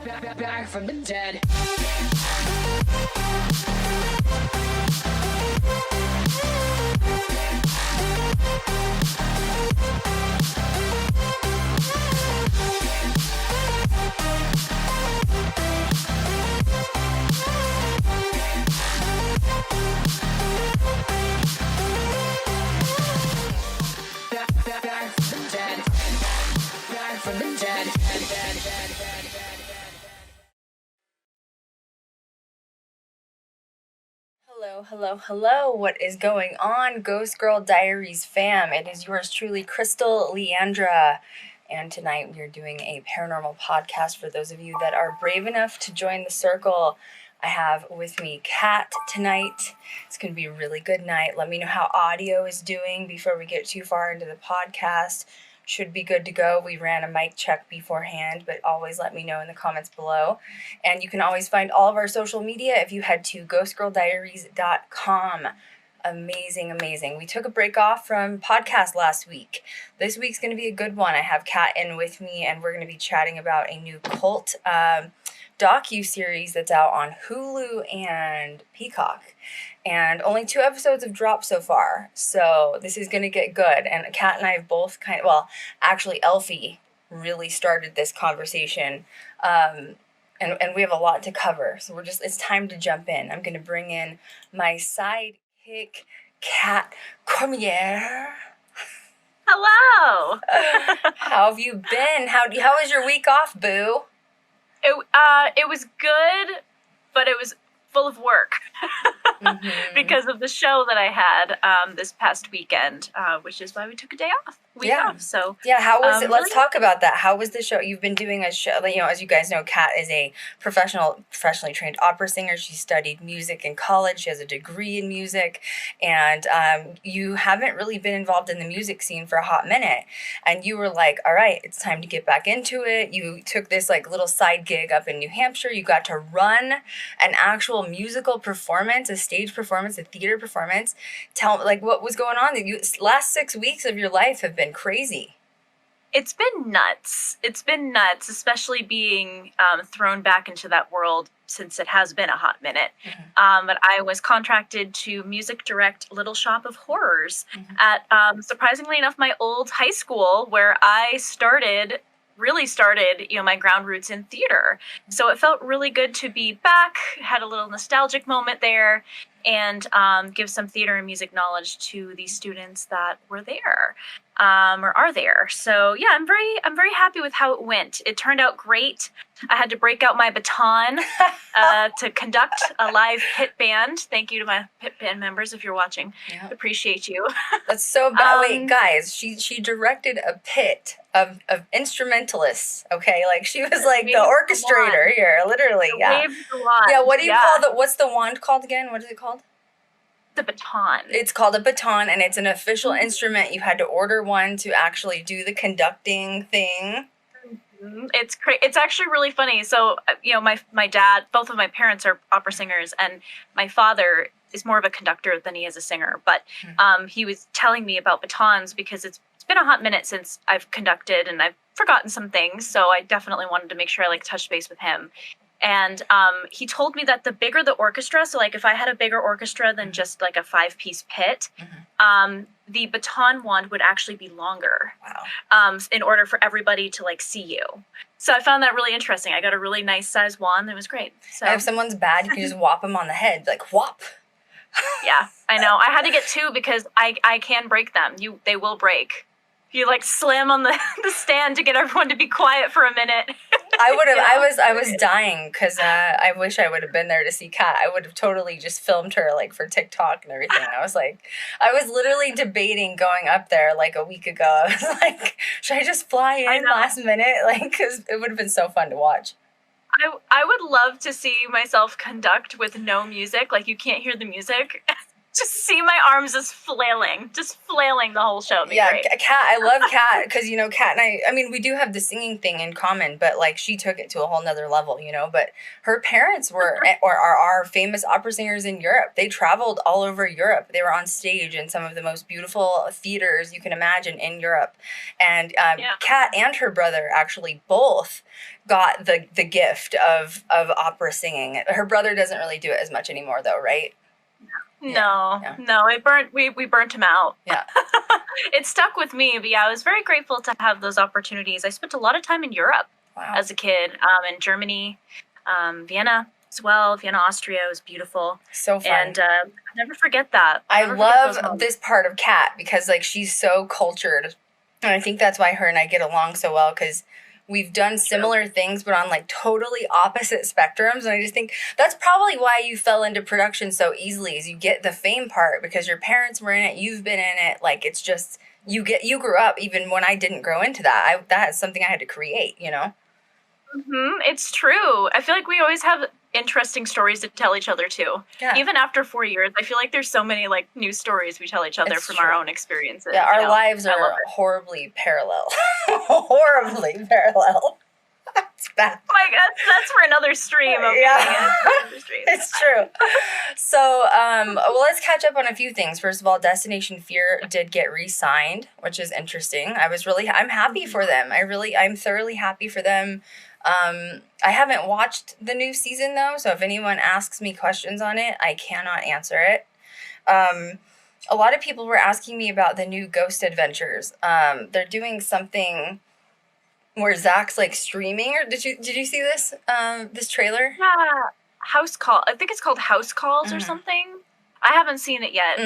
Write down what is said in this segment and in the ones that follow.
Back from the dead. Back from the dead. Back from the dead. Hello. What is going on, Ghost Girl Diaries fam? It is yours truly, Krystal, Leandra. And tonight we are doing a paranormal podcast for those of you that are brave enough to join the circle. I have with me Cat tonight. It's going to be a really good night. Let me know how audio is doing before we get too far into the podcast. Should be good to go. We ran a mic check beforehand, but always let me know in the comments below. And you can always find all of our social media if you head to ghostgirldiaries.com. Amazing. We took a break off from podcast last week. This week's going to be a good one. I have Kat in with me, and we're going to be chatting about a new cult docu-series that's out on Hulu and Peacock. And only 2 episodes have dropped so far, so this is going to get good. And Kat and I have both actually Elfie really started this conversation, and we have a lot to cover, so it's time to jump in. I'm going to bring in my sidekick, Kat Cormier. Hello. How have you been? How was your week off, boo? It was good, but it was full of work because of the show that I had this past weekend, which is why we took a day off. So how was it? Let's talk about that. How was the show? You've been doing a show, as you guys know, Kat is a professionally trained opera singer. She studied music in college. She has a degree in music, and you haven't really been involved in the music scene for a hot minute. And you were like, all right, it's time to get back into it. You took this little side gig up in New Hampshire. You got to run an actual musical performance, a stage performance, a theater performance. Tell what was going on. Last 6 weeks of your life have been crazy. It's been nuts, especially being thrown back into that world since it has been a hot minute. But I was contracted to music direct Little Shop of Horrors at, surprisingly enough, my old high school where I really started, my ground roots in theater. So it felt really good to be back, had a little nostalgic moment there, and give some theater and music knowledge to the students that were there, or are there. So yeah, I'm very happy with how it went. It turned out great. I had to break out my baton to conduct a live pit band. Thank you to my pit band members if you're watching. Yeah. Appreciate you. That's so bad. Wait, guys, she directed a pit of instrumentalists. Okay, she was the orchestrator here, literally. Yeah. Yeah. What do you call what's the wand called again? What is it called? The baton. It's called a baton, and it's an official instrument. You had to order one to actually do the conducting thing. It's actually really funny. So, my dad, both of my parents are opera singers, and my father is more of a conductor than he is a singer. But he was telling me about batons because it's been a hot minute since I've conducted, and I've forgotten some things. So I definitely wanted to make sure I touched base with him. And he told me that the bigger the orchestra, so if I had a bigger orchestra than just a 5-piece pit, the baton wand would actually be longer. Wow. In order for everybody to see you. So I found that really interesting. I got a really nice size wand. It was great. So and if someone's bad, you can just whop them on the head, whop. Yeah, I know. I had to get 2 because I can break them. They will break. You slam on the stand to get everyone to be quiet for a minute. I would have. Yeah. I was dying because I wish I would have been there to see Kat. I would have totally just filmed her for TikTok and everything. I was literally debating going up there a week ago. I was like, should I just fly in last minute? Because it would have been so fun to watch. I would love to see myself conduct with no music. You can't hear the music. just see my arms just flailing the whole show. It'd be great. Cat, I love Cat, because, you know, Cat and I mean, we do have the singing thing in common, but, like, she took it to a whole nother level, you know, but her parents were, or are famous opera singers in Europe. They traveled all over Europe. They were on stage in some of the most beautiful theaters you can imagine in Europe. And Cat and her brother actually both got the gift of opera singing. Her brother doesn't really do it as much anymore, though, right? No, it burnt. We burnt him out. Yeah, it stuck with me. But yeah, I was very grateful to have those opportunities. I spent a lot of time in Europe as a kid, in Germany, Vienna as well. Vienna, Austria was beautiful. So fun. And I'll never forget that. I love this part of Kat because, like, she's so cultured, and I think that's why her and I get along so well, because we've done similar things, but on, like, totally opposite spectrums. And I just think that's probably why you fell into production so easily, is you get the fame part because your parents were in it, you've been in it. Like, it's just, you grew up even when I didn't grow into that. That is something I had to create, you know? It's true. I feel like we always have interesting stories to tell each other too. Yeah. Even after 4 years, I feel like there's so many, like, new stories we tell each other from our own experiences. Yeah, our lives are horribly parallel. Horribly parallel. It's bad. Oh my God, that's for another stream. Okay? Yeah, it's true. So, well, let's catch up on a few things. First of all, Destination Fear did get re-signed, which is interesting. I'm happy for them. I'm thoroughly happy for them. I haven't watched the new season, though, so if anyone asks me questions on it, I cannot answer it. A lot of people were asking me about the new Ghost Adventures. They're doing something where Zach's, like, streaming, or did you see this this trailer? Yeah, House Call. I think it's called House Calls or something. I haven't seen it yet.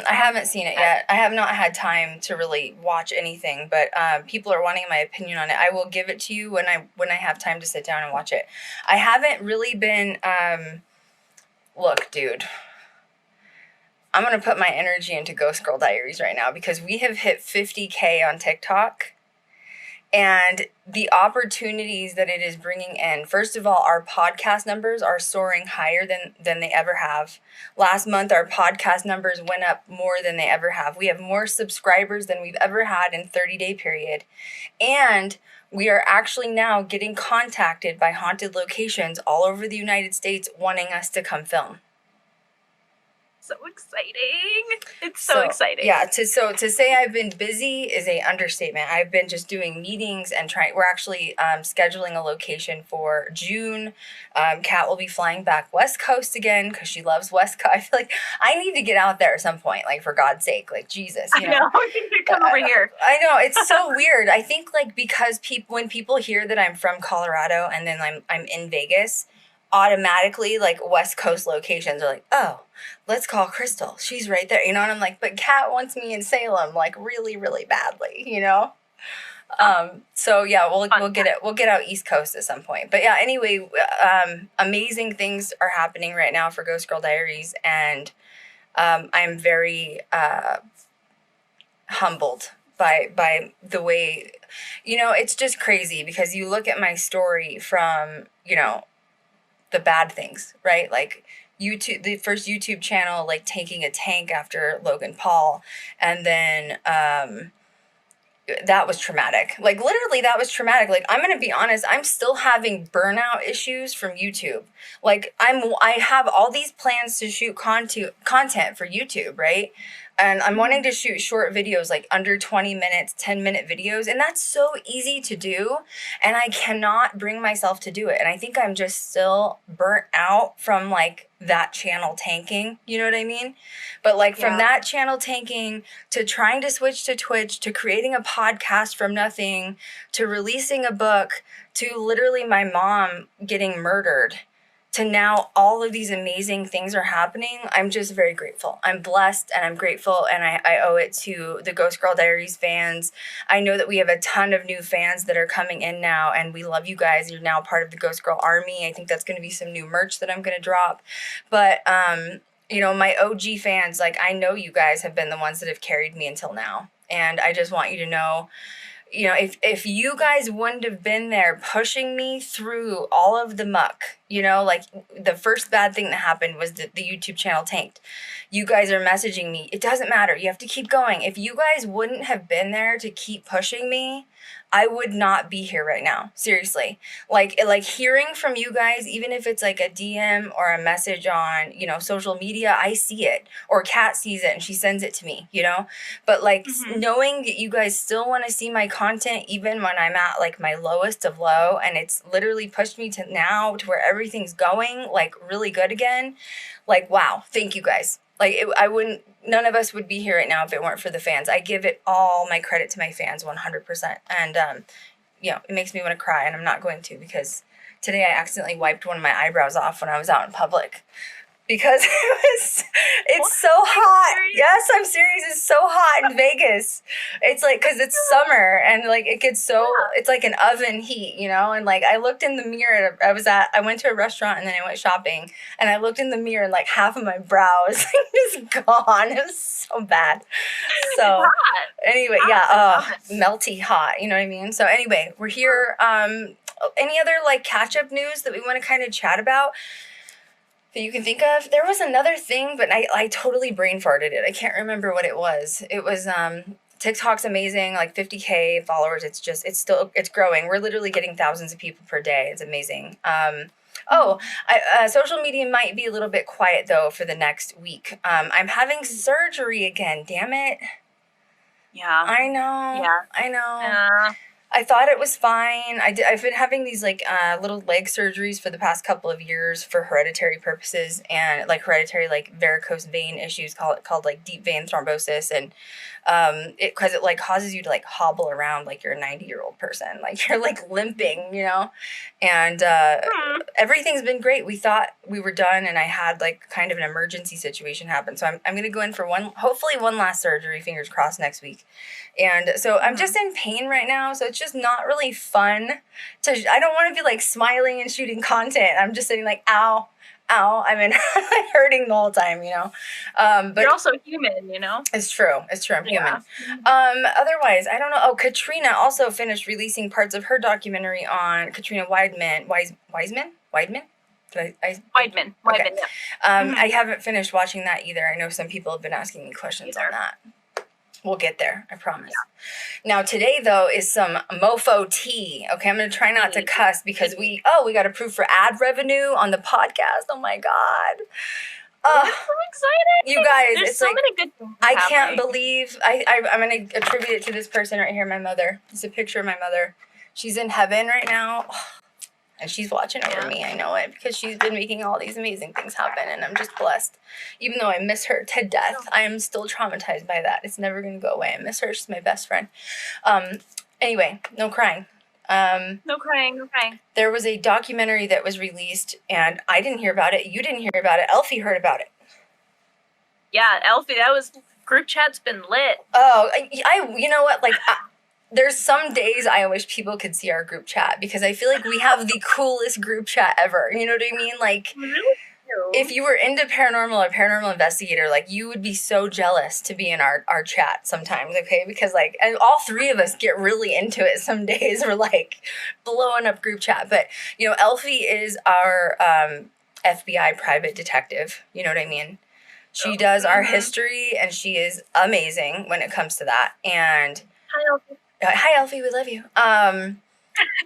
I haven't seen it yet. I have not had time to really watch anything, but people are wanting my opinion on it. I will give it to you when I have time to sit down and watch it. I haven't really been. Look, dude. I'm gonna put my energy into Ghost Girl Diaries right now because we have hit 50K on TikTok. And the opportunities that it is bringing in, first of all, our podcast numbers are soaring higher than they ever have. Last month, our podcast numbers went up more than they ever have. We have more subscribers than we've ever had in 30-day period. And we are actually now getting contacted by haunted locations all over the United States wanting us to come film. So exciting. It's so exciting. Yeah, to say I've been busy is a understatement. I've been just doing meetings and we're actually scheduling a location for June. Kat will be flying back West Coast again because she loves West Coast. I feel like I need to get out there at some point, like, for God's sake, like, Jesus, you know. I need to come over here. I know, it's so weird. I think, like, because when people hear that I'm from Colorado and then I'm in Vegas, automatically, like, West Coast locations are like, oh, let's call Krystal. She's right there, you know? And I'm like, but Kat wants me in Salem, like, really, really badly, you know? So yeah, we'll get it. We'll get out East Coast at some point. But yeah, anyway, amazing things are happening right now for Ghost Girl Diaries, and I'm very humbled by the way, you know, it's just crazy because you look at my story from, you know, the bad things, right? Like YouTube, the first YouTube channel, like, taking a tank after Logan Paul, and then that was traumatic. Like, literally, that was traumatic. Like, I'm gonna be honest, I'm still having burnout issues from YouTube. Like, I have all these plans to shoot content for YouTube, right? And I'm wanting to shoot short videos, like under 20 minutes, 10-minute videos. And that's so easy to do. And I cannot bring myself to do it. And I think I'm just still burnt out from, like, that channel tanking. You know what I mean? But, like, from that channel tanking to trying to switch to Twitch, to creating a podcast from nothing, to releasing a book, to literally my mom getting murdered, to now all of these amazing things are happening, I'm just very grateful. I'm blessed and I'm grateful, and I owe it to the Ghost Girl Diaries fans. I know that we have a ton of new fans that are coming in now, and we love you guys. You're now part of the Ghost Girl Army. I think that's going to be some new merch that I'm going to drop. But, you know, my OG fans, like, I know you guys have been the ones that have carried me until now. And I just want you to know, you know, if you guys wouldn't have been there pushing me through all of the muck, you know, like the first bad thing that happened was that the YouTube channel tanked. You guys are messaging me. It doesn't matter. You have to keep going. If you guys wouldn't have been there to keep pushing me, I would not be here right now. Seriously. Like hearing from you guys, even if it's like a DM or a message on, you know, social media, I see it. Or Kat sees it and she sends it to me, you know? But like knowing that you guys still want to see my content even when I'm at like my lowest of low, and it's literally pushed me to now to where everything's going like really good again. Like, wow. Thank you guys. Like, none of us would be here right now if it weren't for the fans. I give it all my credit to my fans 100%. And, you know, it makes me want to cry, and I'm not going to, because today I accidentally wiped one of my eyebrows off when I was out in public. Because it's so hot. Yes, I'm serious. It's so hot in Vegas. It's like, because it's summer and like it gets so, it's like an oven heat, you know? And like I looked in the mirror, I went to a restaurant and then I went shopping, and I looked in the mirror and like half of my brow is like just gone. It was so bad. So anyway, melty hot, you know what I mean? So anyway, we're here. Any other like catch up news that we want to kind of chat about that you can think of? There was another thing, but I totally brain farted it. I can't remember what it was. It was TikTok's amazing, like 50K followers. It's growing. We're literally getting thousands of people per day. It's amazing. Social media might be a little bit quiet though for the next week. I'm having surgery again. Damn it. Yeah. I know. Yeah. I know. Yeah. I thought it was fine. I've been having these like little leg surgeries for the past couple of years for hereditary purposes, and like hereditary like varicose vein issues called like deep vein thrombosis, and because it like causes you to like hobble around like you're a 90-year-old person, like you're like limping, you know, and everything's been great. We thought we were done, and I had like kind of an emergency situation happen, so I'm gonna go in for hopefully one last surgery, fingers crossed, next week. And so I'm just in pain right now, so it's just not really fun I don't want to be like smiling and shooting content. I'm just sitting like, ow, I mean, hurting the whole time, you know. But you're also human, you know. It's true. I'm human. Otherwise, I don't know. Oh, Katrina also finished releasing parts of her documentary on Katrina Weidman. Weidman. Okay. Yeah. I haven't finished watching that either. I know some people have been asking me questions on that. We'll get there, I promise. Yeah. Now, today, though, is some mofo tea. Okay, I'm going to try not to cuss because we got approved for ad revenue on the podcast. Oh, my God. I'm so excited. You guys, there's it's so like, many good things I happening. can't believe, I'm going to attribute it to this person right here, my mother. It's a picture of my mother. She's in heaven right now. And she's watching over me. I know it because she's been making all these amazing things happen, and I'm just blessed. Even though I miss her to death, I am still traumatized by that. It's never going to go away. I miss her. She's my best friend. Anyway, no crying. No crying. There was a documentary that was released, and I didn't hear about it. You didn't hear about it. Elfie heard about it. Yeah, Elfie, that was group chat's been lit. Oh, you know what? Like, there's some days I wish people could see our group chat because I feel like we have the coolest group chat ever. You know what I mean? Like, really? If you were into paranormal or paranormal investigator, like, you would be so jealous to be in our chat sometimes, okay? Because, like, and all three of us get really into it some days. We're, like, blowing up group chat. But, you know, Elfie is our FBI private detective. You know what I mean? She does our history, and she is amazing when it comes to that. And hi, Elfie, we love you.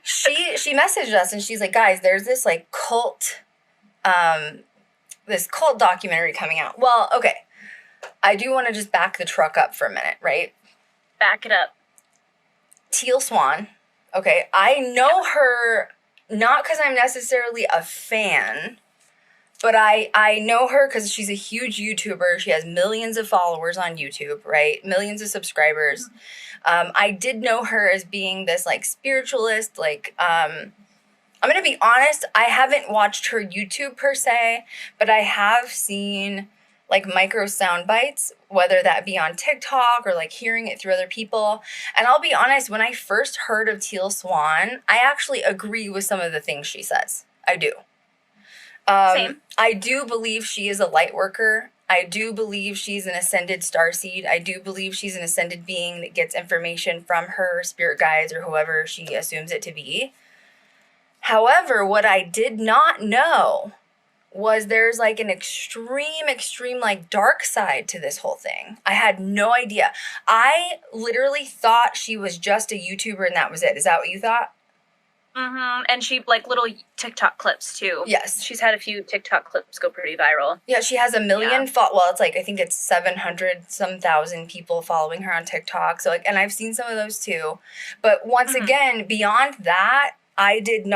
She messaged us, and she's like, guys, there's this, like, cult documentary coming out. Well, okay. I do want to just back the truck up for a minute, right? Back it up. Teal Swan. Okay. I know her not because I'm necessarily a fan, but I know her because she's a huge YouTuber. She has millions of followers on YouTube, right? Millions of subscribers. I did know her as being this, like, spiritualist, like, I'm going to be honest, I haven't watched her YouTube per se, but I have seen, like, micro sound bites, whether that be on TikTok or, like, hearing it through other people. And I'll be honest, when I first heard of Teal Swan, I actually agree with some of the things she says. I do. Same. I do believe she is a light worker. I do believe she's an ascended starseed. I do believe she's an ascended being that gets information from her spirit guides or whoever she assumes it to be. However, what I did not know was there's like an extreme like dark side to this whole thing. I had no idea. I literally thought she was just a YouTuber and that was it. Is that what you thought? Mm-hmm. And she, like, little TikTok clips, too. Yes. She's had a few TikTok clips go pretty viral. Yeah, she has 1 million, well, it's like, I think it's 700-some-thousand people following her on TikTok. So, like, and I've seen some of those, too. But once again, beyond that, I didn't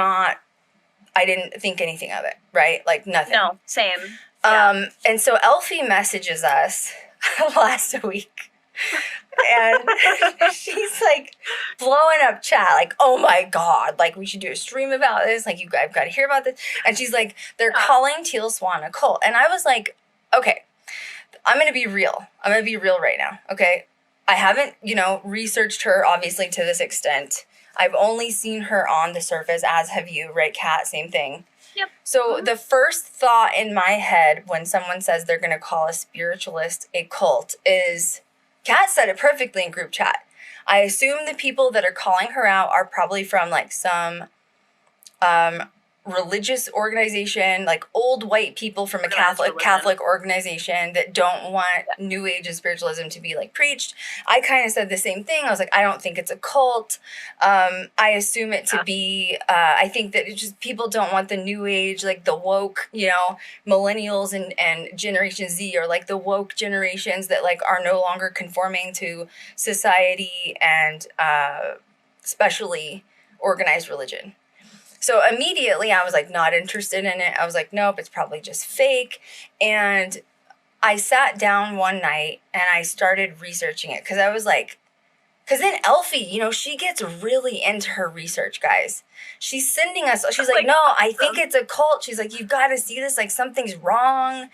think anything of it, right? Like, nothing. No, same. Yeah. And so Elfie messages us last week. And she's like blowing up chat, like, oh my God, like we should do a stream about this. Like, I've got to hear about this. And she's like, they're calling Teal Swan a cult. And I was like, okay, I'm going to be real. I'm going to be real right now. Okay. I haven't, researched her obviously to this extent. I've only seen her on the surface, as have you, right, Kat? Same thing. Yep. So the first thought in my head when someone says they're going to call a spiritualist a cult is, Kat said it perfectly in group chat. I assume the people that are calling her out are probably from like some religious organization, like old white people from a Catholic organization that don't want New Age and spiritualism to be like preached. I kind of said the same thing. I was like, I don't think it's a cult. I assume it to be, I think that it's just people don't want the New Age, like the woke, millennials and Generation Z are like the woke generations that like are no longer conforming to society and especially organized religion. So immediately I was like not interested in it. I was like, nope, it's probably just fake. And I sat down one night and I started researching it because I was like, because then Elfie, she gets really into her research, guys. She's sending us, she's like, no, I think it's a cult. She's like, you've got to see this, like something's wrong.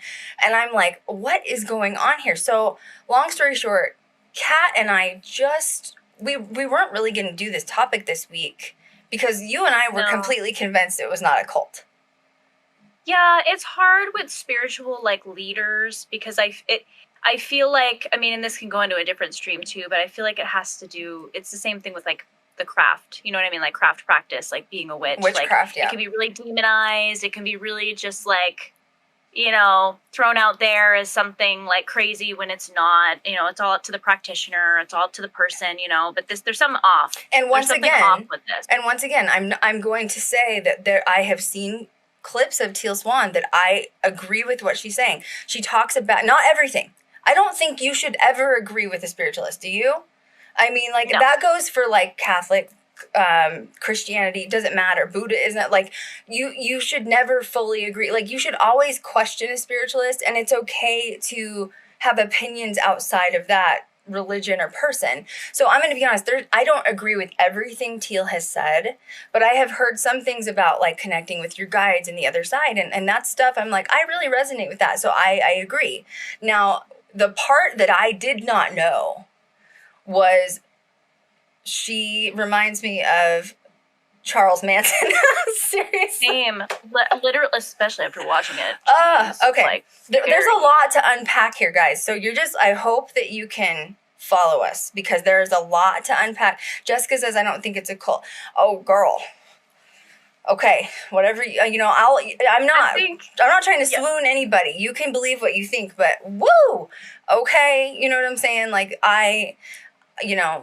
And I'm like, what is going on here? So long story short, Kat and I we weren't really going to do this topic this week. Because you and I were completely convinced it was not a cult. Yeah, it's hard with spiritual like leaders because I feel like, I mean, and this can go into a different stream too, but I feel like it's the same thing with like the craft. You know what I mean? Like craft practice, like being a witch. Witchcraft, It can be really demonized. It can be really just like, thrown out there as something like crazy when it's not. It's all up to the practitioner. It's all up to the person. But there's something off. And once again, off with this. I'm going to say that I have seen clips of Teal Swan that I agree with what she's saying. She talks about not everything. I don't think you should ever agree with a spiritualist. Do you? I mean, like that goes for like Catholic. Christianity, doesn't matter. Buddha isn't like you should never fully agree. Like you should always question a spiritualist, and it's okay to have opinions outside of that religion or person. So I'm going to be honest, I don't agree with everything Teal has said, but I have heard some things about like connecting with your guides and the other side, and that stuff I'm like, I really resonate with that. So I agree. Now, the part that I did not know was she reminds me of Charles Manson. Seriously. Same. Literally, especially after watching it. Okay. Like, there's a lot to unpack here, guys. So I hope that you can follow us because there's a lot to unpack. Jessica says, I don't think it's a cult. Oh, girl. Okay, whatever, I'm not trying to swoon anybody. You can believe what you think, but woo! Okay, you know what I'm saying? Like,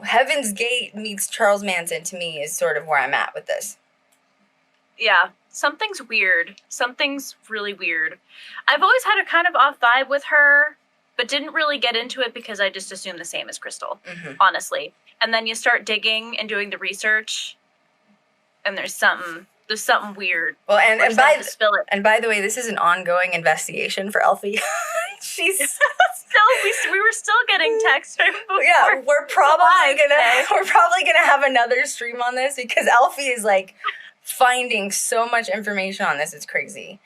Heaven's Gate meets Charles Manson to me is sort of where I'm at with this. Yeah, something's weird. Something's really weird. I've always had a kind of off vibe with her, but didn't really get into it because I just assumed the same as Krystal, honestly. And then you start digging and doing the research, and there's something weird. Well, and by the way, this is an ongoing investigation for Elfie. She's we were still getting texts right before. Yeah, we're probably gonna have another stream on this because Elfie is like finding so much information on this. It's crazy.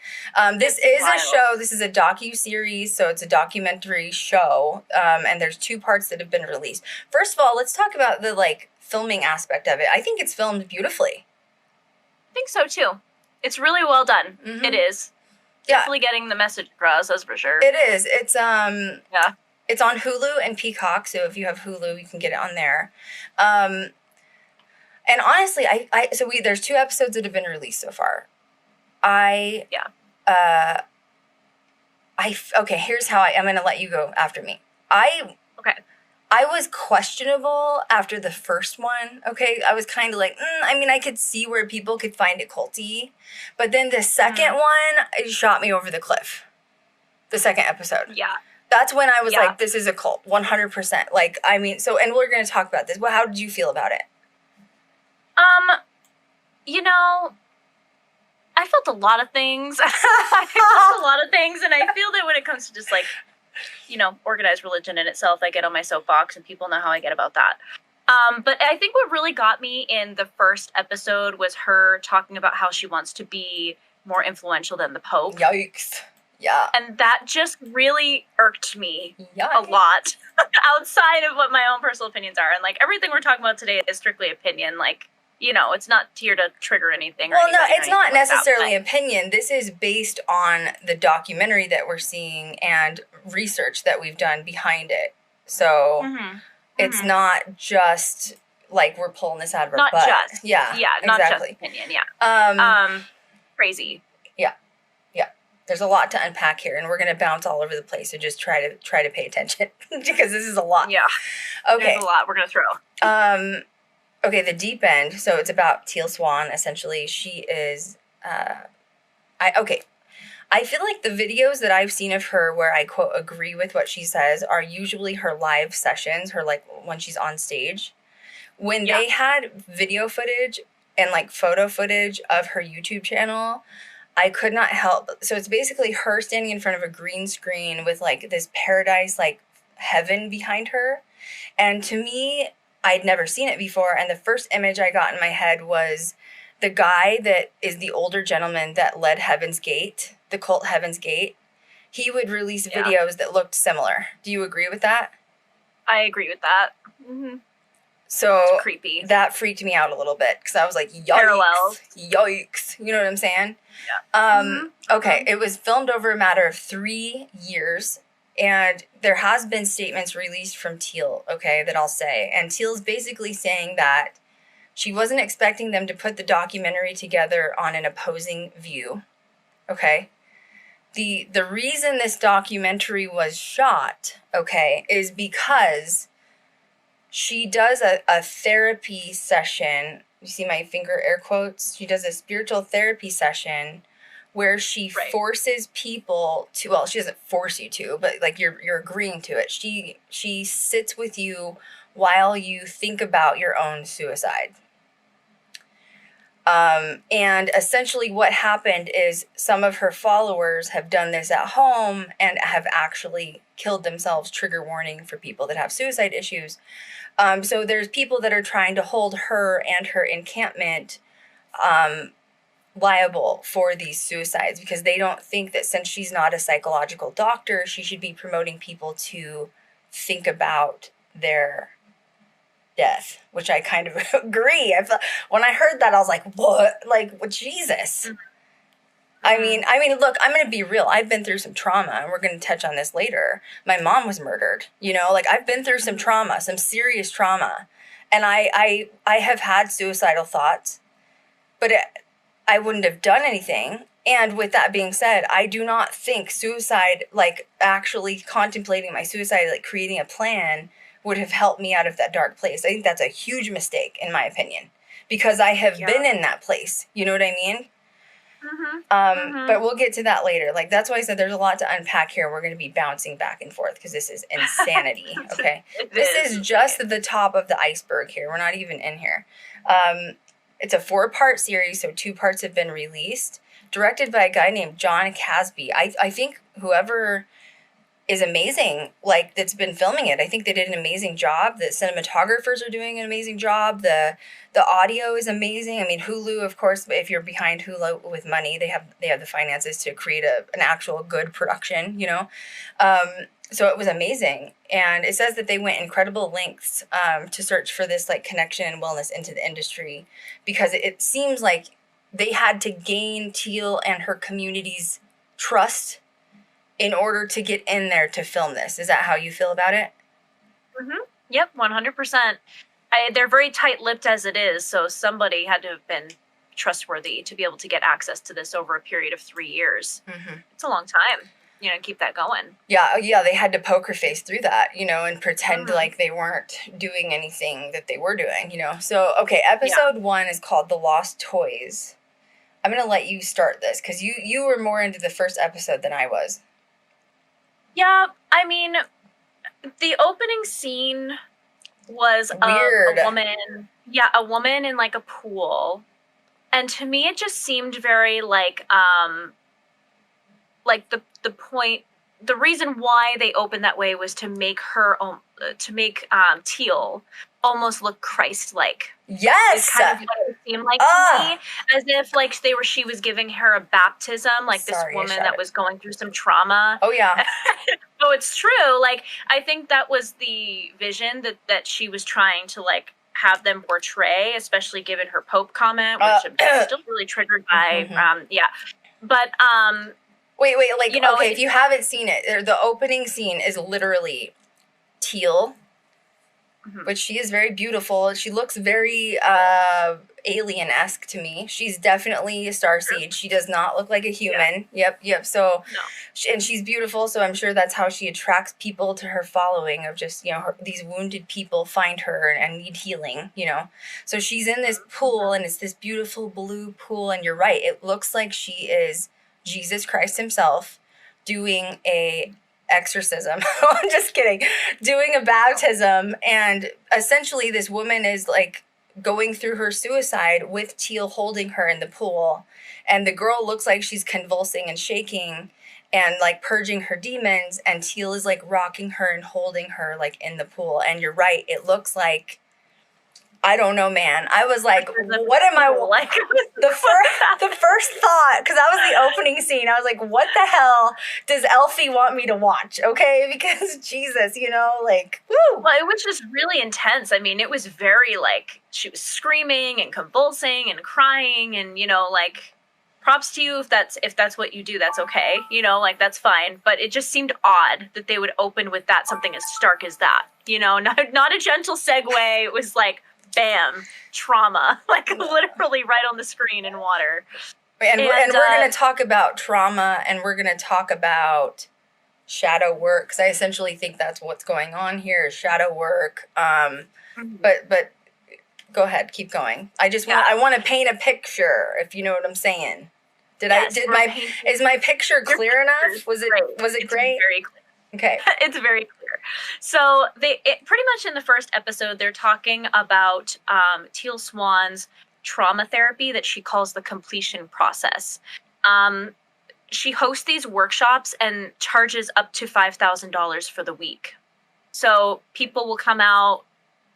This is wild. A show. This is a docu-series, so it's a documentary show. And there's 2 parts that have been released. First of all, let's talk about the like filming aspect of it. I think it's filmed beautifully. I think so too. It's really well done. It is. Definitely getting the message across, that's for sure. It is. It's yeah. It's on Hulu and Peacock, so if you have Hulu, you can get it on there. And honestly, there's 2 episodes that have been released so far. Okay, here's how I'm going to let you go after me. Okay. I was questionable after the first one, okay? I was kind of like, I could see where people could find it culty. But then the second one, it shot me over the cliff. The second episode. Yeah. That's when I was like, this is a cult, 100%. Like, and we're going to talk about this. Well, how did you feel about it? I felt a lot of things. And I feel that when it comes to just like, organized religion in itself, I get on my soapbox and people know how I get about that. But I think what really got me in the first episode was her talking about how she wants to be more influential than the Pope. Yikes. Yeah. And that just really irked me a lot outside of what my own personal opinions are. And like everything we're talking about today is strictly opinion. Like, it's not here to trigger anything. Well, no, it's not necessarily opinion. This is based on the documentary that we're seeing and research that we've done behind it. So it's not just like we're pulling this out of our butt. Not just. Yeah, not exactly. just opinion, yeah. Crazy. Yeah. There's a lot to unpack here, and we're going to bounce all over the place, so just try to pay attention, because this is a lot. Yeah. Okay. There's a lot we're going to throw. Okay, the deep end. So it's about Teal Swan, essentially. She is, I feel like the videos that I've seen of her where I, quote, agree with what she says are usually her live sessions, her, like, when she's on stage. When they had video footage and, like, photo footage of her YouTube channel, I could not help. So it's basically her standing in front of a green screen with, like, this paradise, like, heaven behind her. And to me, I'd never seen it before, and the first image I got in my head was the guy that is the older gentleman that led Heaven's Gate, the cult Heaven's Gate. He would release videos that looked similar. Do you agree with that? I agree with that. Mm-hmm. So it's creepy. That freaked me out a little bit, because I was like, Parallels. Yikes. You know what I'm saying? Yeah. Okay, it was filmed over a matter of 3 years. And there has been statements released from Teal, okay, that I'll say. And Teal's basically saying that she wasn't expecting them to put the documentary together on an opposing view, okay? The reason this documentary was shot, okay, is because she does a therapy session. You see my finger air quotes? She does a spiritual therapy session where she forces people to, well, she doesn't force you to, but like you're agreeing to it. She sits with you while you think about your own suicide. And essentially what happened is some of her followers have done this at home and have actually killed themselves. Trigger warning for people that have suicide issues. So there's people that are trying to hold her and her encampment liable for these suicides, because they don't think that since she's not a psychological doctor, she should be promoting people to think about their death, which I kind of agree. When I heard that, I was like, what? Like, what? Jesus. Mm-hmm. I mean, look, I'm going to be real. I've been through some trauma, and we're going to touch on this later. My mom was murdered, like I've been through some trauma, some serious trauma. And I have had suicidal thoughts, but I wouldn't have done anything. And with that being said, I do not think suicide, like actually contemplating my suicide, like creating a plan, would have helped me out of that dark place. I think that's a huge mistake, in my opinion, because I have been in that place. You know what I mean? But we'll get to that later. Like, that's why I said there's a lot to unpack here. We're going to be bouncing back and forth because this is insanity. Okay. This is just the top of the iceberg here. We're not even in here. It's a 4-part series, so 2 parts have been released. Directed by a guy named John Casby. I think whoever is amazing, like, that's been filming it, I think they did an amazing job. The cinematographers are doing an amazing job. The audio is amazing. I mean, Hulu, of course, if you're behind Hulu with money, they have the finances to create an actual good production, So it was amazing. And it says that they went incredible lengths to search for this, like, connection and wellness into the industry, because it seems like they had to gain Teal and her community's trust in order to get in there to film this. Is that how you feel about it? Mm-hmm. Yep, 100%. They're very tight-lipped as it is, so somebody had to have been trustworthy to be able to get access to this over a period of 3 years. Mm-hmm. It's a long time, keep that going. Yeah, they had to poker face through that, and pretend like they weren't doing anything that they were doing, So, okay, episode 1 is called The Lost Toys. I'm going to let you start this, because you were more into the first episode than I was. Yeah, I mean, the opening scene was weird. A woman in like a pool. And to me, it just seemed very like the reason why they opened that way was to make Teal almost look Christ-like. Yes, it's kind of what it seemed like to me, as if like she was giving her a baptism, like this woman that was going through some trauma. Oh yeah. So it's true. Like I think that was the vision that she was trying to like have them portray, especially given her Pope comment, which I'm still really triggered by. But wait, like okay, if you haven't seen it, the opening scene is literally Teal, which she is very beautiful. She looks very alien-esque to me. She's definitely a starseed. She does not look like a human. Yep. So, and she's beautiful, so I'm sure that's how she attracts people to her following of just, these wounded people find her and need healing, So she's in this pool, and it's this beautiful blue pool, and you're right. It looks like she is Jesus Christ himself doing a exorcism. I'm just kidding. Doing a baptism, and essentially this woman is like going through her suicide with Teal holding her in the pool, and the girl looks like she's convulsing and shaking and like purging her demons, and Teal is like rocking her and holding her like in the pool. And you're right, it looks like, I don't know, man. I was like, what am I like? The first thought, because that was the opening scene. I was like, what the hell does Elfie want me to watch? Okay, because Jesus, like, woo. Well, it was just really intense. I mean, it was very like she was screaming and convulsing and crying, and like, props to you if that's what you do. That's okay. Like that's fine. But it just seemed odd that they would open with that, something as stark as that. Not a gentle segue. It was like, bam, trauma, like literally right on the screen in water. And we're going to talk about trauma, and we're going to talk about shadow work, because I essentially think that's what's going on here is shadow work. But go ahead, keep going. I want to paint a picture, if you know what I'm saying. Is my picture clear enough? Was it great? Very clear. Okay. It's very clear. So pretty much in the first episode, they're talking about Teal Swan's trauma therapy that she calls the completion process. She hosts these workshops and charges up to $5,000 for the week. So people will come out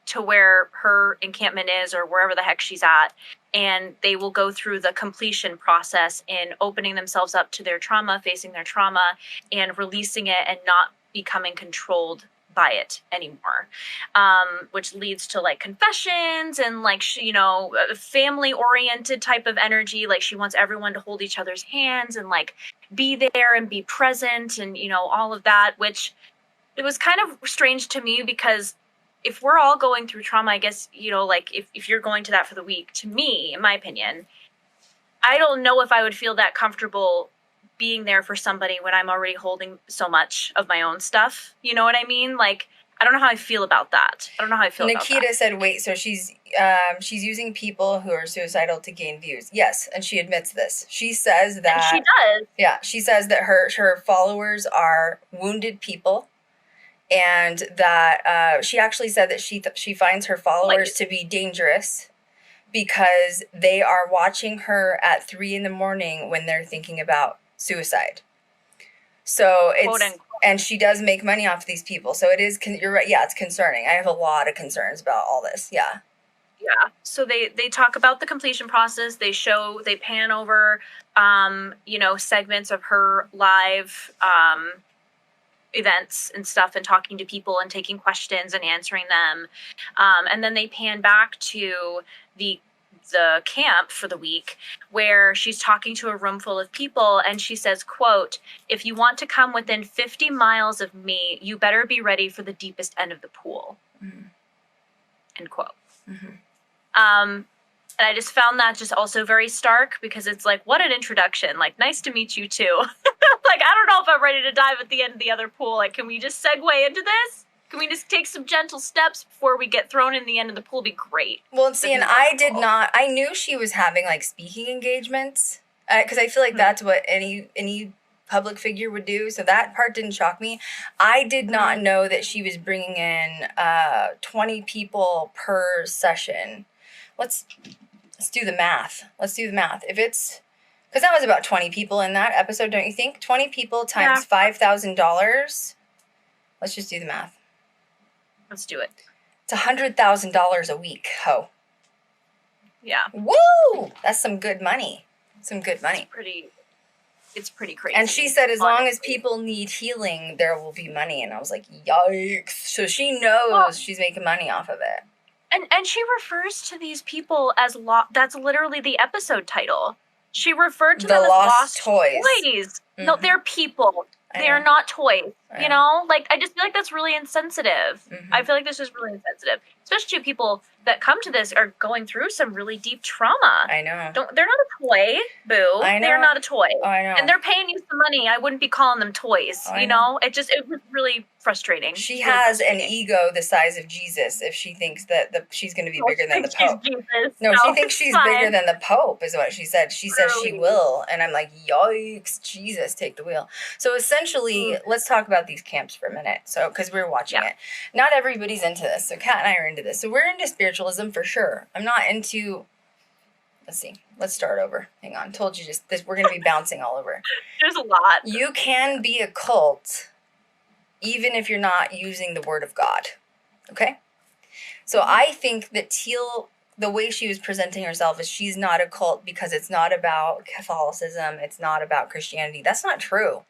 to where her encampment is or wherever the heck she's at, and they will go through the completion process in opening themselves up to their trauma, facing their trauma, and releasing it and not becoming controlled by it anymore, which leads to like confessions and like family oriented type of energy. Like she wants everyone to hold each other's hands and like be there and be present and all of that, which it was kind of strange to me, because if we're all going through trauma, I guess, like if you're going to that for the week, to me, in my opinion, I don't know if I would feel that comfortable being there for somebody when I'm already holding so much of my own stuff. You know what I mean? Like, I don't know how I feel about that. Nikita said, wait, so she's using people who are suicidal to gain views. Yes, and she admits this. She says that... And she does. Yeah, she says that her followers are wounded people, and that she actually said that she finds her followers to be dangerous because they are watching her at 3 a.m. when they're thinking about suicide. So and she does make money off these people. So it is, you're right. Yeah, it's concerning. I have a lot of concerns about all this. Yeah. Yeah. So they talk about the completion process. They pan over, segments of her live, events and stuff, and talking to people and taking questions and answering them. And then they pan back to the the camp for the week, where she's talking to a room full of people, and she says, quote, "If you want to come within 50 miles of me, you better be ready for the deepest end of the pool." Mm-hmm. End quote. Mm-hmm. And I just found that just also very stark, because it's like, what an introduction. Like, nice to meet you too. Like, I don't know if I'm ready to dive at the end of the other pool. Like, can we just segue into this? Can we just take some gentle steps before we get thrown in the end of the pool? Be great. Well, see, and I knew she was having, like, speaking engagements, because I feel like that's what any public figure would do, so that part didn't shock me. I did not know that she was bringing in 20 people per session. Let's do the math. If it's, because that was about 20 people in that episode, don't you think? 20 people times $5,000. Let's just do the math. Let's do it. It's $100,000 a week, ho. Yeah. Woo! That's some good money. It's pretty crazy. And she said, as long as people need healing, there will be money. And I was like, yikes. So she knows she's making money off of it. And she refers to these people as that's literally the episode title. She referred to them as lost toys. Mm-hmm. No, they're people. They are not toys. You know? Like, I just feel like that's really insensitive. Mm-hmm. I feel like this is really insensitive. Especially people that come to this are going through some really deep trauma. I know. They're not a toy, boo. I know. They're not a toy. Oh, I know. And they're paying you some money. I wouldn't be calling them toys. Oh, you know? It was really frustrating. She has an ego the size of Jesus if she thinks that she's going to be bigger than the Pope. No, she thinks she's bigger than the Pope is what she said. She says she will. And I'm like, yikes, Jesus, take the wheel. So essentially, let's talk about these camps for a minute. So, because we're watching it. Not everybody's into this. So Kat and I are into this. So we're into spiritualism for sure. I'm not into, let's see. Let's start over. Hang on. Told you just this. We're going to be bouncing all over. There's a lot. You can be a cult even if you're not using the word of God. Okay? So I think that Teal, the way she was presenting herself is she's not a cult because it's not about Catholicism. It's not about Christianity. That's not true.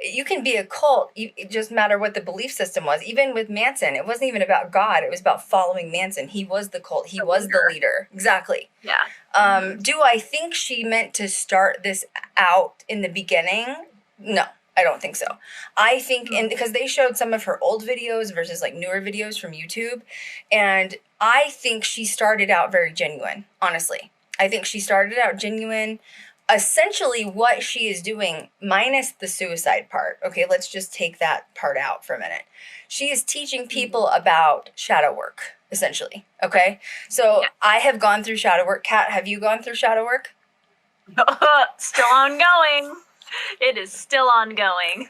You can be a cult. It just matter what the belief system was. Even with Manson, it wasn't even about God. It was about following Manson. He was the cult. He was the leader. Exactly. Yeah. Do I think she meant to start this out in the beginning? No, I don't think so. I think, because they showed some of her old videos versus like newer videos from YouTube, and I think she started out very genuine, honestly. I think she started out genuine. Essentially, what she is doing, minus the suicide part, okay, let's just take that part out for a minute. She is teaching people about shadow work, essentially, okay? So I have gone through shadow work. Kat, have you gone through shadow work? Still ongoing. It is still ongoing.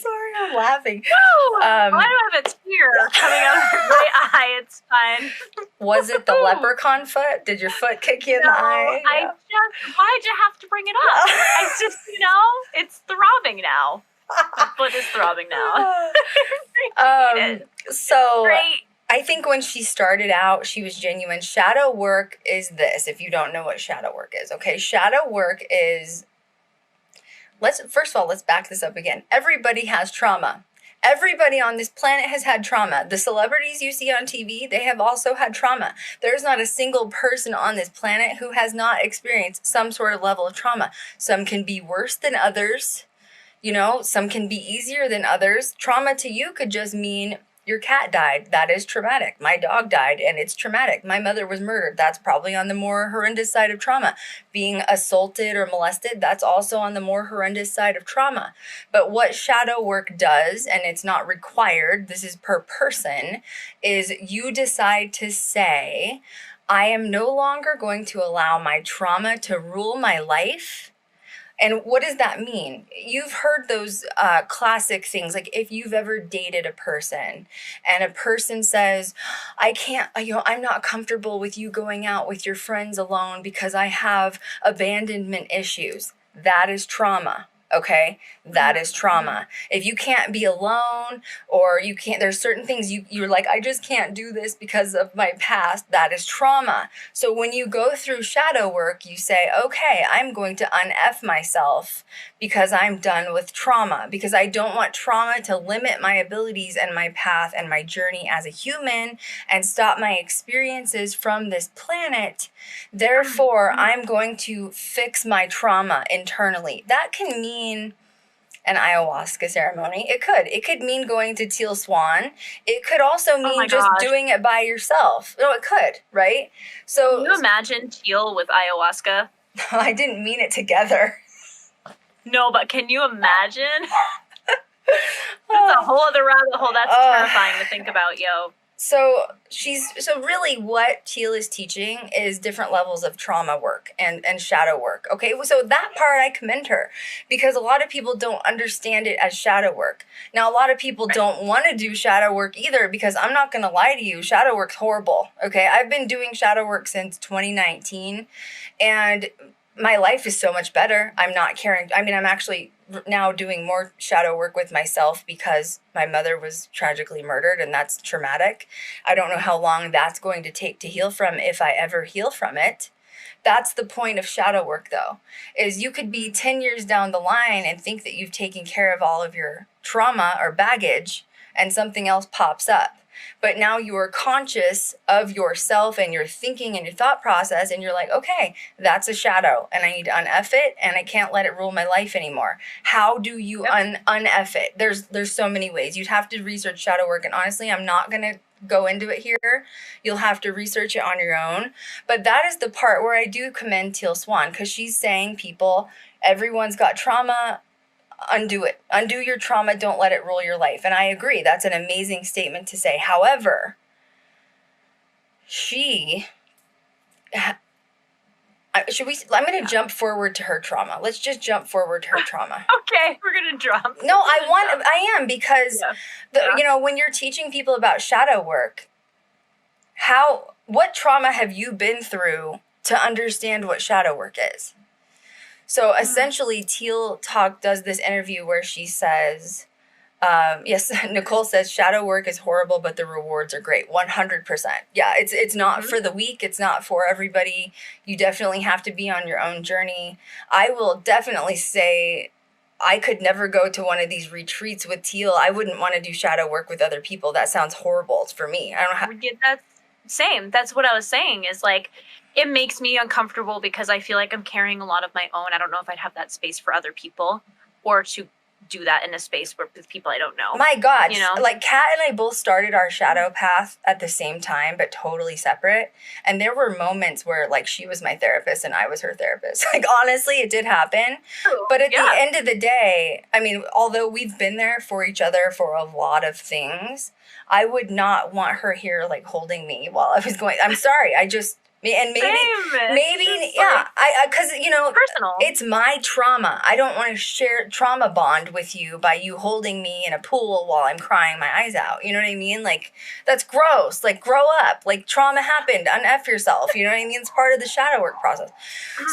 Sorry, I'm laughing. No, I don't have a tear coming out of my eye. It's fine. Was it the leprechaun foot? Did your foot kick you in the eye? Why'd you have to bring it up? I just, it's throbbing now. My foot is throbbing now. So Great. I think when she started out, she was genuine. Shadow work is this, if you don't know what shadow work is, okay? Shadow work is, first of all, let's back this up again. Everybody has trauma. Everybody on this planet has had trauma. The celebrities you see on TV, they have also had trauma. There's not a single person on this planet who has not experienced some sort of level of trauma. Some can be worse than others. Some can be easier than others. Trauma to you could just mean your cat died. That is traumatic. My dog died, and it's traumatic. My mother was murdered. That's probably on the more horrendous side of trauma. Being assaulted or molested, that's also on the more horrendous side of trauma. But what shadow work does, and it's not required, this is per person, is you decide to say, I am no longer going to allow my trauma to rule my life. And what does that mean? You've heard those classic things, like if you've ever dated a person and a person says, I can't, I'm not comfortable with you going out with your friends alone because I have abandonment issues. That is trauma. Okay, that is trauma. If you can't be alone, or you can't, there's certain things you're like, I just can't do this because of my past, that is trauma. So when you go through shadow work, you say, okay, I'm going to un-F myself because I'm done with trauma, because I don't want trauma to limit my abilities and my path and my journey as a human and stop my experiences from this planet. Therefore, I'm going to fix my trauma internally. That can mean an ayahuasca ceremony. It could mean going to Teal Swan. It could also mean just doing it by yourself. No, it could, right? So can you imagine Teal with ayahuasca? I didn't mean it together. No, but can you imagine? That's a whole other rabbit hole. That's terrifying to think about, yo. So really what Teal is teaching is different levels of trauma work and shadow work. Okay, so that part I commend her, because a lot of people don't understand it as shadow work. Now, a lot of people don't want to do shadow work either, because I'm not going to lie to you, shadow work's horrible. Okay, I've been doing shadow work since 2019, and my life is so much better. I'm not caring. I mean, I'm actually now doing more shadow work with myself because my mother was tragically murdered, and that's traumatic. I don't know how long that's going to take to heal from, if I ever heal from it. That's the point of shadow work, though, is you could be 10 years down the line and think that you've taken care of all of your trauma or baggage, and something else pops up. But now you are conscious of yourself and your thinking and your thought process, and you're like, okay, that's a shadow, and I need to un-F it, and I can't let it rule my life anymore. How do you un-F it? There's so many ways. You'd have to research shadow work, and honestly, I'm not going to go into it here. You'll have to research it on your own. But that is the part where I do commend Teal Swan, because she's saying, people, everyone's got trauma. Undo it. Undo your trauma. Don't let it rule your life. And I agree. That's an amazing statement to say. However, I'm going to jump forward to her trauma. Let's just jump forward to her trauma. Okay, we're going to jump. No, I am, because, you know, when you're teaching people about shadow work, what trauma have you been through to understand what shadow work is? So essentially, Teal does this interview where she says, yes, Nicole says, shadow work is horrible, but the rewards are great. 100%. Yeah, it's not for the weak. It's not for everybody. You definitely have to be on your own journey. I will definitely say I could never go to one of these retreats with Teal. I wouldn't want to do shadow work with other people. That sounds horrible for me. I don't know how. We get that. Same. That's what I was saying, is like, it makes me uncomfortable because I feel like I'm carrying a lot of my own. I don't know if I'd have that space for other people, or to do that in a space with people I don't know. My God, you know, like Kat and I both started our shadow path at the same time, but totally separate. And there were moments where, like, she was my therapist and I was her therapist. Like, honestly, it did happen. True. But at the end of the day, I mean, although we've been there for each other for a lot of things, I would not want her here, like, holding me while I was going. I'm sorry. And maybe, yeah, because, you know, personal. It's my trauma. I don't want to share trauma bond with you by you holding me in a pool while I'm crying my eyes out. You know what I mean? Like, that's gross. Like, grow up. Like, trauma happened. Un-F yourself. You know what I mean? It's part of the shadow work process.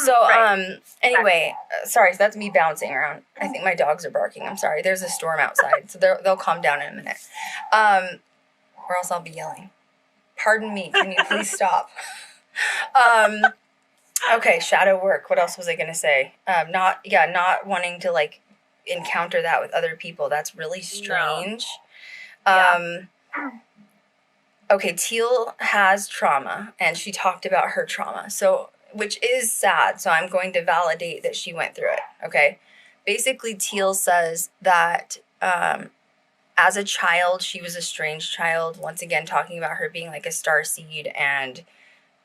So, anyway, sorry, so that's me bouncing around. I think my dogs are barking. I'm sorry. There's a storm outside, so they'll calm down in a minute. Or else I'll be yelling. Pardon me. Can you please stop? Okay, shadow work. What else was I going to say? Not wanting to, like, encounter that with other people. That's really strange. No. Okay, Teal has trauma, and she talked about her trauma, so, which is sad, so I'm going to validate that she went through it, okay? Basically, Teal says that, as a child, she was a strange child, once again talking about her being like a starseed and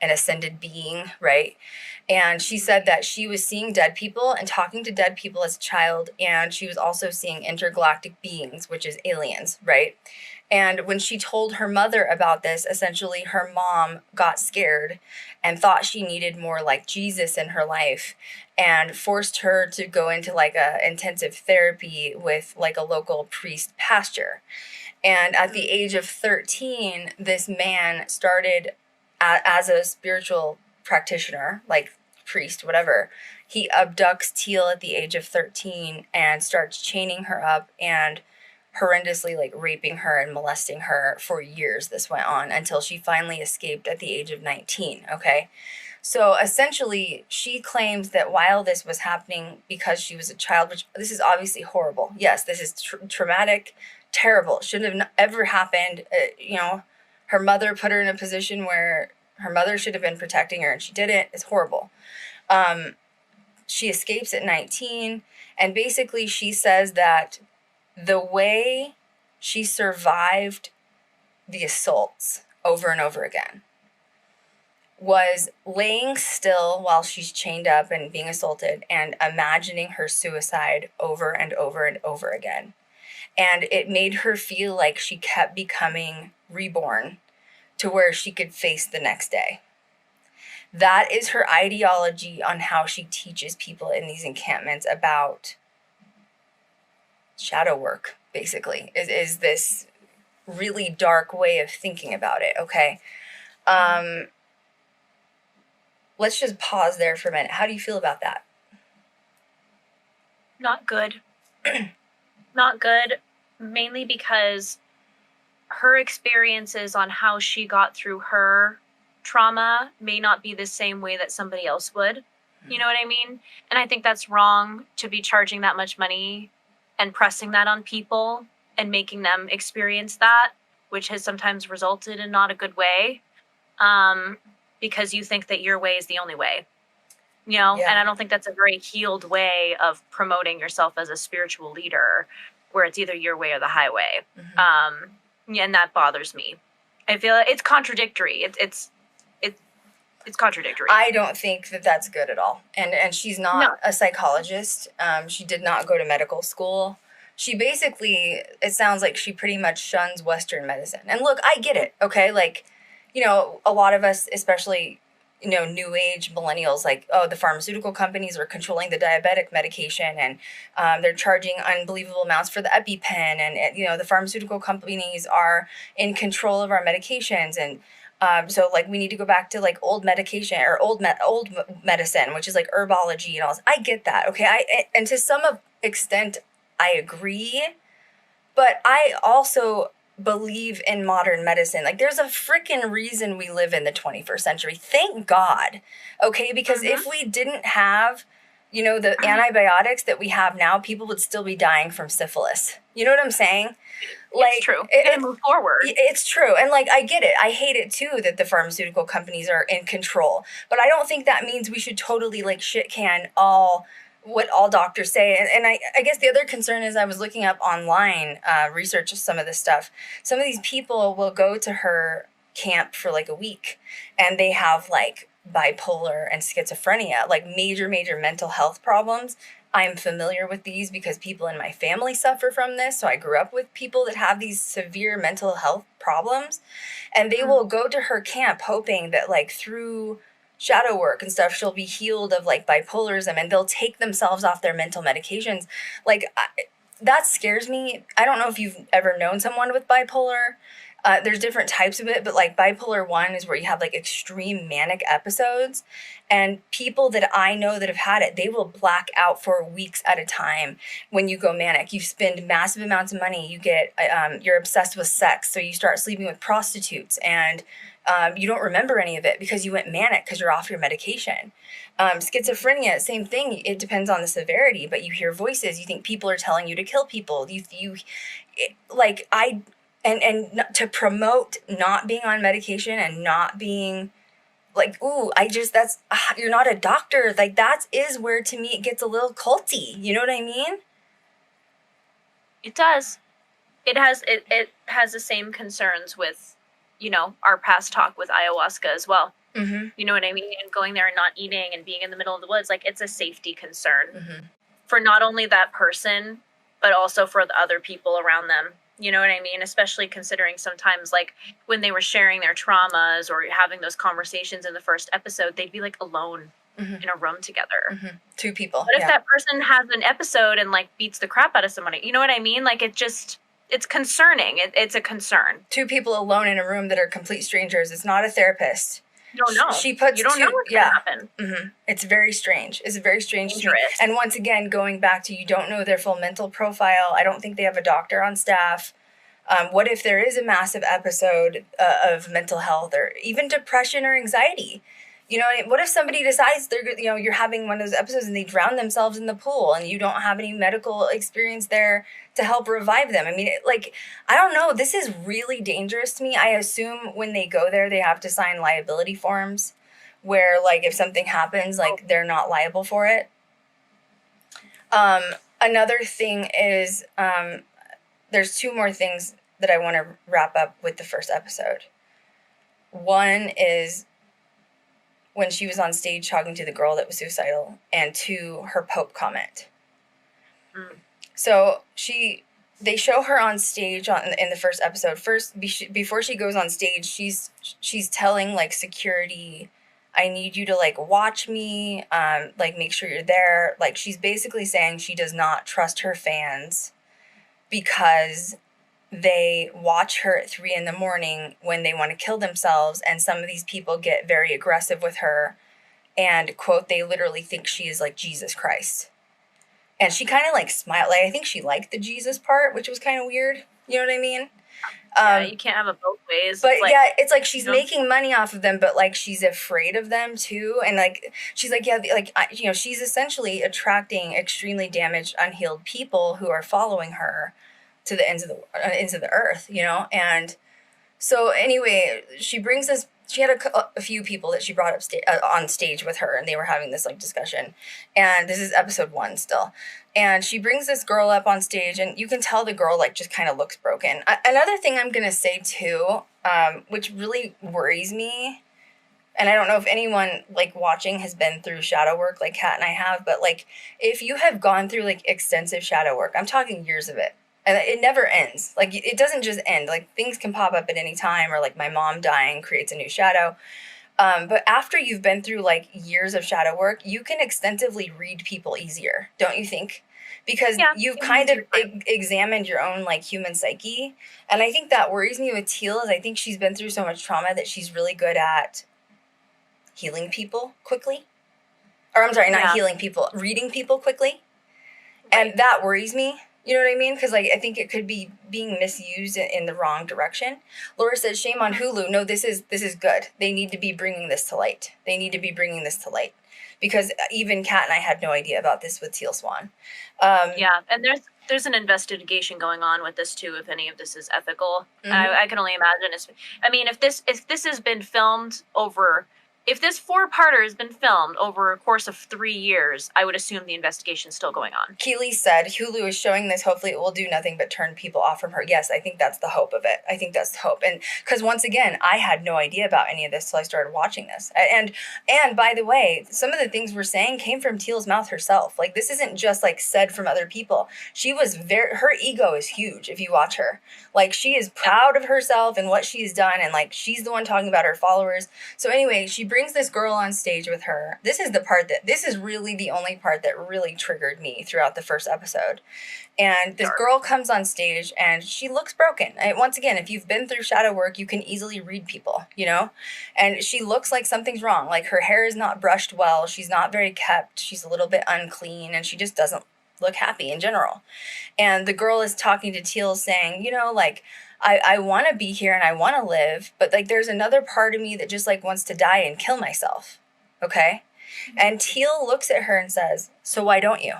an ascended being, right? And she said that she was seeing dead people and talking to dead people as a child, and she was also seeing intergalactic beings, which is aliens, right? And when she told her mother about this, essentially her mom got scared and thought she needed more like Jesus in her life, and forced her to go into like a intensive therapy with like a local priest pastor. And at the age of 13, this man started as a spiritual practitioner, like priest, whatever, he abducts Teal at the age of 13 and starts chaining her up and horrendously like raping her and molesting her for years. This went on until she finally escaped at the age of 19. Okay. So essentially, she claims that while this was happening because she was a child, which this is obviously horrible. Yes, this is traumatic, terrible. It shouldn't have ever happened. You know, her mother put her in a position where her mother should have been protecting her and she didn't. It's horrible. She escapes at 19. And basically, she says that the way she survived the assaults over and over again was laying still while she's chained up and being assaulted and imagining her suicide over and over and over again. And it made her feel like she kept becoming reborn to where she could face the next day. That is her ideology on how she teaches people in these encampments about shadow work, basically, is this really dark way of thinking about it, okay? Let's just pause there for a minute. How do you feel about that? Not good. Not good, mainly because her experiences on how she got through her trauma may not be the same way that somebody else would. You know what I mean? And I think that's wrong to be charging that much money and pressing that on people and making them experience that, which has sometimes resulted in not a good way. Because you think that your way is the only way, you know? Yeah. And I don't think that's a very healed way of promoting yourself as a spiritual leader, where it's either your way or the highway. And that bothers me. I feel it's contradictory. It's contradictory. I don't think that that's good at all. And she's not a psychologist. She did not go to medical school. She basically, it sounds like she pretty much shuns Western medicine. And look, I get it, okay? Like, you know, a lot of us, especially, you know, new age millennials, like, oh, the pharmaceutical companies are controlling the diabetic medication and they're charging unbelievable amounts for the EpiPen. And, you know, the pharmaceutical companies are in control of our medications. And so, like, we need to go back to, like, old medication or old medicine, which is, like, herbology and all this. I get that, okay? And to some extent, I agree. But I also believe in modern medicine. Like, there's a freaking reason we live in the 21st century. Thank God. Okay? Because if we didn't have, you know, the antibiotics that we have now, people would still be dying from syphilis. You know what I'm saying? Like, it's true. It move forward. It's true. And, like, I get it. I hate it too that the pharmaceutical companies are in control. But I don't think that means we should totally, like, shit can what all doctors say. And I guess the other concern is I was looking up online, research of some of this stuff. Some of these people will go to her camp for like a week and they have like bipolar and schizophrenia, like major mental health problems. I'm familiar with these because people in my family suffer from this. So I grew up with people that have these severe mental health problems, and they will go to her camp hoping that, like, through shadow work and stuff, she'll be healed of like bipolarism, and they'll take themselves off their mental medications. Like, that scares me. I don't know if you've ever known someone with bipolar. There's different types of it, but like bipolar 1 is where you have like extreme manic episodes, and people that I know that have had it, they will black out for weeks at a time. When you go manic, you spend massive amounts of money. You get, you're obsessed with sex. So you start sleeping with prostitutes, and you don't remember any of it because you went manic because you're off your medication. Schizophrenia, same thing. It depends on the severity, but you hear voices. You think people are telling you to kill people. And to promote not being on medication and not being like, you're not a doctor. Like, that is where, to me, it gets a little culty. You know what I mean? It does. It has the same concerns with, you know, our past talk with ayahuasca as well. Mm-hmm. You know what I mean? And going there and not eating and being in the middle of the woods, like, it's a safety concern for not only that person, but also for the other people around them. You know what I mean? Especially considering sometimes, like, when they were sharing their traumas or having those conversations in the first episode, they'd be, like, alone in a room together. 2 people. But if that person has an episode and, like, beats the crap out of somebody, you know what I mean? Like, it's concerning. It's a concern. 2 people alone in a room that are complete strangers. It's not a therapist. You don't know. She puts you don't know what's going to happen. Mm-hmm. It's very strange. It's very strange to me. Dangerous. And once again, going back to, you don't know their full mental profile. I don't think they have a doctor on staff. What if there is a massive episode of mental health or even depression or anxiety? You know, what if somebody decides you're having one of those episodes and they drown themselves in the pool and you don't have any medical experience there to help revive them? I mean, I don't know. This is really dangerous to me. I assume when they go there, they have to sign liability forms where, if something happens, they're not liable for it. Another thing is, there's two more things that I want to wrap up with the first episode. One is when she was on stage talking to the girl that was suicidal, and two, her Pope comment. So they show her on stage in the first episode. First, before she goes on stage, she's telling security, I need you to watch me, make sure you're there. She's basically saying she does not trust her fans because they watch her at 3 a.m. when they want to kill themselves, and some of these people get very aggressive with her and, quote, they literally think she is Jesus Christ. And she kind of smiled. I think she liked the Jesus part, which was kind of weird. You know what I mean? Yeah, you can't have it both ways. But it's she's making money off of them, but she's afraid of them too. And she's she's essentially attracting extremely damaged, unhealed people who are following her to the ends of the earth, And so anyway, she brings this. She had a few people that she brought up on stage with her, and they were having this discussion. And this is episode 1 still. And she brings this girl up on stage, and you can tell the girl just kind of looks broken. Another thing I'm gonna say too, which really worries me, and I don't know if anyone watching has been through shadow work like Kat and I have, but if you have gone through extensive shadow work, I'm talking years of it. And it never ends. It doesn't just end. Things can pop up at any time, or my mom dying creates a new shadow. But after you've been through years of shadow work, you can extensively read people easier, don't you think? Because you've kind of examined your own human psyche. And I think that worries me with Teal is I think she's been through so much trauma that she's really good at healing people quickly. Or I'm sorry, not healing people, reading people quickly. Right. And that worries me. You know what I mean? Because I think it could be being misused in the wrong direction. Laura says, shame on Hulu. No, this is good. They need to be bringing this to light. Because even Kat and I had no idea about this with Teal Swan. And there's an investigation going on with this too, if any of this is ethical. Mm-hmm. I can only imagine. If this has been filmed over... If this 4-parter has been filmed over a course of 3 years, I would assume the investigation is still going on. Keely said, Hulu is showing this. Hopefully it will do nothing but turn people off from her. Yes, I think that's the hope of it. I think that's the hope. And because once again, I had no idea about any of this till I started watching this. And by the way, some of the things we're saying came from Teal's mouth herself. This isn't just said from other people. She was her ego is huge if you watch her. She is proud of herself and what she's done. And she's the one talking about her followers. So anyway, she brings this girl on stage with her. This is really the only part that really triggered me throughout the first episode. And this girl comes on stage and she looks broken. And once again, if you've been through shadow work, you can easily read people, And she looks like something's wrong. Her hair is not brushed well. She's not very kept. She's a little bit unclean, and she just doesn't look happy in general. And the girl is talking to Teal saying, I want to be here and I want to live, but there's another part of me that just wants to die and kill myself. Okay? And Teal looks at her and says, so why don't you?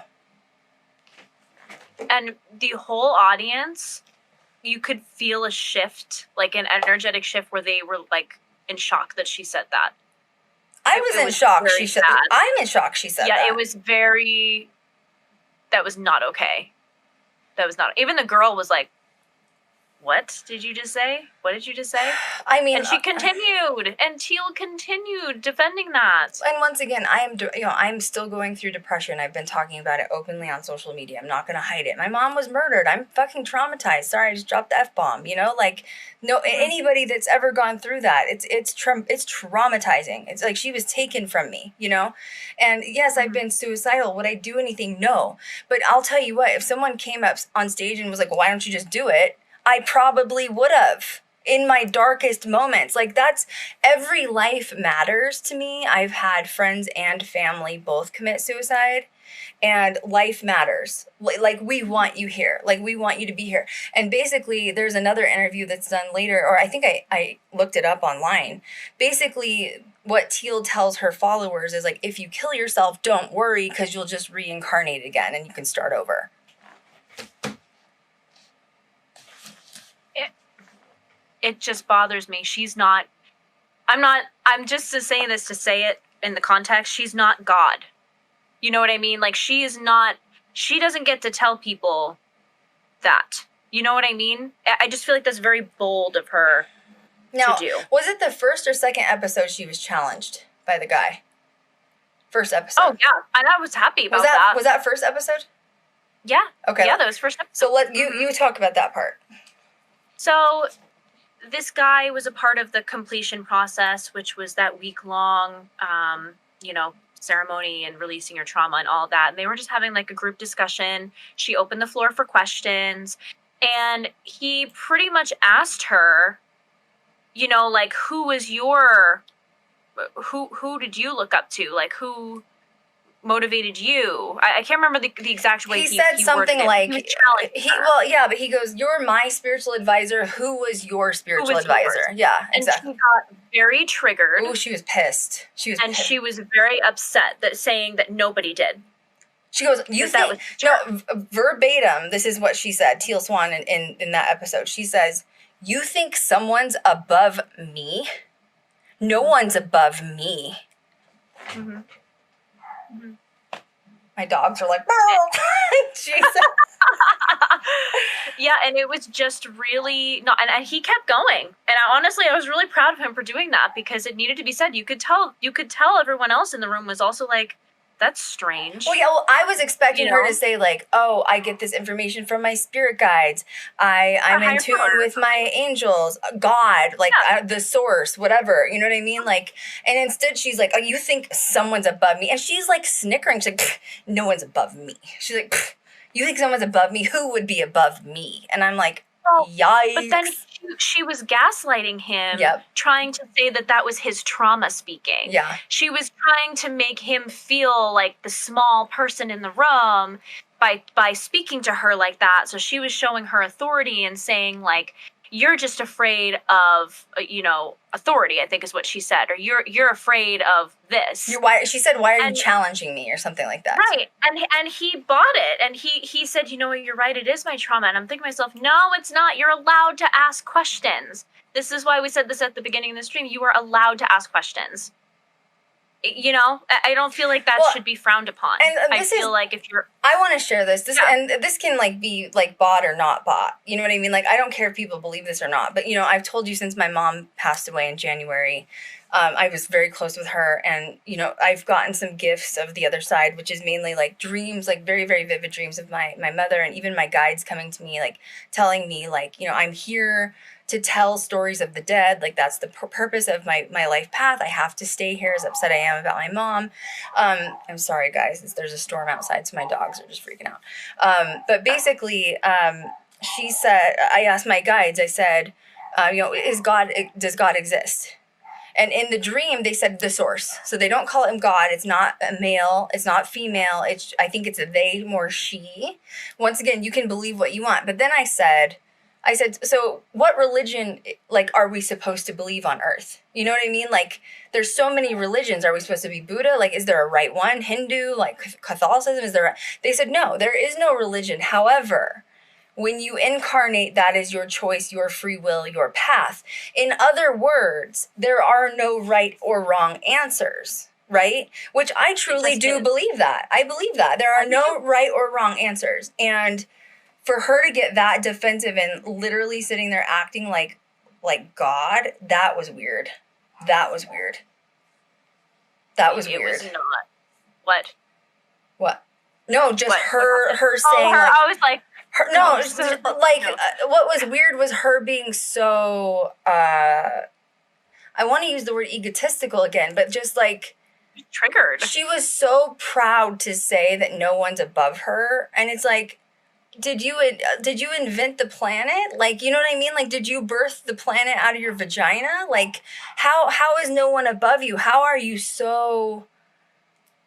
And the whole audience, you could feel a shift, an energetic shift where they were in shock that she said that. I was in shock she said that. I'm in shock she said that. Yeah, it was that was not okay. That was not, even the girl was like, what did you just say? What did you just say? I mean, and she continued, and Teal continued defending that. And once again, I'm still going through depression. I've been talking about it openly on social media. I'm not going to hide it. My mom was murdered. I'm fucking traumatized. Sorry, I just dropped the F-bomb, no, anybody that's ever gone through that, it's traumatizing. It's she was taken from me, And yes, I've been suicidal. Would I do anything? No. But I'll tell you what, if someone came up on stage and was like, well, why don't you just do it? I probably would have. in my darkest moments. Like, that's, every life matters to me. I've had friends and family both commit suicide, and life matters. Like, we want you here. Like, we want you to be here. And basically, there's another interview that's done later, or I think I looked it up online. Basically, what Teal tells her followers is, like, if you kill yourself, don't worry, because you'll just reincarnate again and you can start over. It just bothers me. I'm just saying this to say it in the context. She's not God. You know what I mean? Like, she doesn't get to tell people that. You know what I mean? I just feel like that's very bold of her to do. Was it the first or second episode she was challenged by the guy? First episode. Oh, yeah. And I was happy about that. Was that first episode? Yeah. Okay. Yeah, that was first episode. So you talk about that part. So this guy was a part of the completion process, which was that week-long, ceremony and releasing your trauma and all that. And they were just having like a group discussion. She opened the floor for questions, and he pretty much asked her, like, who did you look up to? Like, who motivated you? I can't remember the exact way he said something like, but he goes, "You're my spiritual advisor. Who was your spiritual advisor?" Yours? Yeah, exactly. And she got very triggered. Oh, she was pissed. She was very upset saying that nobody did. She goes, verbatim, this is what she said, Teal Swan in that episode. She says, "You think someone's above me? No one's above me." Mm-hmm. Mm-hmm. My dogs are like, Jesus. Yeah, and it was just really not, and he kept going. And I was really proud of him for doing that, because it needed to be said. You could tell everyone else in the room was also like, that's strange. Well, yeah, I was expecting her to say, like, "Oh, I get this information from my spirit guides. I'm in tune with my angels, God, like, the source, whatever." You know what I mean? Like, and instead she's like, "Oh, you think someone's above me?" And she's like snickering. She's like, "No one's above me." She's like, "You think someone's above me? Who would be above me?" And I'm like, yikes. But then she was gaslighting him, trying to say that was his trauma speaking. Yeah. She was trying to make him feel like the small person in the room by speaking to her like that. So she was showing her authority and saying, like, you're just afraid of, authority, I think is what she said. Or you're afraid of this. She said, "Why are you challenging me?" or something like that. Right. And he bought it. And he said, "You're right, it is my trauma." And I'm thinking to myself, no, it's not. You're allowed to ask questions. This is why we said this at the beginning of the stream. You are allowed to ask questions. I don't feel like that should be frowned upon. And I feel like if you're... I want to share this. And this can, like, be, like, bought or not bought. You know what I mean? Like, I don't care if people believe this or not. But, I've told you since my mom passed away in January, I was very close with her. And, I've gotten some gifts of the other side, which is mainly, like, dreams, like, very, very vivid dreams of my mother, and even my guides coming to me, like, telling me, like, I'm here to tell stories of the dead. Like, that's the purpose of my life path. I have to stay here, as upset I am about my mom. I'm sorry, guys. There's a storm outside, so my dogs are just freaking out. But basically, she said, I asked my guides, I said, does God exist? And in the dream, they said the source. So they don't call him God. It's not a male. It's not female. I think it's a they more she. Once again, you can believe what you want. But then I said, so what religion, like, are we supposed to believe on earth? You know what I mean? Like, there's so many religions. Are we supposed to be Buddha? Like, is there a right one? Hindu? Like, Catholicism? They said, no, there is no religion. However, when you incarnate, that is your choice, your free will, your path. In other words, there are no right or wrong answers, right? Which I truly do believe that. I believe that. There are no right or wrong answers. And for her to get that defensive and literally sitting there acting like God, that was weird. That was weird. It was not. What? What? No, just her saying. I was like. What was weird was her being so, I want to use the word egotistical again, but just like, triggered. She was so proud to say that no one's above her. And it's like, did you invent the planet? Like, you know what I mean? Like, did you birth the planet out of your vagina? Like, how is no one above you? How are you so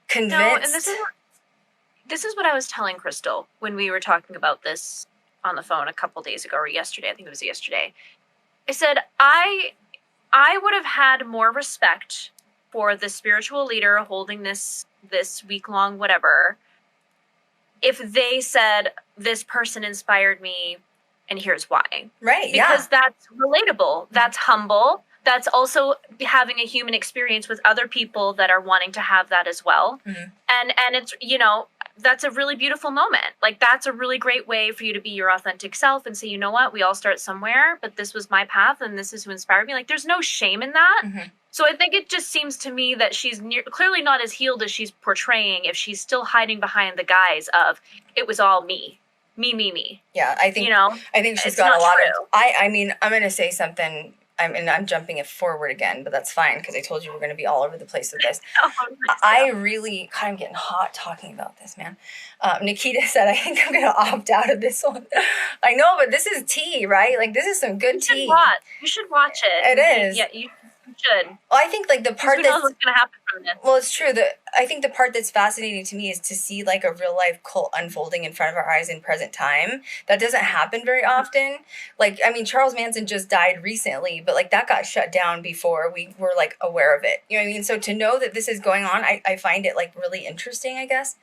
convinced? No, and this is what I was telling Krystal when we were talking about this on the phone a couple days ago, or yesterday. I think it was yesterday. I said I would have had more respect for the spiritual leader holding this week-long whatever if they said, this person inspired me and here's why. Right, because that's relatable. That's humble. That's also having a human experience with other people that are wanting to have that as well. Mm-hmm. And it's, that's a really beautiful moment. Like, that's a really great way for you to be your authentic self and say, you know what, we all start somewhere, but this was my path and this is who inspired me. Like, there's no shame in that. Mm-hmm. So I think it just seems to me that she's clearly not as healed as she's portraying if she's still hiding behind the guise of, it was all me. Me. Yeah, I think she's got a lot of... I mean, I'm going to say something... I'm jumping it forward again, but that's fine because I told you we're going to be all over the place with this. I really, God, I'm getting hot talking about this, man. Nikita said, I think I'm going to opt out of this one. I know, but this is tea, right? Like, this is some good tea. You should watch it. It is. Yeah, you should. Well, I think, like, the part that's... Who knows what's going to happen from this? Well, it's true. I think the part that's fascinating to me is to see, like, a real-life cult unfolding in front of our eyes in present time. That doesn't happen very often. Like, I mean, Charles Manson just died recently, but, like, that got shut down before we were, like, aware of it. You know what I mean? So to know that this is going on, I find it, like, really interesting, I guess.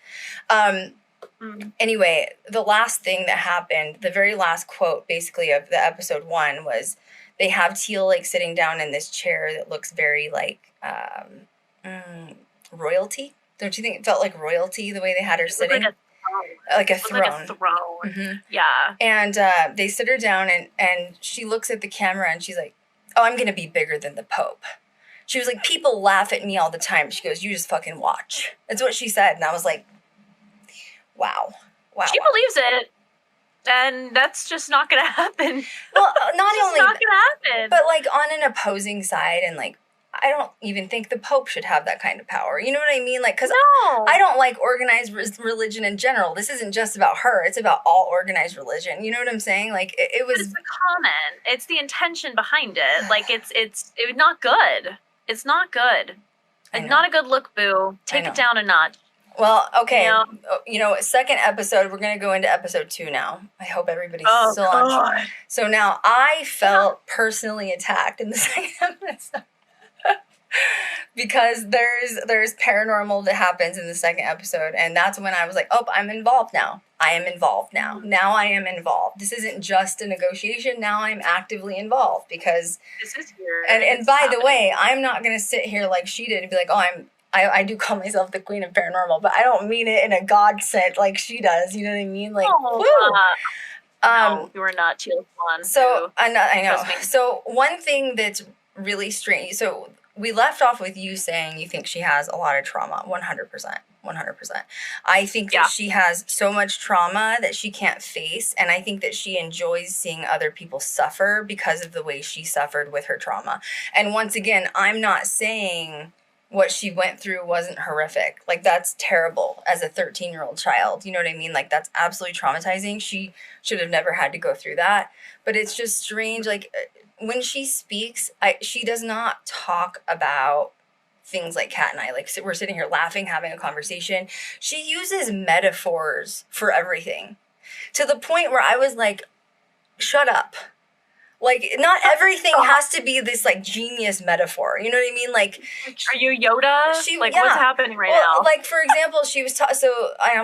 Anyway, the last thing that happened, the very last quote, basically, of the episode 1 was... They have Teal, like, sitting down in this chair that looks very, like, royalty. Don't you think it felt like royalty, the way they had her sitting? Like a throne. Like a throne. Mm-hmm. Yeah. And they sit her down, and she looks at the camera, and she's like, oh, I'm going to be bigger than the Pope. She was like, people laugh at me all the time. She goes, you just fucking watch. That's what she said. And I was like, wow. She believes it. And that's just not going to happen. Well, not only not going to happen. But, like, on an opposing side, and, like, I don't even think the Pope should have that kind of power. You know what I mean? Like, because I don't like organized religion in general. This isn't just about her. It's about all organized religion. You know what I'm saying? Like, it was... It's the comment. It's the intention behind it. Like, it's not good. It's not good. It's not a good look, boo. Take it down a notch. Well, okay, second episode, we're going to go into episode 2 now. I hope everybody's still on. So now, I felt personally attacked in the second episode. Because there's paranormal that happens in the second episode, and that's when I was like, oh, I'm involved now. I am involved now. Now I am involved. This isn't just a negotiation. Now I'm actively involved because... This is here. And by the way, I'm not going to sit here like she did and be like, oh, I do call myself the queen of paranormal, but I don't mean it in a God sense like she does. You know what I mean? Like, no, you are not Teal Swan. So I know. So one thing that's really strange. So we left off with you saying you think she has a lot of trauma. 100%. I think that she has so much trauma that she can't face, and I think that she enjoys seeing other people suffer because of the way she suffered with her trauma. And once again, I'm not saying what she went through wasn't horrific. Like, that's terrible as a 13-year-old child. You know what I mean? Like, that's absolutely traumatizing. She should have never had to go through that. But it's just strange. Like, when she speaks, she does not talk about things like Cat and I. Like, we're sitting here laughing, having a conversation. She uses metaphors for everything to the point where I was like, shut up. Like, not everything has to be this, like, genius metaphor. You know what I mean? Like... Are you Yoda? What's happening now? Like, for example, she was...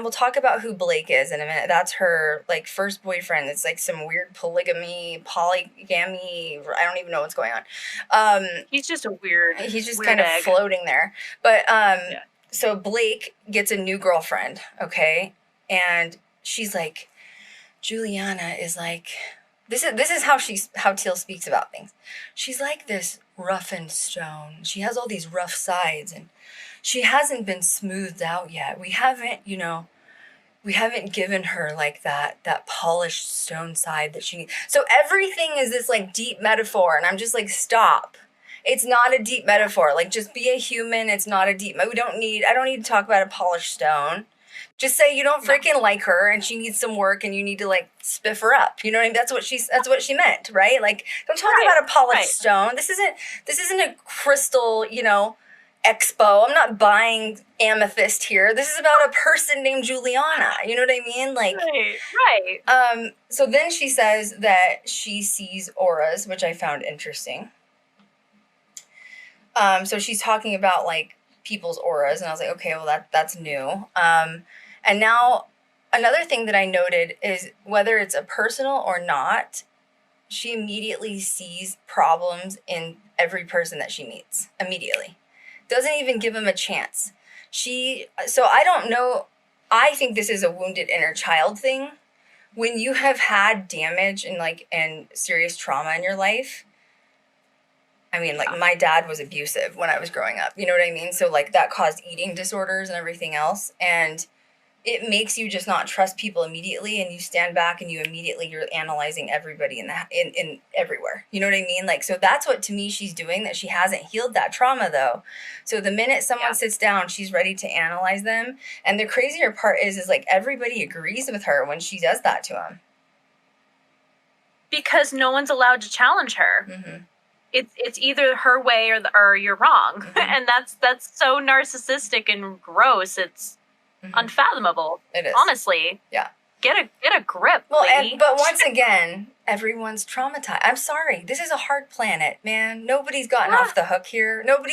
we'll talk about who Blake is in a minute. That's her, like, first boyfriend. It's, like, some weird polygamy. I don't even know what's going on. He's just a weird... He's just kind of floating there. But, so Blake gets a new girlfriend, okay? And she's like... Juliana is like... This is how Teal speaks about things. She's like this roughened stone. She has all these rough sides, and she hasn't been smoothed out yet. We haven't given her like that polished stone side that she needs. So everything is this like deep metaphor, and I'm just like, stop. It's not a deep metaphor. Like, just be a human. It's not a deep. I don't need to talk about a polished stone. Just say you don't freaking like her and she needs some work and you need to like spiff her up. You know what I mean? That's what she meant, right? Like, don't talk about a polished stone. This isn't a crystal, you know, expo. I'm not buying amethyst here. This is about a person named Juliana. You know what I mean? Like, right. So then she says that she sees auras, which I found interesting. So she's talking about like people's auras, and I was like, okay, well that's new. And now another thing that I noted is whether it's a personal or not, she immediately sees problems in every person that she meets immediately. Doesn't even give them a chance. So I don't know. I think this is a wounded inner child thing. When you have had damage and serious trauma in your life, I mean, like, my dad was abusive when I was growing up. You know what I mean? So, like, that caused eating disorders and everything else. And it makes you just not trust people immediately. And you stand back and you're analyzing everybody in everywhere. You know what I mean? Like, so that's what, to me, she's doing, that she hasn't healed that trauma, though. So the minute someone sits down, she's ready to analyze them. And the crazier part is like, everybody agrees with her when she does that to them. Because no one's allowed to challenge her. Mm-hmm. It's either her way or you're wrong. Mm-hmm. And that's so narcissistic and gross. It's unfathomable. It is. Honestly. Yeah. Get a grip. Well, but once again, everyone's traumatized. I'm sorry. This is a hard planet, man. Nobody's gotten off the hook here. Earth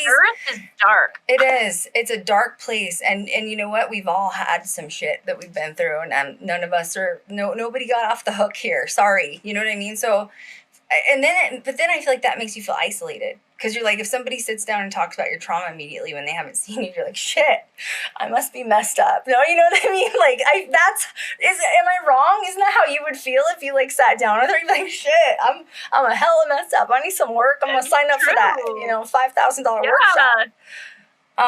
is dark. It is. It's a dark place, and you know what? We've all had some shit that we've been through, and none of us nobody got off the hook here. Sorry. You know what I mean? So, but then I feel like that makes you feel isolated. Because you're like, if somebody sits down and talks about your trauma immediately when they haven't seen you, you're like, shit, I must be messed up. No, you know what I mean? Like, am I wrong? Isn't that how you would feel if you like sat down with her? You'd be like, shit, I'm a hella messed up. I need some work. I'm gonna sign up for that, $5,000 workshop.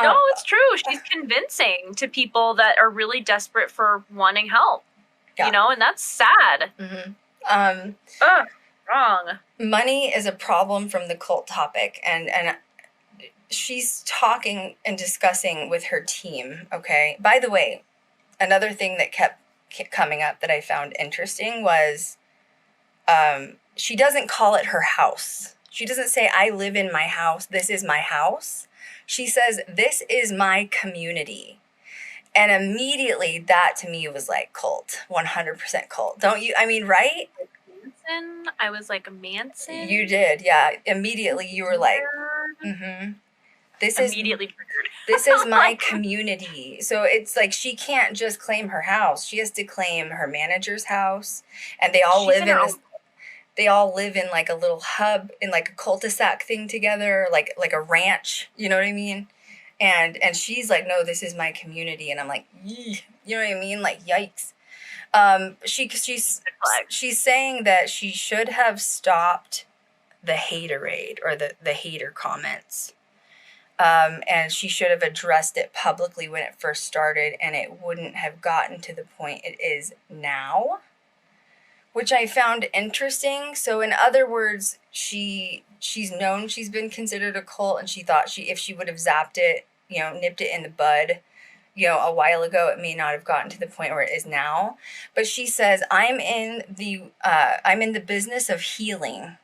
No, it's true. She's convincing to people that are really desperate for wanting help. Yeah. You know, and that's sad. Mm-hmm. Wrong. Money is a problem from the cult topic, and she's talking and discussing with her team, okay? By the way, another thing that kept coming up that I found interesting was she doesn't call it her house. She doesn't say, I live in my house, this is my house. She says, this is my community. And immediately that to me was like cult, 100% cult. Don't you? I mean, right? I was like, Manson? You did, yeah. Immediately you were like, This is my community. So it's like she can't just claim her house. She has to claim her manager's house. And they all live in like a little hub, in like a cul-de-sac thing together, like a ranch, you know what I mean? And she's like, no, this is my community. And I'm like, yee. You know what I mean? Like, yikes. She's saying that she should have stopped the haterade or the hater comments. And she should have addressed it publicly when it first started, and it wouldn't have gotten to the point it is now, which I found interesting. So in other words, she's known she's been considered a cult, and she thought if she would have zapped it, nipped it in the bud, a while ago, it may not have gotten to the point where it is now. But she says, I'm in the business of healing.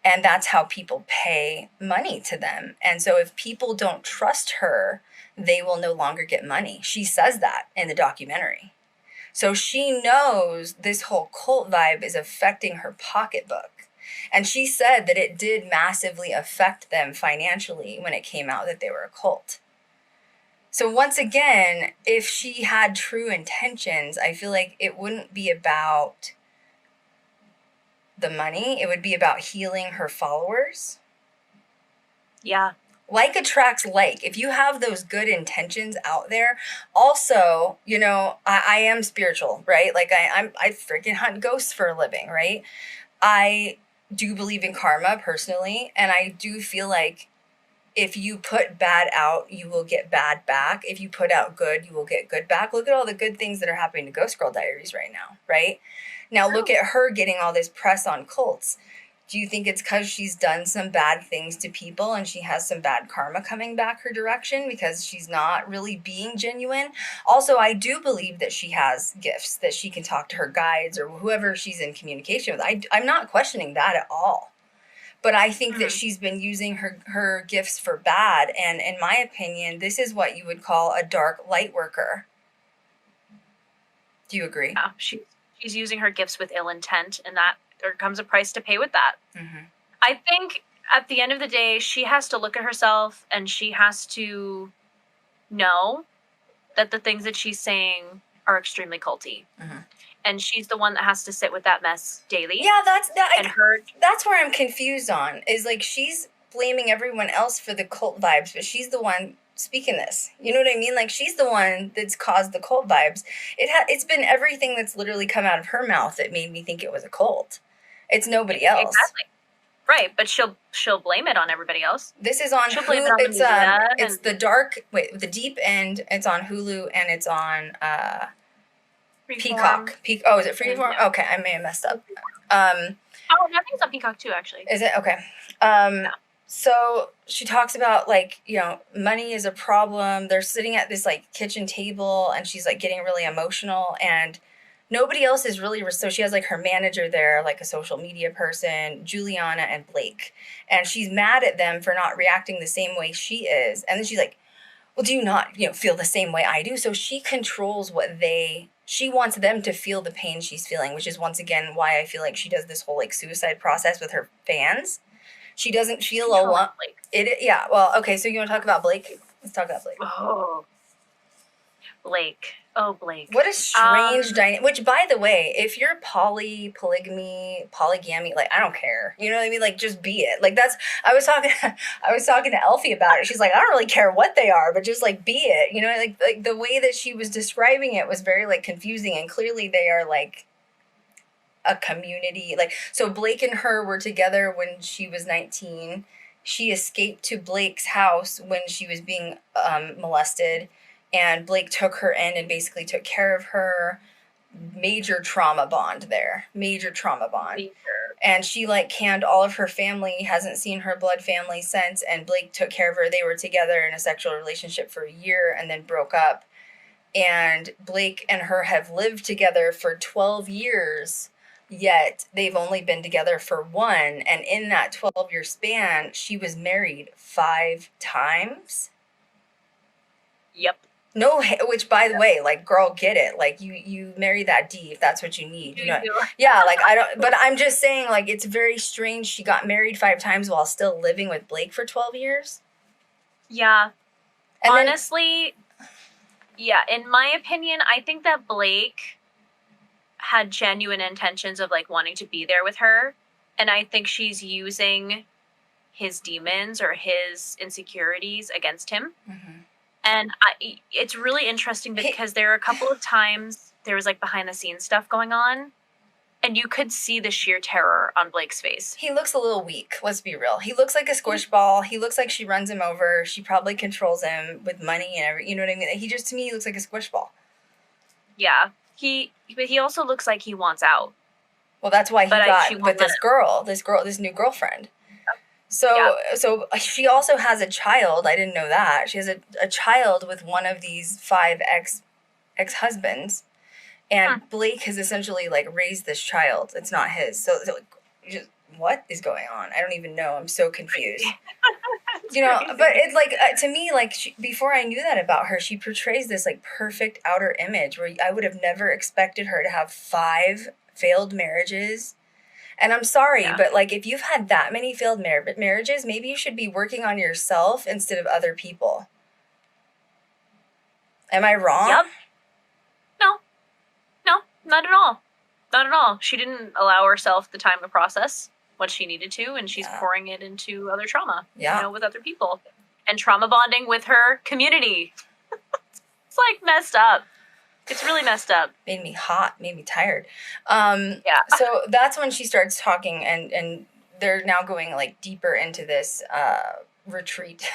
And that's how people pay money to them. And so if people don't trust her, they will no longer get money. She says that in the documentary. So she knows this whole cult vibe is affecting her pocketbook. And she said that it did massively affect them financially when it came out that they were a cult. So once again, if she had true intentions, I feel like it wouldn't be about the money. It would be about healing her followers. Yeah. Like attracts like. If you have those good intentions out there, also, I am spiritual, right? Like I freaking hunt ghosts for a living, right? I do believe in karma personally, and I do feel like if you put bad out, you will get bad back. If you put out good, you will get good back. Look at all the good things that are happening to Ghost Girl Diaries right now, right? Now look at her getting all this press on cults. Do you think it's because she's done some bad things to people and she has some bad karma coming back her direction because she's not really being genuine? Also, I do believe that she has gifts, that she can talk to her guides or whoever she's in communication with. I'm not questioning that at all. But I think that she's been using her gifts for bad. And in my opinion, this is what you would call a dark light worker. Do you agree? Yeah, she's using her gifts with ill intent, and that there comes a price to pay with that. Mm-hmm. I think at the end of the day, she has to look at herself and she has to know that the things that she's saying are extremely culty. Mm-hmm. And she's the one that has to sit with that mess daily. Yeah, that's where I'm confused on, is like she's blaming everyone else for the cult vibes, but she's the one speaking this. You know what I mean? Like, she's the one that's caused the cult vibes. It's been everything that's literally come out of her mouth that made me think it was a cult. It's nobody else. Exactly. Right, but she'll blame it on everybody else. This is on Hulu. It's the Deep End. It's on Hulu and it's on Peacock. Is it Freeform? Yeah. Okay, I may have messed up. I think it's on Peacock too, actually. Is it? Okay. Yeah. So she talks about, like, you know, money is a problem. They're sitting at this, like, kitchen table and she's, like, getting really emotional and nobody else is really, so she has, like, her manager there, like a social media person, Juliana and Blake. And she's mad at them for not reacting the same way she is. And then she's like, well, do you not, feel the same way I do? So she controls she wants them to feel the pain she's feeling, which is once again why I feel like she does this whole, like, suicide process with her fans. She doesn't feel alone. Yeah, well, okay, so you want to talk about Blake? Let's talk about Blake. Oh, Blake. What a strange dynamic. Which, by the way, if you're polygamy, like, I don't care. You know what I mean? Like, just be it. Like, I was talking to Elfie about it. She's like, I don't really care what they are, but just, like, be it. You know, like the way that she was describing it was very, like, confusing, and clearly they are, like, a community. Like, so Blake and her were together when she was 19. She escaped to Blake's house when she was being molested. And Blake took her in and basically took care of her. Major trauma bond there. Major trauma bond. And she, like, canned all of her family, hasn't seen her blood family since, and Blake took care of her. They were together in a sexual relationship for a year and then broke up. And Blake and her have lived together for 12 years, yet they've only been together for 1. And in that 12-year span, she was married 5 times. Yep. No, which, by the way, like, girl, get it. Like, you marry that D if that's what you need. You know? Yeah, like, I don't, but I'm just saying, like, it's very strange she got married 5 times while still living with Blake for 12 years. Yeah. And honestly, in my opinion, I think that Blake had genuine intentions of, like, wanting to be there with her. And I think she's using his demons or his insecurities against him. Mm-hmm. And it's really interesting because there are a couple of times there was, like, behind the scenes stuff going on, and you could see the sheer terror on Blake's face. He looks a little weak, let's be real. He looks like a squish ball. He looks like she runs him over. She probably controls him with money and everything. You know what I mean? He just, to me, he looks like a squish ball. Yeah. But he also looks like he wants out. Well, that's why he got with this new girlfriend. So she also has a child. I didn't know that. She has a child with one of these 5 ex-husbands. And Blake has essentially, like, raised this child. It's not his. So just, what is going on? I don't even know. I'm so confused. But it's, like, to me, like, before I knew that about her, she portrays this, like, perfect outer image where I would have never expected her to have 5 failed marriages. And I'm sorry, but, like, if you've had that many failed marriages, maybe you should be working on yourself instead of other people. Am I wrong? Yep. No, not at all. Not at all. She didn't allow herself the time to process what she needed to, and she's pouring it into other trauma, with other people. And trauma bonding with her community. It's, like, messed up. It's really messed up. Made me hot, made me tired. So that's when she starts talking, and they're now going, like, deeper into this retreat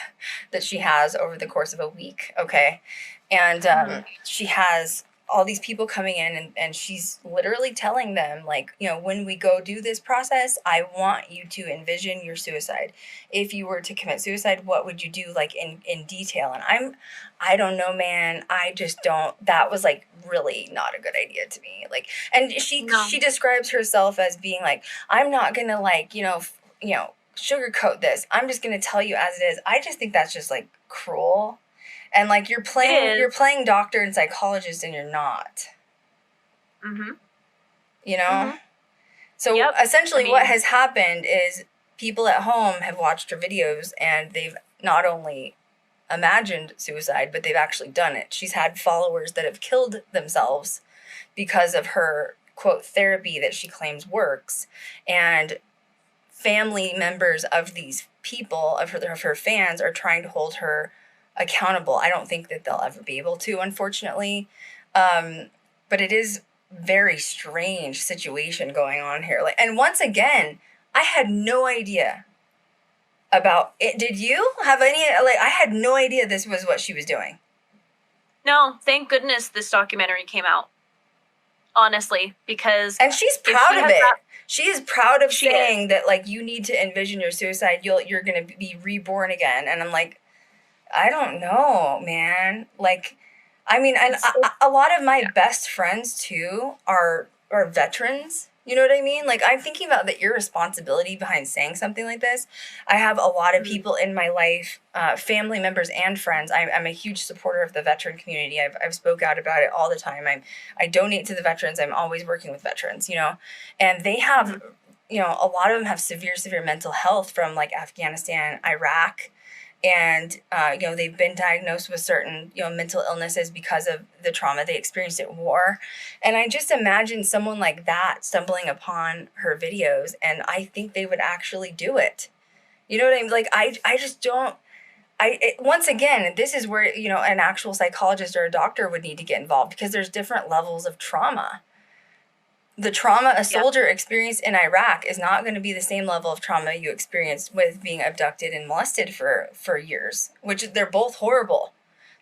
that she has over the course of a week, okay? And she has all these people coming in, and she's literally telling them, like, you know, when we go do this process, I want you to envision your suicide. If you were to commit suicide, what would you do, like, in detail? And I don't know, man. I just don't. That was, like, really not a good idea to me. Like, and she describes herself as being like, I'm not gonna, like, you know, sugarcoat this. I'm just gonna tell you as it is. I just think that's just, like, cruel. And, like, you're playing doctor and psychologist, and you're not. Mm-hmm. You know? So essentially what has happened is people at home have watched her videos, and they've not only imagined suicide, but they've actually done it. She's had followers that have killed themselves because of her, quote, therapy that she claims works. And family members of these people, of her fans, are trying to hold her accountable. I don't think that they'll ever be able to, unfortunately. But it is very strange situation going on here. Like, and once again, I had no idea about it. Did you have any, like, I had no idea this was what she was doing. No, thank goodness this documentary came out. Honestly, because... And she's proud of it. She is proud of saying that, like, you need to envision your suicide. You're going to be reborn again. And I'm like, I don't know, man. Like, I mean, and a lot of my best friends, too, are veterans. You know what I mean? Like, I'm thinking about the irresponsibility behind saying something like this. I have a lot of people in my life, family members and friends. I'm a huge supporter of the veteran community. I've spoke out about it all the time. I donate to the veterans. I'm always working with veterans, you know. And they have, you know, a lot of them have severe mental health from, like, Afghanistan, Iraq. And, you know, they've been diagnosed with certain, you know, mental illnesses because of the trauma they experienced at war. And I just imagine someone like that stumbling upon her videos, and I think they would actually do it. You know what I mean? Like, I just don't, once again, this is where, you know, an actual psychologist or a doctor would need to get involved, because there's different levels of trauma. The trauma a soldier experienced in Iraq is not going to be the same level of trauma you experienced with being abducted and molested for years, which they're both horrible.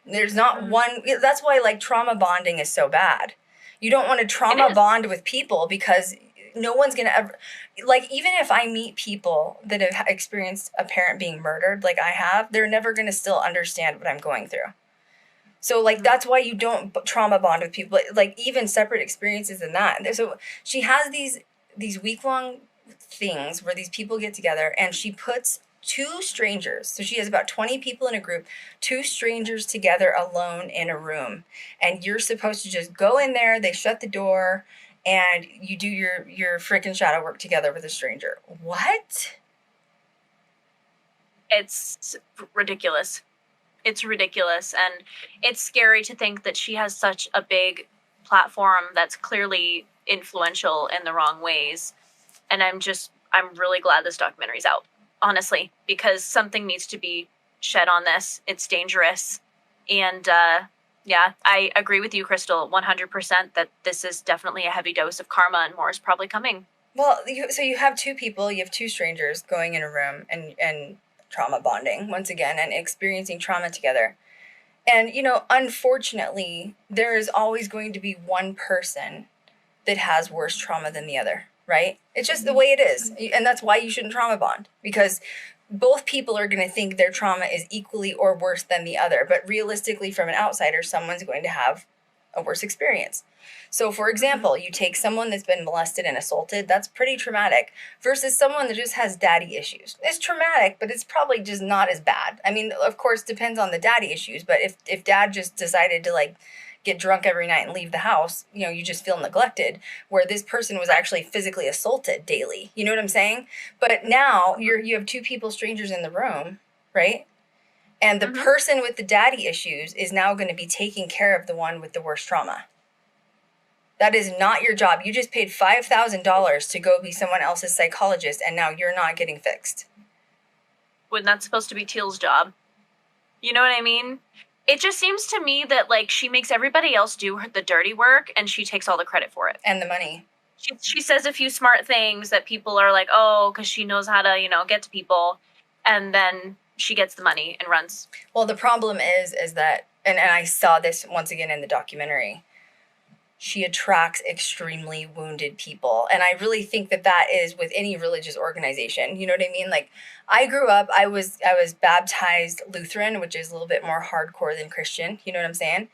There's not one. That's why, like, trauma bonding is so bad. You don't want to trauma bond with people, because no one's going to ever, like, even if I meet people that have experienced a parent being murdered, like I have, they're never going to still understand what I'm going through. So, like, that's why you don't trauma bond with people, like, even separate experiences than that. So she has these week-long things where these people get together, and she puts two strangers. So she has about 20 people in a group, two strangers together alone in a room. And you're supposed to just go in there, they shut the door, and you do your freaking shadow work together with a stranger. What? It's ridiculous. It's ridiculous, and it's scary to think that she has such a big platform that's clearly influential in the wrong ways. And I'm really glad this documentary's out, honestly, because something needs to be shed on this. It's dangerous. And yeah, I agree with you, Krystal, 100% that this is definitely a heavy dose of karma, and more is probably coming. Well, so you have two people, you have two strangers going in a room and trauma bonding once again and experiencing trauma together. And, you know, unfortunately, there is always going to be one person that has worse trauma than the other, right? It's just the way it is. And that's why you shouldn't trauma bond, because both people are going to think their trauma is equally or worse than the other. But realistically, from an outsider, someone's going to have a worse experience. So, for example, you take someone that's been molested and assaulted, that's pretty traumatic, versus someone that just has daddy issues. It's traumatic, but it's probably just not as bad. I mean, of course, depends on the daddy issues, but if dad just decided to, like, get drunk every night and leave the house, you know, you just feel neglected, where this person was actually physically assaulted daily. You know what I'm saying? But now you have two people, strangers in the room, right? And the person with the daddy issues is now going to be taking care of the one with the worst trauma. That is not your job. You just paid $5,000 to go be someone else's psychologist, and now you're not getting fixed. When that's supposed to be Teal's job. You know what I mean? It just seems to me that, like, she makes everybody else do the dirty work, and she takes all the credit for it. And the money. She says a few smart things that people are like, oh, because she knows how to, you know, get to people. And then she gets the money and runs. Well, the problem is that, and I saw this once again in the documentary, she attracts extremely wounded people. And I really think that that is with any religious organization. You know what I mean? Like, I grew up, I was baptized Lutheran, which is a little bit more hardcore than Christian. You know what I'm saying?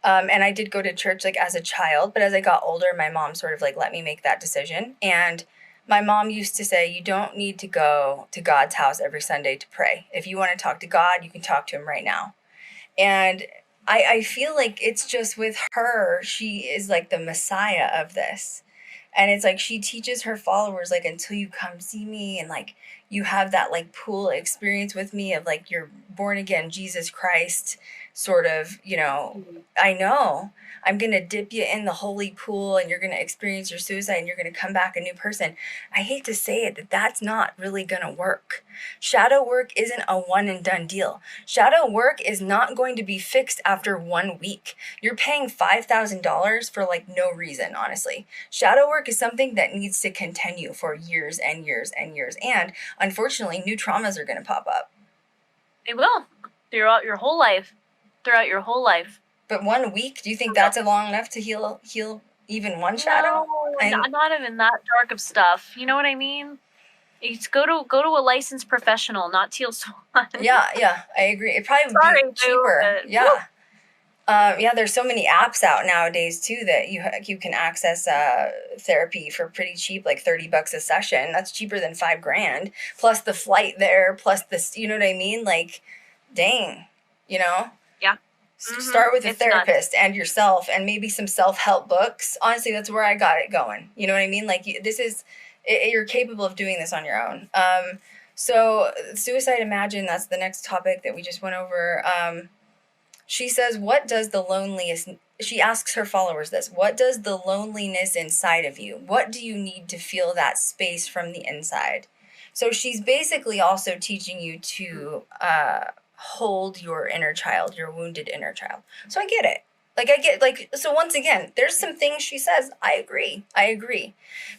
And I did go to church like as a child, but as I got older, my mom sort of like let me make that decision. And my mom used to say, you don't need to go to God's house every Sunday to pray. If you want to talk to God, you can talk to him right now. And I feel like it's just with her, she is like the messiah of this. And it's like she teaches her followers, like, until you come see me and like you have that like pool experience with me of like you're born again, Jesus Christ sort of, you know, I know I'm going to dip you in the holy pool and you're going to experience your suicide and you're going to come back a new person. I hate to say it, that that's not really going to work. Shadow work isn't a one and done deal. Shadow work is not going to be fixed after 1 week. You're paying $5,000 for like no reason, honestly. Shadow work is something that needs to continue for years and years and years. And unfortunately, new traumas are going to pop up. They will throughout your whole life. But 1 week, do you think that's long enough to heal even one shadow? No, not even that dark of stuff. You know what I mean? It's go to a licensed professional, not Teal Swan. Yeah, I agree. It probably would be cheaper. Yeah, there's so many apps out nowadays too that you can access therapy for pretty cheap, like $30 a session. That's cheaper than $5,000 plus the flight there, plus this. You know what I mean? Like, dang, you know. Yeah. Start with a therapist and yourself, and maybe some self-help books. Honestly, that's where I got it going. You know what I mean? Like, you're capable of doing this on your own. So suicide, imagine, that's the next topic that we just went over. She says, she asks her followers this, what does the loneliness inside of you? What do you need to feel that space from the inside? So she's basically also teaching you to hold your inner child, your wounded inner child. So I get it. So once again, there's some things she says, I agree.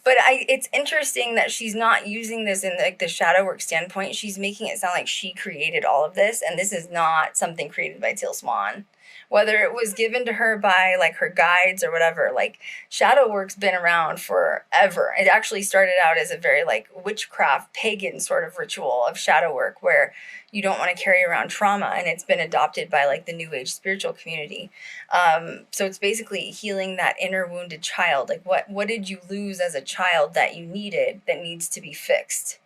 But it's interesting that she's not using this in like the shadow work standpoint. She's making it sound like she created all of this, and this is not something created by Teal Swan. Whether it was given to her by like her guides or whatever, like shadow work's been around forever. It actually started out as a very like witchcraft, pagan sort of ritual of shadow work where you don't want to carry around trauma, and it's been adopted by like the new age spiritual community. So it's basically healing that inner wounded child. Like what did you lose as a child that you needed that needs to be fixed?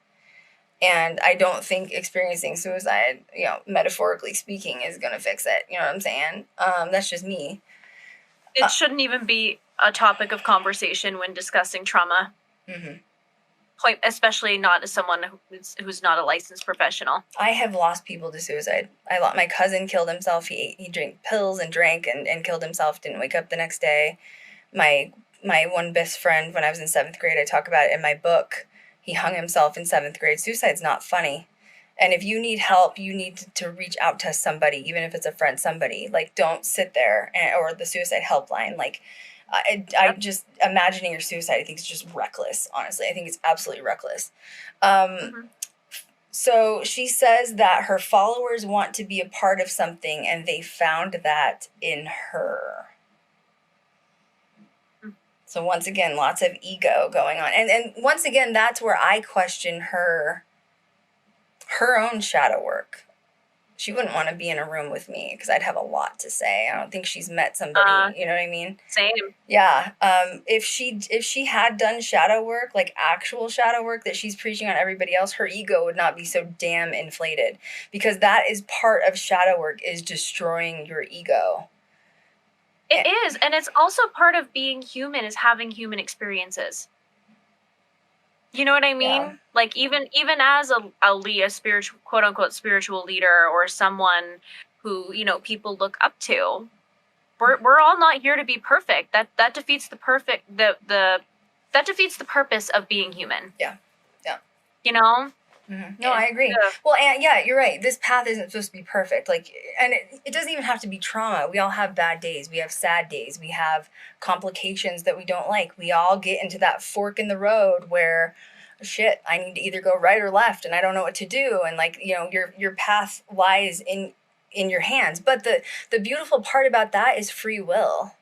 And I don't think experiencing suicide, you know, metaphorically speaking, is going to fix it. You know what I'm saying? That's just me. It shouldn't even be a topic of conversation when discussing trauma. Mm-hmm. Especially not as someone who's not a licensed professional. I have lost people to suicide. My cousin killed himself. He drank pills and drank and killed himself. Didn't wake up the next day. My one best friend, when I was in 7th grade, I talk about it in my book. He hung himself in 7th grade. Suicide's not funny. And if you need help, you need to reach out to somebody, even if it's a friend, somebody. Like, don't sit there or the suicide helpline. Like, I just imagining your suicide, I think it's just reckless, honestly. I think it's absolutely reckless. So she says that her followers want to be a part of something, and they found that in her. So once again, lots of ego going on. And once again, that's where I question her own shadow work. She wouldn't want to be in a room with me because I'd have a lot to say. I don't think she's met somebody, you know what I mean? Same. Yeah. If she had done shadow work, like actual shadow work that she's preaching on everybody else, her ego would not be so damn inflated, because that is part of shadow work, is destroying your ego. It is, and it's also part of being human, is having human experiences. You know what I mean? Yeah. Like even as a spiritual, quote unquote, spiritual leader, or someone who, you know, people look up to, we're all not here to be perfect. That defeats that defeats the purpose of being human. Yeah. You know? Mm-hmm. No, I agree. Well, and yeah, you're right. This path isn't supposed to be perfect. Like, and it doesn't even have to be trauma. We all have bad days. We have sad days. We have complications that we don't like. We all get into that fork in the road where, shit, I need to either go right or left, and I don't know what to do. And like, you know, your path lies in your hands. But the beautiful part about that is free will.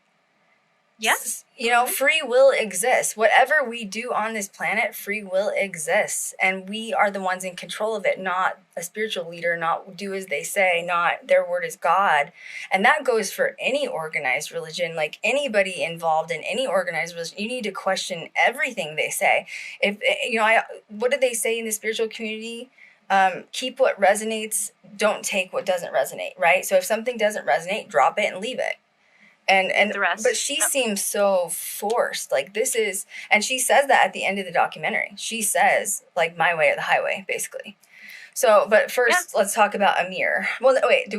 Yes. You know, free will exists. Whatever we do on this planet, free will exists. And we are the ones in control of it, not a spiritual leader, not do as they say, not their word is God. And that goes for any organized religion. Like anybody involved in any organized religion, you need to question everything they say. If, you know, what did they say in the spiritual community? Keep what resonates, don't take what doesn't resonate, right? So if something doesn't resonate, drop it and leave it. And the rest. But she seems so forced. Like this is, and she says that at the end of the documentary. She says like my way or the highway, basically. So, but first let's talk about Amir. Well, wait,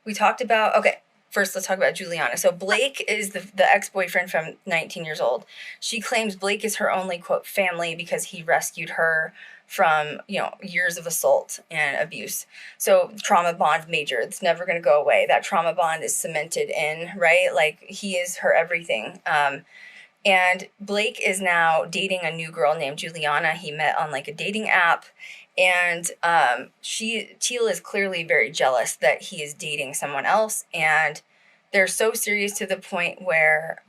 we talked about, okay, first let's talk about Juliana. So Blake is the ex-boyfriend from 19 years old. She claims Blake is her only, quote, family because he rescued her from, you know, years of assault and abuse. So trauma bond major, it's never going to go away. That trauma bond is cemented in, right? Like he is her everything. And Blake is now dating a new girl named Juliana. He met on like a dating app. And Teal is clearly very jealous that he is dating someone else. And they're so serious to the point where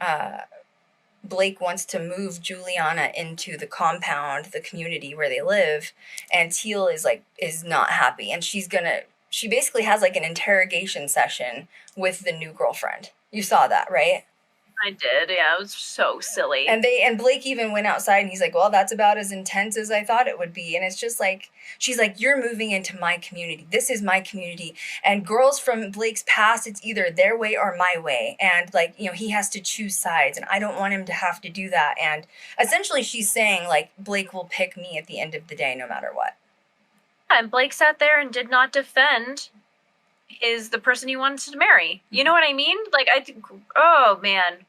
Blake wants to move Juliana into the compound, the community where they live, and Teal is not happy, and she basically has like an interrogation session with the new girlfriend. You saw that, right? I did. Yeah, it was so silly. And Blake even went outside and he's like, well, that's about as intense as I thought it would be. And it's just like, she's like, you're moving into my community. This is my community. And girls from Blake's past, it's either their way or my way. And like, you know, he has to choose sides and I don't want him to have to do that. And essentially she's saying like, Blake will pick me at the end of the day, no matter what. And Blake sat there and did not defend is the person he wanted to marry. You know what I mean? Like, I think, oh man,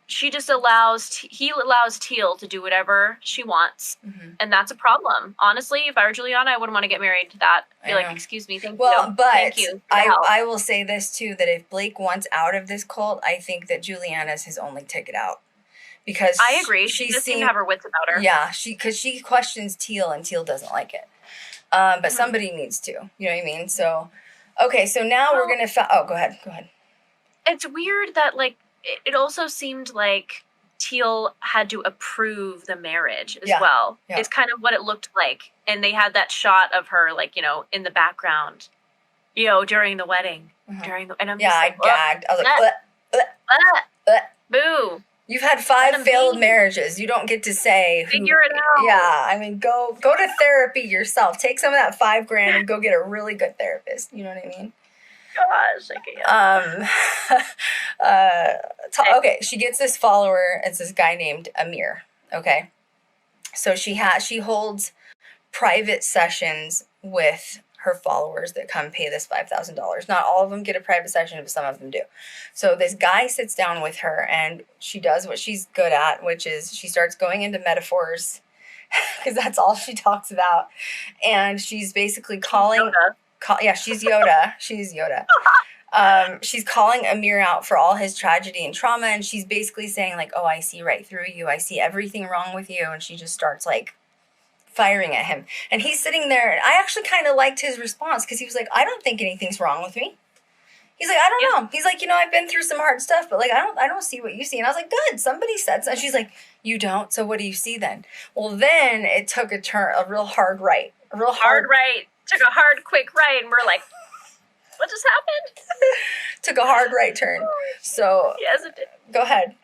he allows Teal to do whatever she wants. And that's a problem. Honestly, if I were Juliana, I wouldn't want to get married to that. I'd be like, excuse me, thank you. But thank you. I will say this too, that if Blake wants out of this cult, I think that Juliana's his only ticket out. Because I agree. She does seem to have her wits about her. Yeah, because she questions Teal and Teal doesn't like it. But somebody needs to. You know what I mean? So, okay, so now we're going to... go ahead. It's weird that, like, it also seemed like Teal had to approve the marriage as well. Yeah. It's kind of what it looked like. And they had that shot of her, like, you know, in the background, you know, during the wedding. And I'm just like, I gagged. I was like, boo. You've had 5 failed marriages. You don't get to say figure it out. Yeah, I mean, go to therapy yourself. Take some of that $5,000 and go get a really good therapist. You know what I mean? Gosh, I can't. Okay, she gets this follower. It's this guy named Amir. Okay, so she holds private sessions with her followers that come pay this $5,000. Not all of them get a private session, but some of them do. So this guy sits down with her and she does what she's good at, which is she starts going into metaphors because that's all she talks about. And she's basically calling... she's Yoda. She's Yoda. She's calling Amir out for all his tragedy and trauma. And she's basically saying like, oh, I see right through you. I see everything wrong with you. And she just starts like firing at him. And he's sitting there. And I actually kind of liked his response because he was like, I don't think anything's wrong with me. He's like, I don't know. He's like, you know, I've been through some hard stuff, but like, I don't see what you see. And I was like, good. Somebody said so. And she's like, you don't? So what do you see then? Well, then it took a real hard right. Hard right. Took a hard, quick right. And we're like, what just happened? Took a hard right turn. So yes, it did. Go ahead.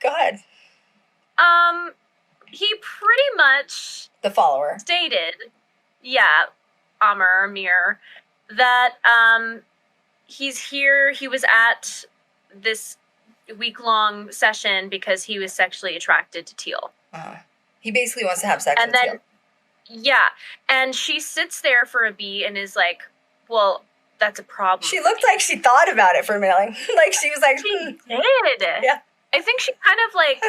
He pretty much the follower stated, Amir, that he's here. He was at this week-long session because he was sexually attracted to Teal. He basically wants to have sex with Teal. Yeah, and she sits there for a beat and is like, well, that's a problem. She looked like she thought about it for a minute. Like she was like, She did. Yeah. I think she kind of like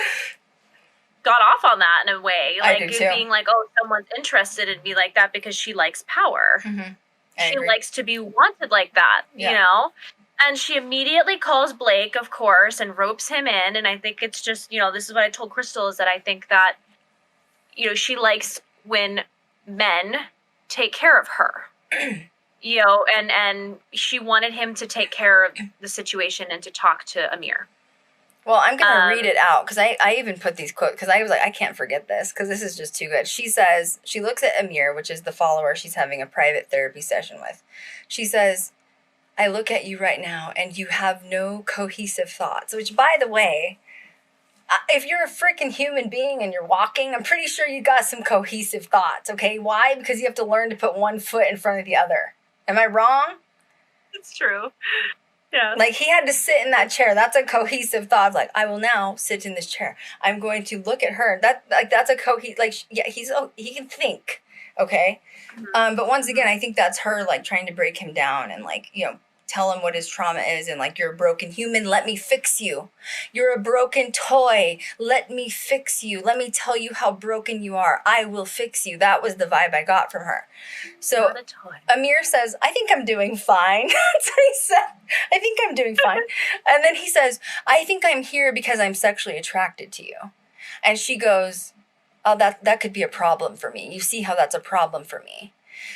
got off on that in a way. Like being like, oh, someone's interested in me like that because she likes power. She likes to be wanted like that, you know? And she immediately calls Blake, of course, and ropes him in. And I think it's just, you know, this is what I told Krystal is that I think that, you know, she likes when men take care of her. You know, and she wanted him to take care of the situation and to talk to Amir. Well, I'm going to read it out because I even put these quotes because I was like, I can't forget this because this is just too good. She says, she looks at Amir, which is the follower she's having a private therapy session with. She says, I look at you right now and you have no cohesive thoughts, which, by the way, if you're a freaking human being and you're walking, I'm pretty sure you got some cohesive thoughts, okay? Why? Because you have to learn to put one foot in front of the other. Am I wrong? It's true. Yeah. Like, he had to sit in that chair. That's a cohesive thought. Like, I will now sit in this chair. I'm going to look at her. That's a yeah, he can think, okay? Mm-hmm. But once again, I think that's her, like, trying to break him down and, like, you know, tell him what his trauma is and, like, you're a broken human, let me fix you. You're a broken toy, let me fix you. Let me tell you how broken you are. I will fix you. That was the vibe I got from her. So Amir says, I think I'm doing fine. That's what he said. I think I'm doing fine. And then he says, I think I'm here because I'm sexually attracted to you. And she goes, oh, that could be a problem for me. You see how that's a problem for me.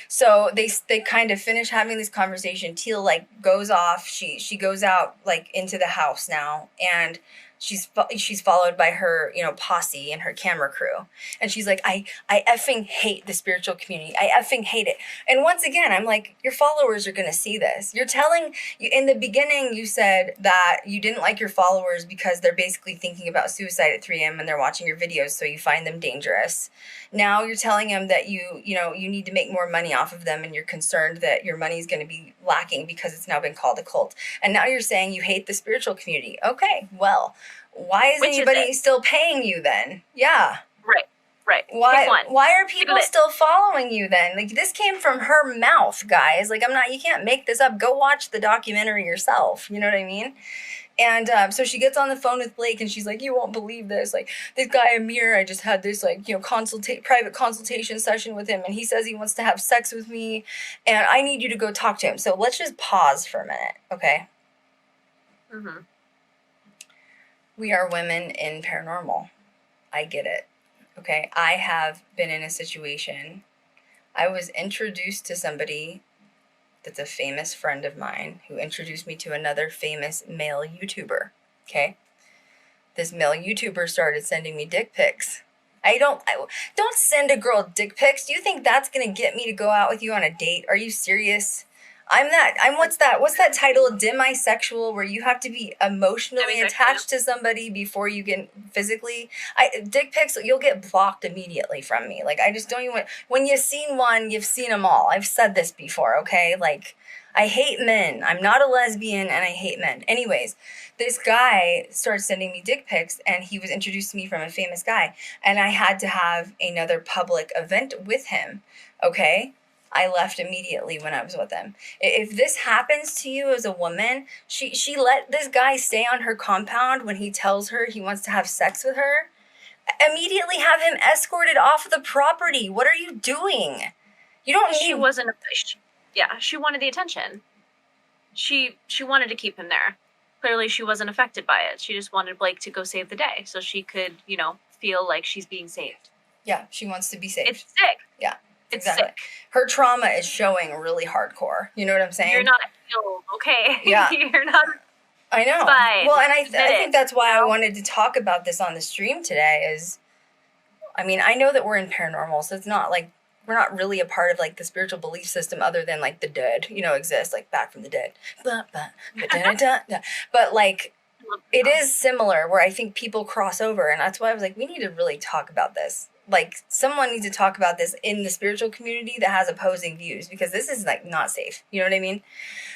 So they kind of finish having this conversation. Teal, like, goes off. She goes out, like, into the house now, and she's followed by her, you know, posse and her camera crew. And she's like, I effing hate the spiritual community. I effing hate it. And once again, I'm like, your followers are going to see this. You're telling, in the beginning, you said that you didn't like your followers because they're basically thinking about suicide at 3 a.m. and they're watching your videos, so you find them dangerous. Now you're telling them that you need to make more money off of them and you're concerned that your money is going to be lacking because it's now been called a cult. And now you're saying you hate the spiritual community. Okay, well, why is anybody still paying you then? Yeah. Right. Why are people still following you then? Like, this came from her mouth, guys. Like, you can't make this up. Go watch the documentary yourself. You know what I mean? And so she gets on the phone with Blake and she's like, you won't believe this. Like, this guy Amir, I just had this, like, you know, private consultation session with him, and he says he wants to have sex with me, and I need you to go talk to him. So let's just pause for a minute, okay? Mm-hmm. We are women in paranormal. I get it, okay? I have been in a situation. I was introduced to somebody that's a famous friend of mine who introduced me to another famous male YouTuber, okay? This male YouTuber started sending me dick pics. I don't send a girl dick pics. Do you think that's going to get me to go out with you on a date? Are you serious? What's that title? Demisexual, where you have to be emotionally attached to somebody before you can physically. Dick pics, you'll get blocked immediately from me. Like, I just don't even, when you've seen one, you've seen them all. I've said this before, okay? Like, I hate men. I'm not a lesbian and I hate men. Anyways, this guy started sending me dick pics and he was introduced to me from a famous guy, and I had to have another public event with him, okay? I left immediately when I was with him. If this happens to you as a woman, she let this guy stay on her compound when he tells her he wants to have sex with her. Immediately have him escorted off the property. What are you doing? You don't need... She wanted the attention. She wanted to keep him there. Clearly she wasn't affected by it. She just wanted Blake to go save the day so she could, you know, feel like she's being saved. Yeah, she wants to be saved. It's sick. Yeah. It's exactly. sick. Her trauma is showing really hardcore. You know what I'm saying? You're not healed, okay? Yeah. You're not. I know. Fine. Well, and I think that's why I wanted to talk about this on the stream today is, I mean, I know that we're in paranormal, so it's not like, we're not really a part of, like, the spiritual belief system other than, like, the dead, you know, exists, like, back from the dead. But, like, it is similar where I think people cross over, and that's why I was like, we need to really talk about this. Like, someone needs to talk about this in the spiritual community that has opposing views, because this is, like, not safe. You know what I mean?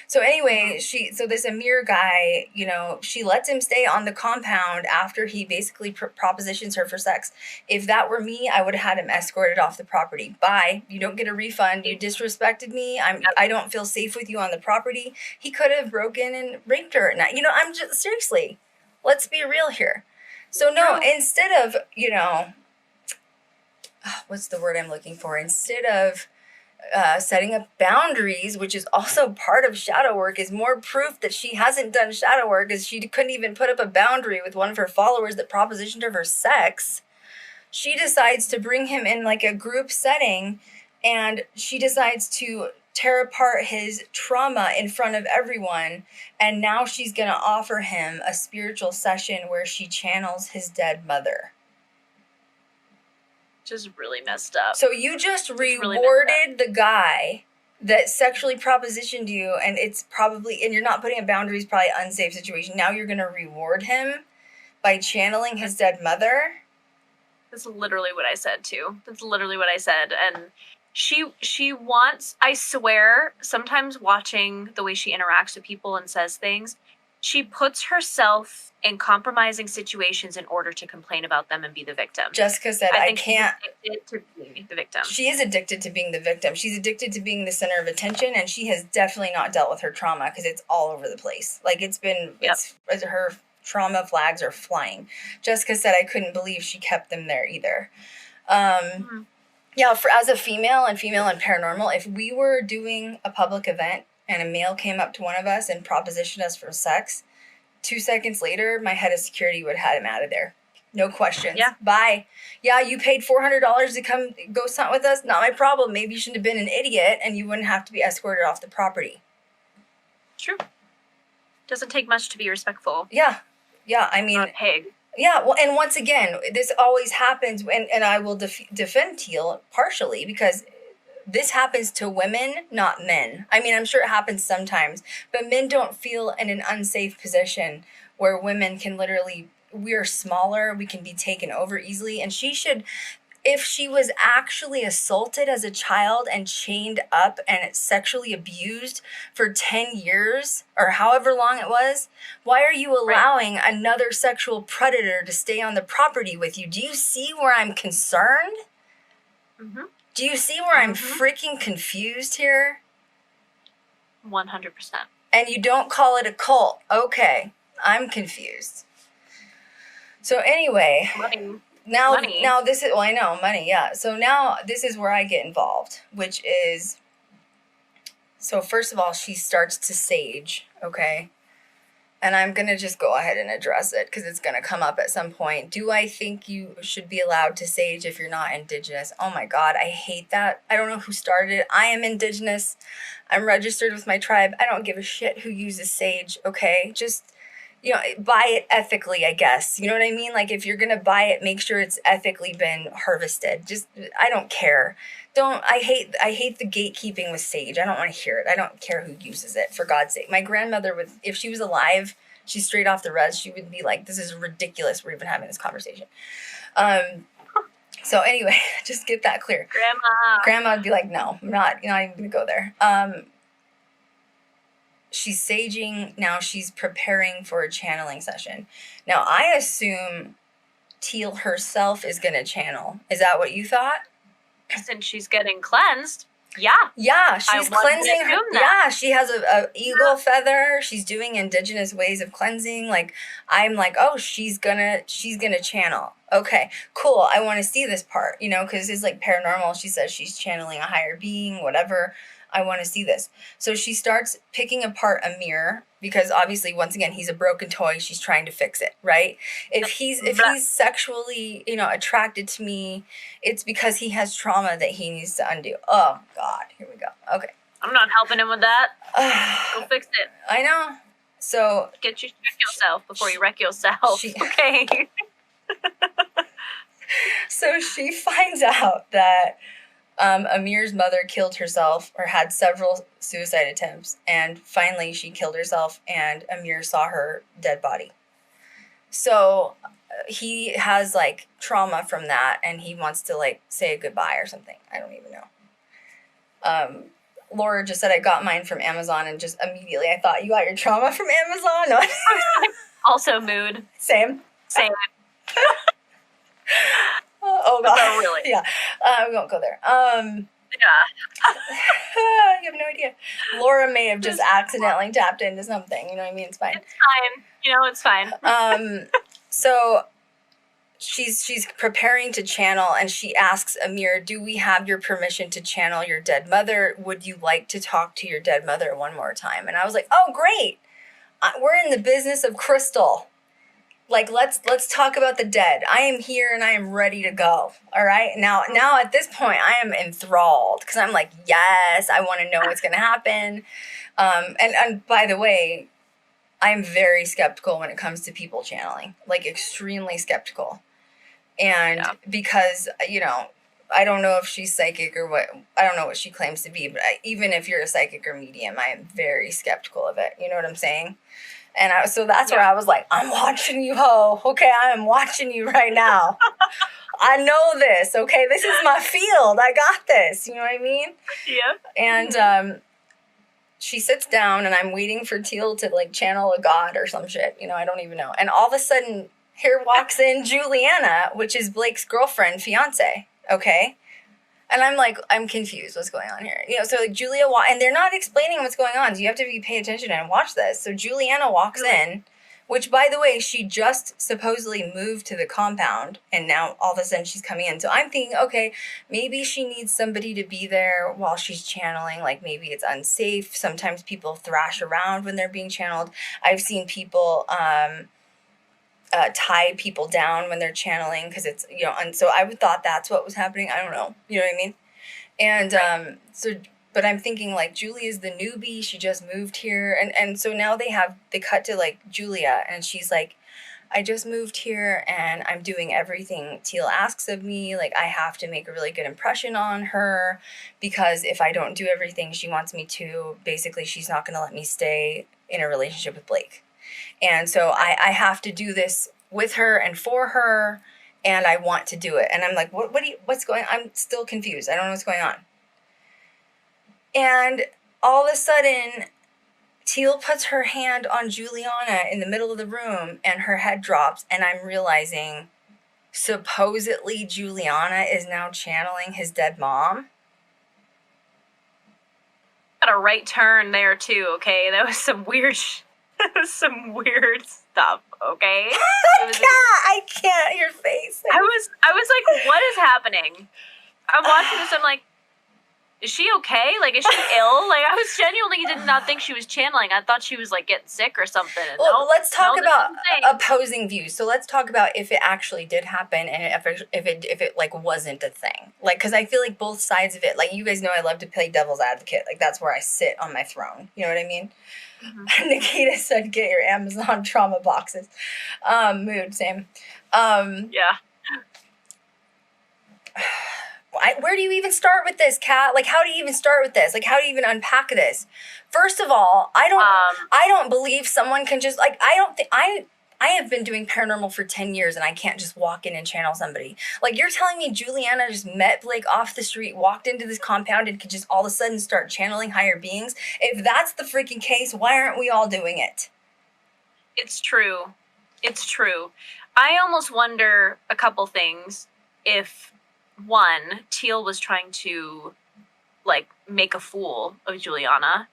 So anyway, so this Amir guy, you know, she lets him stay on the compound after he basically propositions her for sex. If that were me, I would have had him escorted off the property. Bye. You don't get a refund. You disrespected me. I don't feel safe with you on the property. He could have broken and raped her. Now, you know, I'm just, seriously, let's be real here. So no, instead of, you know, what's the word I'm looking for? Instead of setting up boundaries, which is also part of shadow work, is more proof that she hasn't done shadow work, is she couldn't even put up a boundary with one of her followers that propositioned her for sex. She decides to bring him in, like, a group setting, and she decides to tear apart his trauma in front of everyone, and now she's going to offer him a spiritual session where she channels his dead mother. Just really messed up. So you just rewarded the guy that sexually propositioned you, and it's probably, and you're not putting a boundaries, probably unsafe situation. Now you're going to reward him by channeling his dead mother. That's literally what I said too. That's literally what I said. And she wants, I swear, sometimes watching the way she interacts with people and says things, she puts herself in compromising situations in order to complain about them and be the victim. Jessica said, I can't. She's addicted to being the victim. She is addicted to being the victim. She's addicted to being the center of attention, and she has definitely not dealt with her trauma because it's all over the place. Like, it's been, it's her trauma flags are flying. Jessica said, I couldn't believe she kept them there either. Yeah, as a female and paranormal, if we were doing a public event and a male came up to one of us and propositioned us for sex, 2 seconds later, my head of security would have had him out of there. No questions. Yeah. Bye. Yeah, you paid $400 to come ghost hunt with us? Not my problem. Maybe you shouldn't have been an idiot and you wouldn't have to be escorted off the property. True. Doesn't take much to be respectful. Yeah. Yeah, I mean... Not a pig. Yeah, well, and once again, this always happens, and I will defend Teal partially because this happens to women, not men. I mean, I'm sure it happens sometimes, but men don't feel in an unsafe position where women can literally, we're smaller, we can be taken over easily, and she should, if she was actually assaulted as a child and chained up and sexually abused for 10 years or however long it was, why are you allowing another sexual predator to stay on the property with you? Do you see where I'm concerned? Mm-hmm. Do you see where I'm freaking confused here? 100%. And you don't call it a cult. Okay, I'm confused. So anyway... Now this is, well, I know, money, yeah. So now this is where I get involved, which is, so first of all, she starts to sage, okay? And I'm going to just go ahead and address it because it's going to come up at some point. Do I think you should be allowed to sage if you're not Indigenous? Oh my God, I hate that. I don't know who started it. I am Indigenous. I'm registered with my tribe. I don't give a shit who uses sage, okay? Just... you know, buy it ethically, I guess. You know what I mean? Like, if you're going to buy it, make sure it's ethically been harvested. Just, I don't care. I hate the gatekeeping with sage. I don't want to hear it. I don't care who uses it, for God's sake. My grandmother would, if she was alive, she's straight off the res, she would be like, this is ridiculous. We're even having this conversation. So anyway, just get that clear. Grandma would be like, no, I'm not even going to go there. She's saging, now she's preparing for a channeling session. Now, I assume Teal herself is going to channel. Is that what you thought? Since she's getting cleansed, yeah. Yeah, she's cleansing her. Yeah, she has a eagle feather. She's doing Indigenous ways of cleansing. Like, I'm like, oh, she's gonna channel. Okay, cool. I want to see this part, you know, because it's like paranormal. She says she's channeling a higher being, whatever. I want to see this. So she starts picking apart a mirror because obviously, once again, he's a broken toy. She's trying to fix it, right? If he's sexually, you know, attracted to me, it's because he has trauma that he needs to undo. Oh God, here we go. Okay. I'm not helping him with that. Go fix it. I know. So check yourself before you wreck yourself. Okay. So she finds out that Amir's mother killed herself or had several suicide attempts, and finally she killed herself and Amir saw her dead body. So he has like trauma from that and he wants to like say goodbye or something. I don't even know. Laura just said I got mine from Amazon, and just immediately I thought, you got your trauma from Amazon? No. Also mood. Same. Oh God. Oh, really? Yeah. We won't go there. Yeah. You have no idea. Laura may have just accidentally tapped into something. You know what I mean? It's fine. It's fine. You know, it's fine. So she's preparing to channel, and she asks Amir, do we have your permission to channel your dead mother? Would you like to talk to your dead mother one more time? And I was like, oh, great. We're in the business of Krystal. Like, let's talk about the dead. I am here and I am ready to go. All right. Now at this point, I am enthralled because I'm like, yes, I want to know what's going to happen. And by the way, I'm very skeptical when it comes to people channeling, like extremely skeptical. And because, I don't know if she's psychic or what, I don't know what she claims to be, but even if you're a psychic or medium, I am very skeptical of it. You know what I'm saying? And so that's where I was like, I'm watching you, ho. Okay, I am watching you right now. I know this, okay? This is my field. I got this. You know what I mean? Yeah. And she sits down, and I'm waiting for Teal to, like, channel a god or some shit. I don't even know. And all of a sudden, here walks in Juliana, which is Blake's girlfriend, fiance, okay? And I'm like, I'm confused. What's going on here? So like Julia, and they're not explaining what's going on. So you have to pay attention and watch this. So Juliana walks in, which, by the way, she just supposedly moved to the compound, and now all of a sudden she's coming in. So I'm thinking, okay, maybe she needs somebody to be there while she's channeling. Like, maybe it's unsafe. Sometimes people thrash around when they're being channeled. I've seen people tie people down when they're channeling because it's, and so I would thought that's what was happening. I don't know. You know what I mean? And but I'm thinking, like, Julie is the newbie. She just moved here. And so now they cut to, like, Julia, and she's like, I just moved here and I'm doing everything Teal asks of me. Like, I have to make a really good impression on her because if I don't do everything she wants me to, basically she's not going to let me stay in a relationship with Blake. And so I have to do this with her and for her, and I want to do it. And I'm like, what's going on? I'm still confused. I don't know what's going on. And all of a sudden, Teal puts her hand on Juliana in the middle of the room, and her head drops, and I'm realizing supposedly Juliana is now channeling his dead mom. Got a right turn there too, okay? That was some weird some weird stuff, okay? I can't. Your face. I was like, what is happening? I'm watching this, I'm like, is she okay? Like, is she ill? Like, I was genuinely did not think she was channeling. I thought she was, like, getting sick or something. Well, let's talk about opposing views. So let's talk about if it actually did happen and if it like wasn't a thing. Like, because I feel like both sides of it. Like, you guys know I love to play devil's advocate. Like, that's where I sit on my throne. You know what I mean? Mm-hmm. Nikita said, "Get your Amazon trauma boxes." Mood, same. Yeah. Where do you even start with this, Kat? Like, how do you even start with this? Like, how do you even unpack this? First of all, I don't believe someone can just, like, I have been doing paranormal for 10 years and I can't just walk in and channel somebody. Like, you're telling me Juliana just met Blake off the street, walked into this compound, and could just all of a sudden start channeling higher beings? If that's the freaking case, why aren't we all doing it? It's true. It's true. I almost wonder a couple things. If, one, Teal was trying to, like, make a fool of Juliana.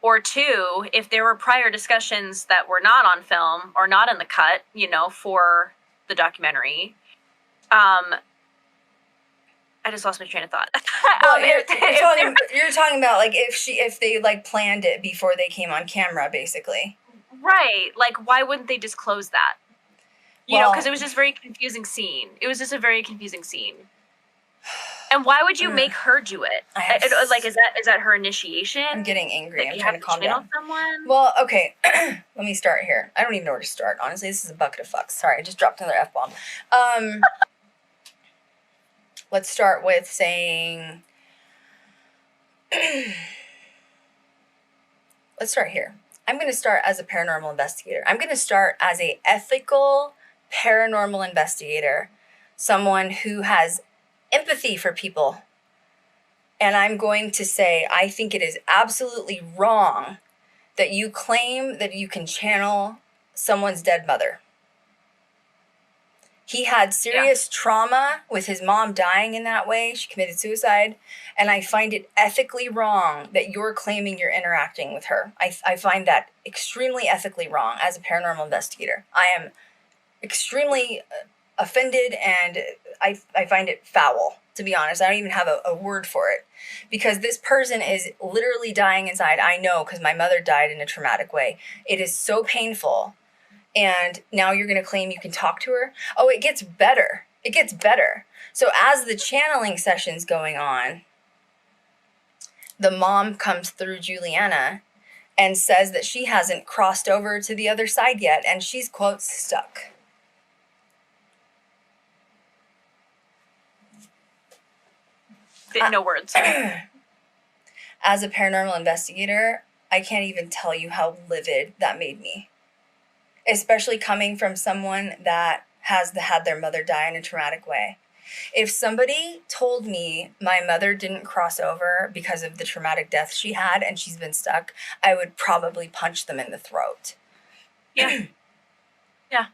Or two, if there were prior discussions that were not on film or not in the cut, for the documentary. I just lost my train of thought. Well, you're talking about, like, if they, like, planned it before they came on camera, basically. Right. Like, why wouldn't they disclose that? Because it was just a very confusing scene. And why would you make her do it? Like, is that her initiation? I'm getting angry. Like, I'm trying to calm down. Someone? Well, okay. Let me start here. I don't even know where to start. Honestly, this is a bucket of fucks. Sorry, I just dropped another F-bomb. Let's start with saying... Let's start here. I'm going to start as a paranormal investigator. I'm going to start as a ethical paranormal investigator. Someone who has empathy for people. And I'm going to say, I think it is absolutely wrong that you claim that you can channel someone's dead mother. He had serious trauma with his mom dying in that way. She committed suicide. And I find it ethically wrong that you're claiming you're interacting with her. I find that extremely ethically wrong as a paranormal investigator. I am extremely offended, and I find it foul, to be honest. I don't even have a word for it, because this person is literally dying inside. I know, because my mother died in a traumatic way. It is so painful, and now you're going to claim you can talk to her? Oh, it gets better. It gets better. So as the channeling session's going on, the mom comes through Juliana and says that she hasn't crossed over to the other side yet, and she's, quote, stuck. No words. As a paranormal investigator, I can't even tell you how livid that made me. Especially coming from someone that has had their mother die in a traumatic way. If somebody told me my mother didn't cross over because of the traumatic death she had and she's been stuck, I would probably punch them in the throat. Yeah. Yeah.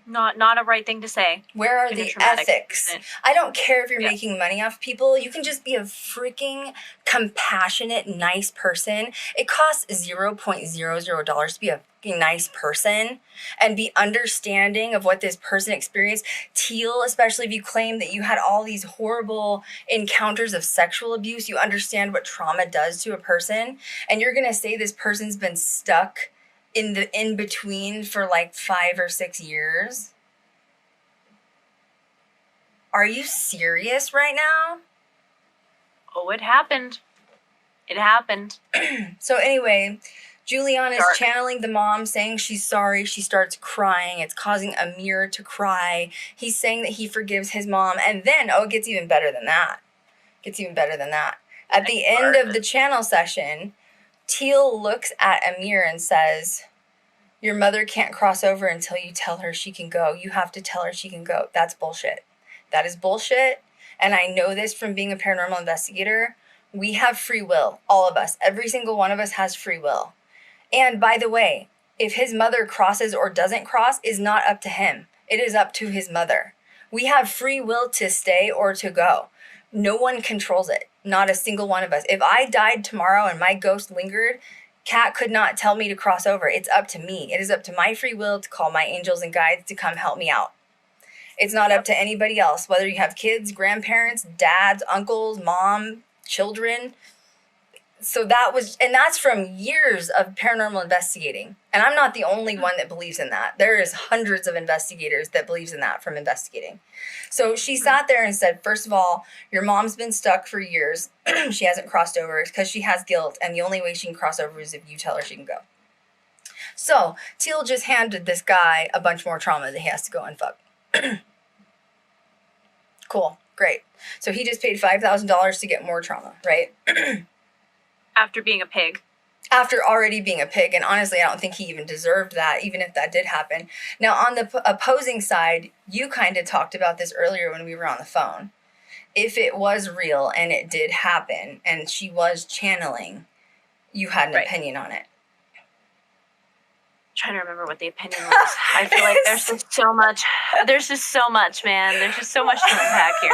Not a right thing to say. Where are the ethics? I don't care if you're making money off people. You can just be a freaking compassionate, nice person. It costs $0.00 to be a nice person and be understanding of what this person experienced. Teal, especially if you claim that you had all these horrible encounters of sexual abuse, you understand what trauma does to a person, and you're going to say this person's been stuck in the in-between for like 5 or 6 years? Are you serious right now? Oh, it happened. It happened. So anyway, Juliana's channeling the mom, saying she's sorry. She starts crying. It's causing Amir to cry. He's saying that he forgives his mom. And then, it gets even better than that. At the end of the channel session, Teal looks at Amir and says, your mother can't cross over until you tell her she can go. You have to tell her she can go. That's bullshit. That is bullshit. And I know this from being a paranormal investigator. We have free will. All of us. Every single one of us has free will. And by the way, if his mother crosses or doesn't cross is not up to him. It is up to his mother. We have free will to stay or to go. No one controls it. Not a single one of us. If I died tomorrow and my ghost lingered, Cat could not tell me to cross over. It's up to me. It is up to my free will to call my angels and guides to come help me out. It's not up to anybody else, whether you have kids, grandparents, dads, uncles, mom, children. So that's from years of paranormal investigating. And I'm not the only one that believes in that. There is hundreds of investigators that believes in that from investigating. So she sat there and said, first of all, your mom's been stuck for years. She hasn't crossed over because she has guilt. And the only way she can cross over is if you tell her she can go. So Teal just handed this guy a bunch more trauma that he has to go and fuck. Cool. Great. So he just paid $5,000 to get more trauma, right? After being a pig. After already being a pig. And honestly, I don't think he even deserved that, even if that did happen. Now, on the opposing side, you kind of talked about this earlier when we were on the phone. If it was real and it did happen and she was channeling, you had an opinion on it. Trying to remember what the opinion was. I feel like there's just so much, man. There's just so much to unpack here.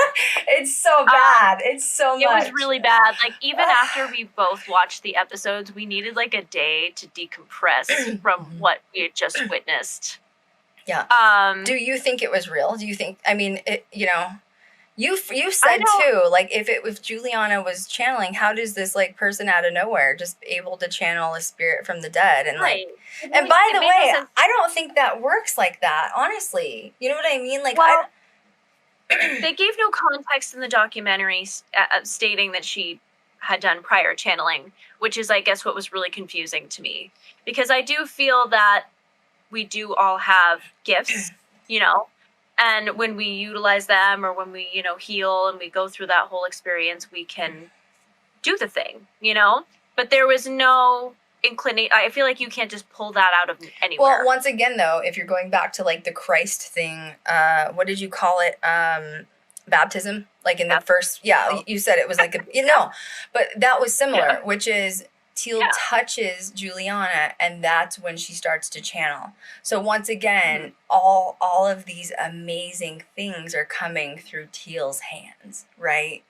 It's so bad. It's so much. It was really bad. Like, even after we both watched the episodes, we needed like a day to decompress from what we had just witnessed. Yeah. Do you think it was real? Do you think, I mean, you said too, like if Juliana was channeling, how does this like person out of nowhere just able to channel a spirit from the dead? And like, and by the way, I don't think that works like that, honestly. You know what I mean? Like, well, they gave no context in the documentary stating that she had done prior channeling, which is, I guess, what was really confusing to me. Because I do feel that we do all have gifts, and when we utilize them or when we, heal and we go through that whole experience, we can do the thing, But there was no inclination. I feel like you can't just pull that out of anywhere. Well, once again, though, if you're going back to like the Christ thing, what did you call it? Baptism? Like in the first, you said it was like, but that was similar, which is Teal touches Juliana and that's when she starts to channel. So once again, all of these amazing things are coming through Teal's hands, right?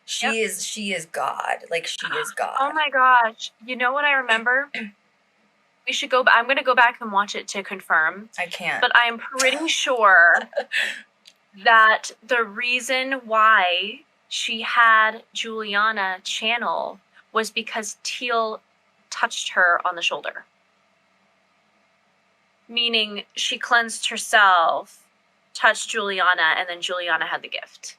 She is God. Like, she is God. Oh my gosh. You know what I remember? We should go I'm going to go back and watch it to confirm. I can't. But I'm pretty sure that the reason why she had Juliana channel was because Teal touched her on the shoulder. meaning she cleansed herself, touched Juliana, and then Juliana had the gift.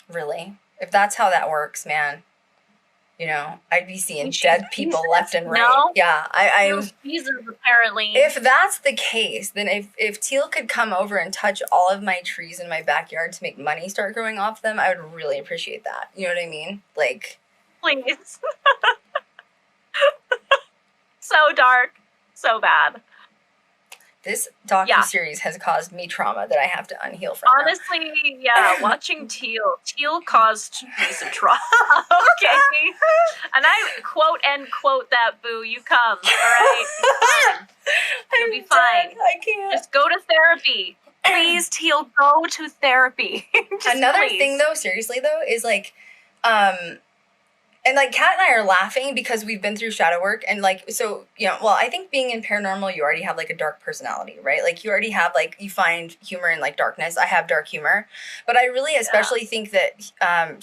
Really? If that's how that works, man, you know, I'd be seeing She's dead people Jesus, left and right. no? Yeah, I She's Jesus, apparently. if that's the case, then if Teal could come over and touch all of my trees in my backyard to make money start growing off them, I would really appreciate that. You know what I mean? Like, please. So dark, so bad. this docu-series has caused me trauma that I have to unheal from. Honestly, yeah, watching Teal caused me some trauma, okay? And I end quote that, boo, you come, all right? You'll be fine. I can't. Just go to therapy. Please, Teal, go to therapy. Another thing, though, seriously, though, is, like, and, like, Kat and I are laughing because we've been through shadow work. And, like, so, you know, well, I think being in paranormal, you already have, like, a dark personality, right? Like, you already have, like, you find humor in, like, darkness. I have dark humor. But I really especially think that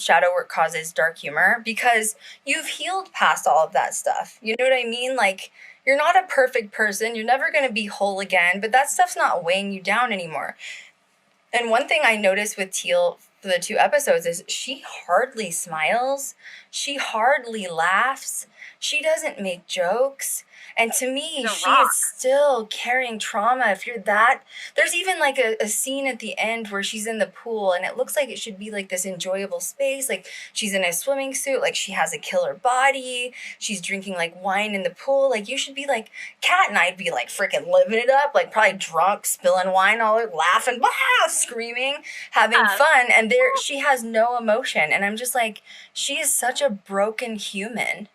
shadow work causes dark humor because you've healed past all of that stuff. You know what I mean? Like, you're not a perfect person. You're never going to be whole again. But that stuff's not weighing you down anymore. And one thing I noticed with Teal for the 2 episodes is she hardly smiles. She hardly laughs. She doesn't make jokes. And to me, she is still carrying trauma. If you're that, there's even like a scene at the end where she's in the pool and it looks like it should be like this enjoyable space. Like she's in a swimming suit, like she has a killer body. She's drinking like wine in the pool. Like you should be like, Kat and I'd be like freaking living it up, like probably drunk, spilling wine all over, laughing, screaming, having fun. And she has no emotion. And I'm just like, she is such a broken human.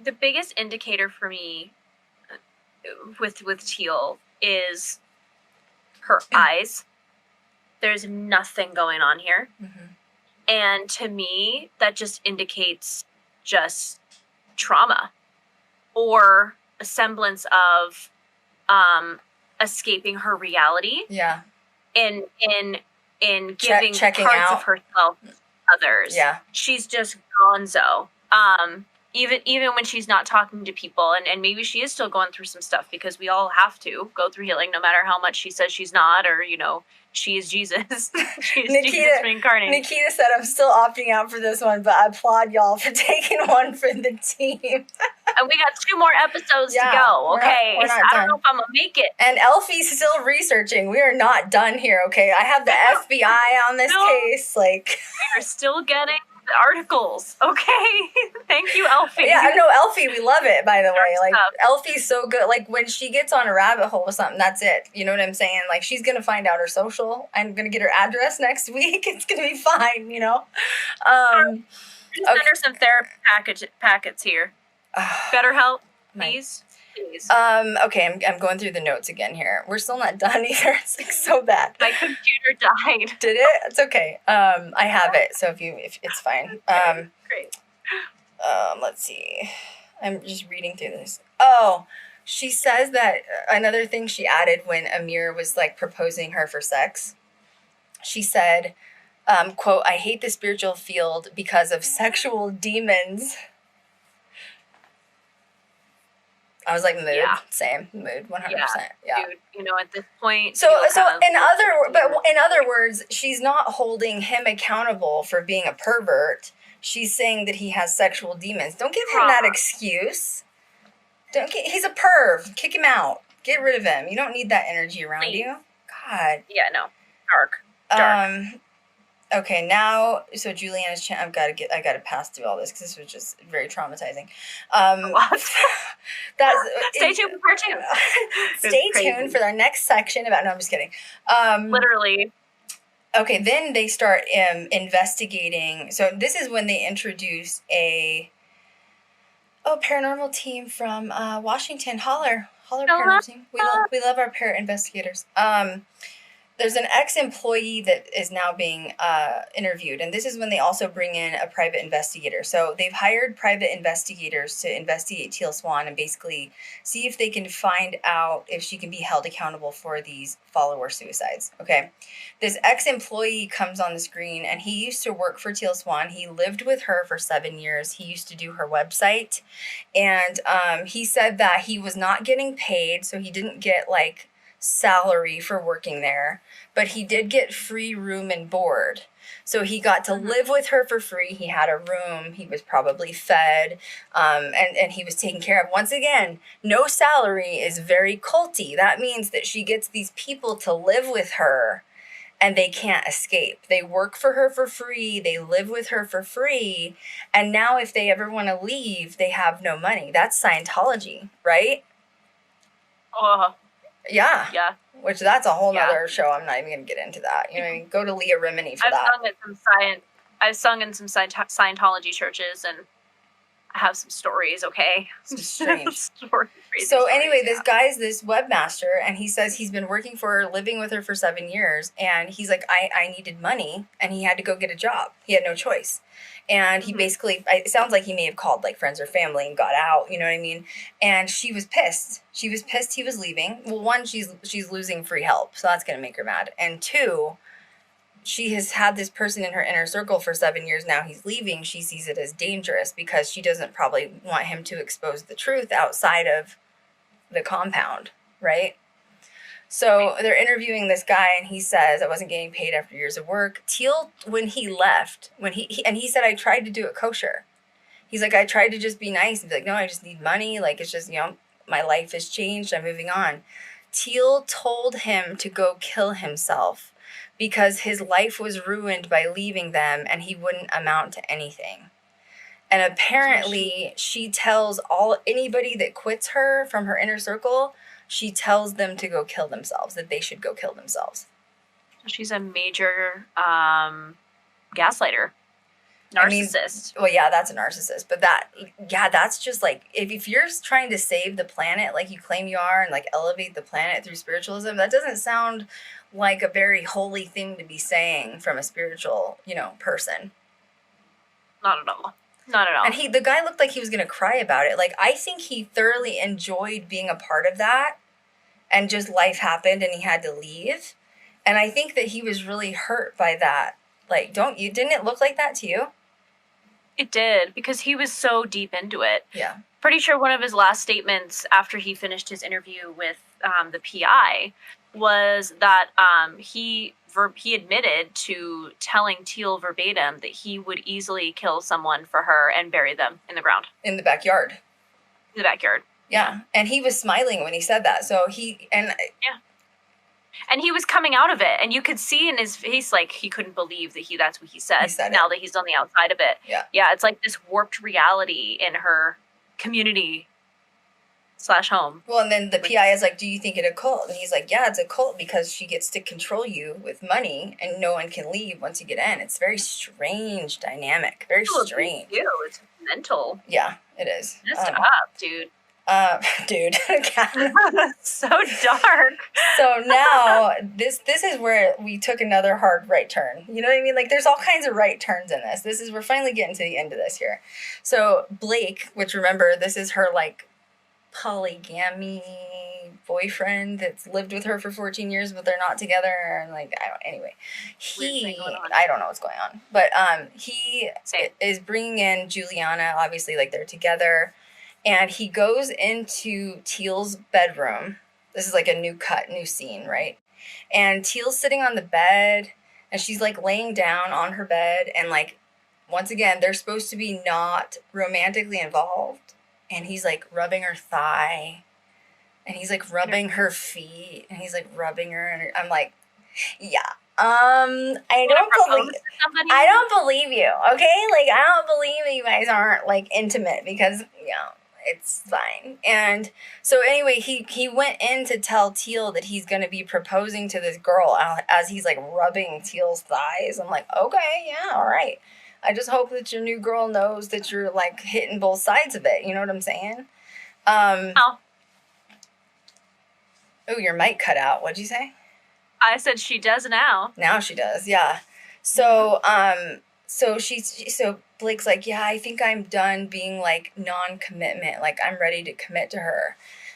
The biggest indicator for me with Teal is her eyes. There's nothing going on here. Mm-hmm. And to me, that just indicates just trauma or a semblance of escaping her reality. Yeah. In giving checking parts out of herself to others. Yeah. She's just gonzo. Even when she's not talking to people, and maybe she is still going through some stuff because we all have to go through healing no matter how much she says she's not, or, you know, she is Jesus. She's Jesus reincarnated. Nikita said, I'm still opting out for this one, but I applaud y'all for taking one for the team. And we got 2 more episodes to go, okay? We're not I don't know if I'm going to make it. And Elfie's still researching. We are not done here, okay? I have the FBI on this case. Like, we're still getting articles, okay? Thank you, Elfie. Yeah, I know Elfie. We love it, by the way. Like, Elfie's so good. Like, when she gets on a rabbit hole with something, that's it. You know what I'm saying? Like, she's going to find out her social. I'm going to get her address next week. It's going to be fine, you know? Send her some therapy packets here. BetterHelp, please. Okay, I'm going through the notes again here. We're still not done either. It's like so bad. My computer died. Did it? It's okay. I have it, so if it's fine. Great. Let's see. I'm just reading through this. Oh, she says that another thing she added when Amir was like proposing her for sex. She said, quote, I hate the spiritual field because of sexual demons. I was like, mood, same, mood, 100%. Yeah. Dude, you know, at this point. So in other words, she's not holding him accountable for being a pervert. She's saying that he has sexual demons. Don't give him that excuse. He's a perv. Kick him out. Get rid of him. You don't need that energy around you. God. Yeah, no. Dark. Okay, now, so Juliana's I gotta pass through all this because this was just very traumatizing. Stay tuned for part 2. Stay tuned for our next section about, no, I'm just kidding. Literally. Okay, then they start investigating. So this is when they introduce a paranormal team from Washington. Holler paranormal team. We love our para investigators. there's an ex-employee that is now being interviewed, and this is when they also bring in a private investigator. So they've hired private investigators to investigate Teal Swan and basically see if they can find out if she can be held accountable for these follower suicides. Okay, this ex-employee comes on the screen, and he used to work for Teal Swan. He lived with her for 7 years. He used to do her website, and he said that he was not getting paid, so he didn't get like salary for working there, but he did get free room and board. So he got to live with her for free. He had a room. He was probably fed, and he was taken care of. Once again, no salary is very culty. That means that she gets these people to live with her, and they can't escape. They work for her for free. They live with her for free. And now if they ever want to leave, they have no money. That's Scientology, right? Yeah. Yeah. Which that's a whole nother show. I'm not even going to get into that. You know what I mean? Go to Leah Remini for that. I've sung in some Scientology churches, and I have some stories, okay? Some strange. So anyway, this guy's this webmaster, and he says he's been working for her, living with her for 7 years, and he's like, I needed money, and he had to go get a job. He had no choice. And he basically, it sounds like he may have called like friends or family and got out, you know what I mean? And she was pissed. She was pissed he was leaving. Well, one, she's losing free help, so that's going to make her mad. And two, she has had this person in her inner circle for 7 years now. He's leaving. She sees it as dangerous because she doesn't probably want him to expose the truth outside of the compound, right? So they're interviewing this guy, and he says, I wasn't getting paid after years of work. Teal, when he left, he said, I tried to do it kosher. He's like, I tried to just be nice and be like, no, I just need money. Like, it's just, my life has changed. I'm moving on. Teal told him to go kill himself because his life was ruined by leaving them, and he wouldn't amount to anything. And apparently she tells anybody that quits her from her inner circle, she tells them to go kill themselves, that they should go kill themselves. She's a major gaslighter. Narcissist. I mean, well, yeah, that's a narcissist. But that's just like, if you're trying to save the planet like you claim you are and like elevate the planet through spiritualism, that doesn't sound like a very holy thing to be saying from a spiritual, person. Not at all. Not at all. And the guy looked like he was going to cry about it. Like, I think he thoroughly enjoyed being a part of that, and just life happened and he had to leave. And I think that he was really hurt by that. Like, didn't it look like that to you? It did, because he was so deep into it. Yeah. Pretty sure one of his last statements after he finished his interview with the PI was that he admitted to telling Teal verbatim that he would easily kill someone for her and bury them in the ground. In the backyard. In the backyard. Yeah. And he was smiling when he said that. So yeah. And he was coming out of it, and you could see in his face, like, he couldn't believe that that's what he said now that he's on the outside of it. Yeah. Yeah, it's like this warped reality in her community / home. Well, and then the PI is like, do you think it's a cult? And he's like, yeah, it's a cult because she gets to control you with money, and no one can leave once you get in. It's very strange dynamic. Very strange. It's mental. Yeah, it is. Messed up, dude. Dude. So dark. So now this is where we took another hard right turn. You know what I mean? Like, there's all kinds of right turns in this. We're finally getting to the end of this here. So Blake, which, remember, this is her like polygamy boyfriend that's lived with her for 14 years, but they're not together. And like, I don't know what's going on, but he is bringing in Juliana. Obviously, like, they're together. And he goes into Teal's bedroom. This is like a new scene, right? And Teal's sitting on the bed, and she's like laying down on her bed. And like, once again, they're supposed to be not romantically involved. And he's like rubbing her thigh, and he's like rubbing her feet, and he's like rubbing her. And I'm like, yeah. I don't believe you. Okay. Like, I don't believe that you guys aren't like intimate because, it's fine. And so anyway, he went in to tell Teal that he's going to be proposing to this girl as he's like rubbing Teal's thighs. I'm like, okay, yeah, all right. I just hope that your new girl knows that you're like hitting both sides of it. You know what I'm saying? Oh, your mic cut out. What'd you say? I said she does now. Now she does, yeah. So, so Blake's like, yeah, I think I'm done being, like, non-commitment. Like, I'm ready to commit to her.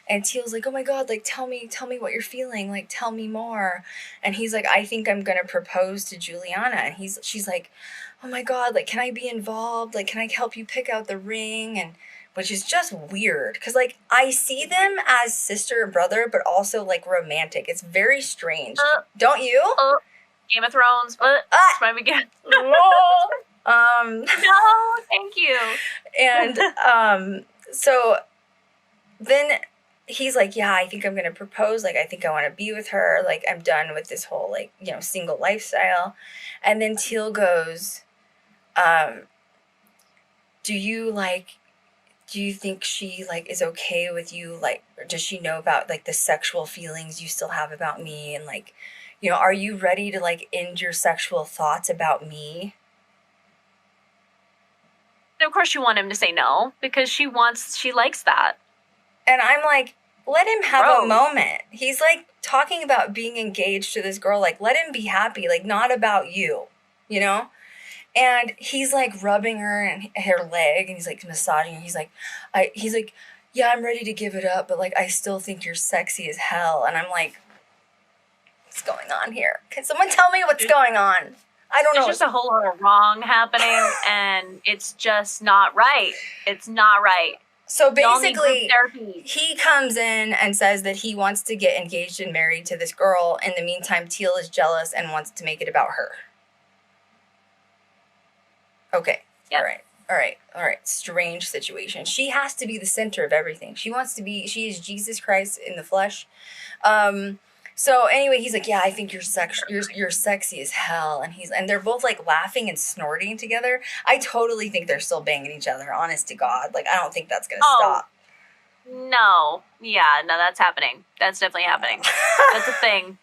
And Teal's like, oh my God, like, tell me what you're feeling. Like, tell me more. And he's like, I think I'm going to propose to Juliana. And she's like, oh my God, like, can I be involved? Like, can I help you pick out the ring? And which is just weird. Because, like, I see them as sister and brother, but also, like, romantic. It's very strange. Don't you? Game of Thrones. Ah! My begin. No, thank you. And so then he's like, yeah, I think I'm going to propose. Like, I think I want to be with her. Like, I'm done with this whole, like, you know, single lifestyle. And then Teal goes, do you think she, like, is okay with you? Like, or does she know about, like, the sexual feelings you still have about me? And, like, you know, are you ready to, like, end your sexual thoughts about me? And of course you want him to say no, because she likes that. And I'm like, let him have a moment. He's, like, talking about being engaged to this girl. Like, let him be happy. Like, not about you, you know? And he's, like, rubbing her leg, and he's, like, massaging her. He's like, yeah, I'm ready to give it up, but, like, I still think you're sexy as hell. And I'm like, what's going on here? Can someone tell me what's going on? I don't know. There's just a whole lot of wrong happening, and it's just not right. It's not right. So basically, he comes in and says that he wants to get engaged and married to this girl. In the meantime, Teal is jealous and wants to make it about her. Okay. Yep. All right. Strange situation. She has to be the center of everything. She is Jesus Christ in the flesh. So anyway, he's like, yeah, I think you're sexy as hell. And they're both, like, laughing and snorting together. I totally think they're still banging each other, honest to God. Like, I don't think that's going to stop. No. Yeah, no, that's happening. That's definitely happening. That's a thing.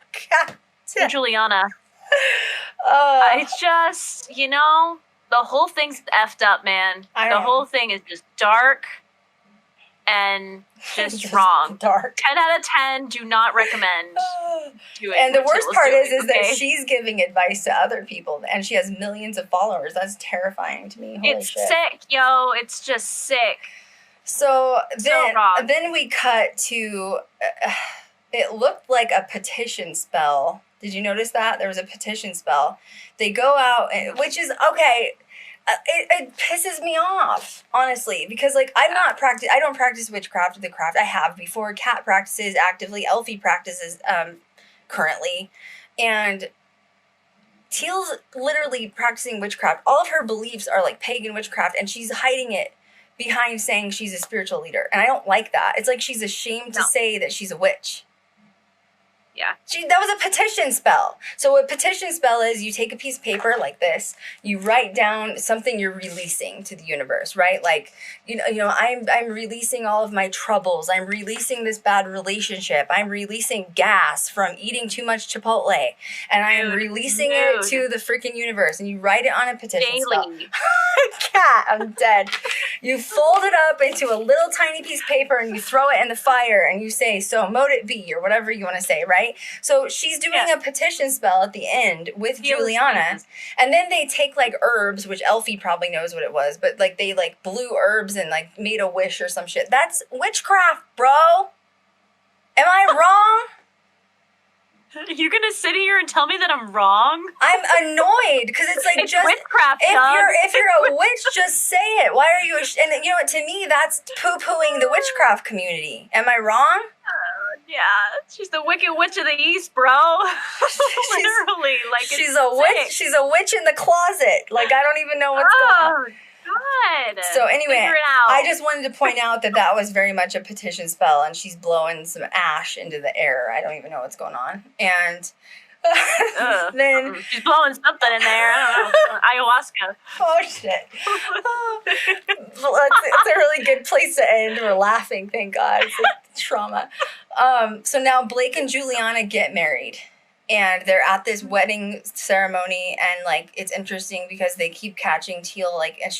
Juliana. I just, you know, the whole thing's effed up, man. The whole thing is just dark and just wrong. Dark. 10 out of 10, do not recommend doing. And the worst part is that she's giving advice to other people, and she has millions of followers. That's terrifying to me. Holy shit. Sick, yo. It's just sick. So then we cut to, it looked like a petition spell. Did you notice that? There was a petition spell. They go out, which is, okay, it pisses me off, honestly, because, like, I don't practice witchcraft or the craft. I have before. Cat practices actively. Elfie practices currently. And Teal's literally practicing witchcraft. All of her beliefs are, like, pagan witchcraft, and she's hiding it behind saying she's a spiritual leader. And I don't like that. It's like she's ashamed to say that she's a witch. Yeah. That was a petition spell. So what petition spell is, you take a piece of paper like this, you write down something you're releasing to the universe, right? Like, you know, I'm releasing all of my troubles. I'm releasing this bad relationship. I'm releasing gas from eating too much Chipotle. And I'm releasing it to the freaking universe. And you write it on a petition spell. Cat, I'm dead. You fold it up into a little tiny piece of paper and you throw it in the fire and you say, so mote it be, or whatever you want to say, right? So she's doing a petition spell at the end with Juliana, and then they take, like, herbs, which Elfie probably knows what it was, but, like, they, like, blew herbs and, like, made a wish or some shit. That's witchcraft, bro. Am I wrong? You're gonna sit here and tell me that I'm wrong? I'm annoyed because it's like, it's just witchcraft. If you're a witch, just say it. Why are you? And you know what? To me, that's poo-pooing the witchcraft community. Am I wrong? Yeah, she's the Wicked Witch of the East, bro. Literally, like, she's a witch. She's a witch in the closet. Like, I don't even know what's going on. God. So anyway, I just wanted to point out that was very much a petition spell, and she's blowing some ash into the air. I don't even know what's going on. And then she's blowing something in there. I don't know. Ayahuasca. Oh shit. It's a really good place to end. We're laughing, thank God. It's like trauma. So now Blake and Juliana get married. and they're at this wedding ceremony, and like it's interesting because they keep catching Teal, like, and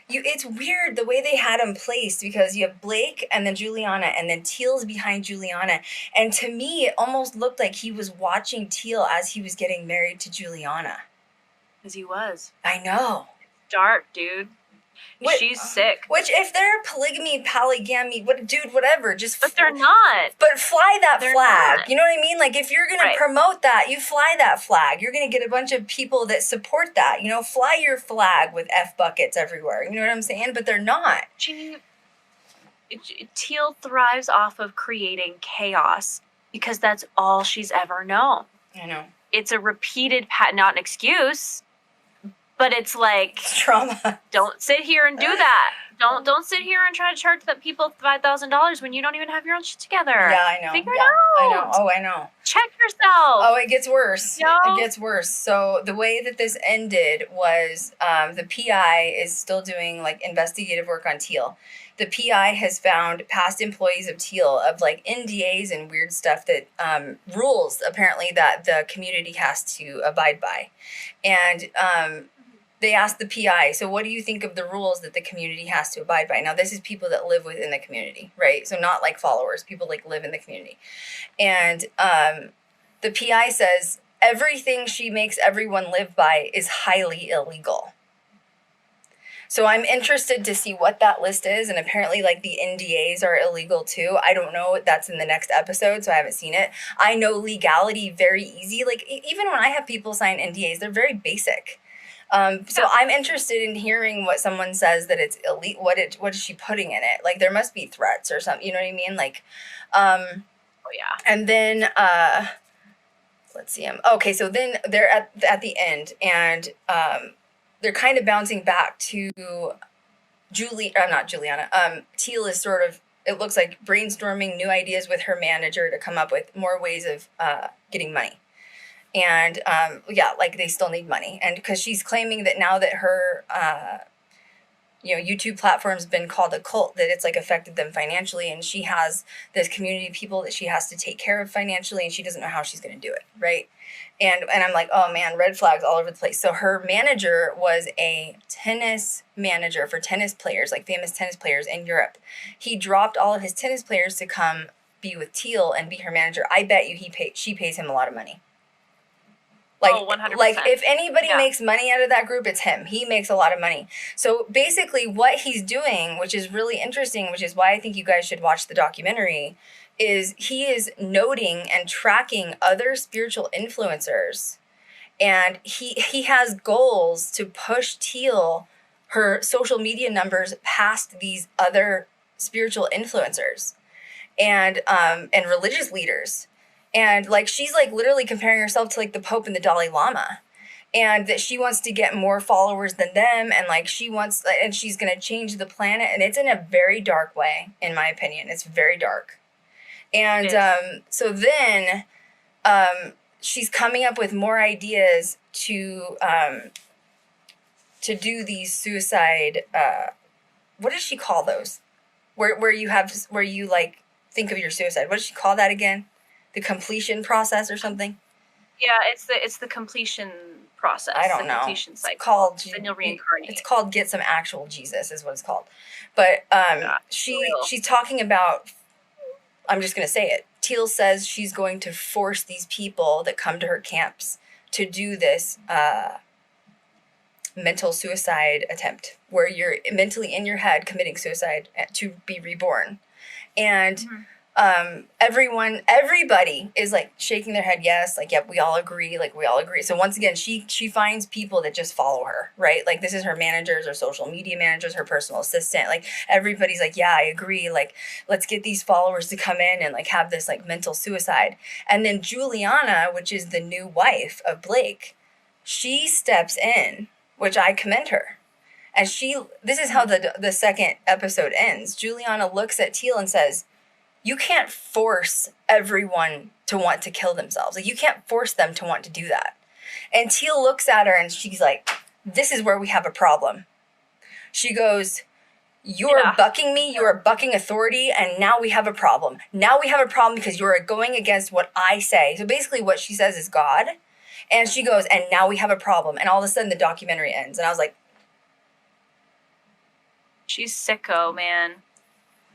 it's weird the way they had him placed, because you have Blake and then Juliana, and then Teal's behind Juliana, and to me it almost looked like he was watching Teal as he was getting married to Juliana. Because he was. I know. Dark, dude. She's sick. Which, if they're polygamy, polygamy, whatever, just... But they're not. But fly that flag. Not. You know what I mean? Like, if you're going to promote that, you fly that flag. You're going to get a bunch of people that support that. You know, fly your flag with F buckets everywhere. You know what I'm saying? But they're not. Teal thrives off of creating chaos because that's all she's ever known. I know. It's a repeated pattern, not an excuse. But it's like trauma. Don't sit here and do that. Don't sit here and try to charge that people $5,000 when you don't even have your own shit together. Yeah, I know. Figure it out. I know. Oh, I know. Check yourself. Oh, it gets worse. You know? It gets worse. So the way that this ended was the PI is still doing like investigative work on Teal. The PI has found past employees of Teal of like NDAs and weird stuff that rules apparently that the community has to abide by, and they asked the PI, so what do you think of the rules that the community has to abide by? Now, this is people that live within the community, right? So not like followers, people like live in the community. And the PI says, everything she makes everyone live by is highly illegal. So I'm interested to see what that list is. And apparently like the NDAs are illegal too. I don't know. That's in the next episode, so I haven't seen it. I know legality very easy. Like even when I have people sign NDAs, they're very basic. So I'm interested in hearing what someone says that it's elite. What is she putting in it? Like there must be threats or something. You know what I mean? Like, oh yeah. And then let's see. Okay, so then they're at the end, and they're kind of bouncing back to not Juliana. Teal is sort of, it looks like, brainstorming new ideas with her manager to come up with more ways of getting money. And, like they still need money. And because she's claiming that now that her, YouTube platform's been called a cult, that it's like affected them financially. And she has this community of people that she has to take care of financially, and she doesn't know how she's going to do it. Right. And I'm like, oh man, red flags all over the place. So her manager was a tennis manager for tennis players, like famous tennis players in Europe. He dropped all of his tennis players to come be with Teal and be her manager. I bet you she pays him a lot of money. Like, 100%. Like if anybody makes money out of that group, it's him. He makes a lot of money. So basically what he's doing, which is really interesting, which is why I think you guys should watch the documentary, is he is noting and tracking other spiritual influencers. And he has goals to push Teal, her social media numbers, past these other spiritual influencers and religious leaders. And like she's like literally comparing herself to like the Pope and the Dalai Lama, and that she wants to get more followers than them, and like she's going to change the planet, and it's in a very dark way, in my opinion. It's very dark. And so then she's coming up with more ideas to do these suicide what does she call those? Where you like think of your suicide. What does she call that again? The completion process or something? Yeah, it's the completion process. I don't know. Completion cycle. It's called, then you'll reincarnate. It's called Get Some Actual Jesus is what it's called. But she's talking about, I'm just going to say it. Teal says she's going to force these people that come to her camps to do this mental suicide attempt where you're mentally in your head committing suicide to be reborn. And everybody is like shaking their head yes, like yep, we all agree. So once again, she finds people that just follow her, right? Like this is her managers, her social media managers, her personal assistant. Like everybody's like, yeah, I agree, like let's get these followers to come in and like have this like mental suicide. And then Juliana, which is the new wife of Blake, she steps in, which I commend her. And this is how the second episode ends. Juliana looks at Teal and says, you can't force everyone to want to kill themselves. Like, you can't force them to want to do that. And Teal looks at her and she's like, this is where we have a problem. She goes, You are bucking me, you are bucking authority, and now we have a problem. Now we have a problem because you are going against what I say. So basically what she says is God. And she goes, and now we have a problem. And all of a sudden the documentary ends. And I was like, she's sicko, man.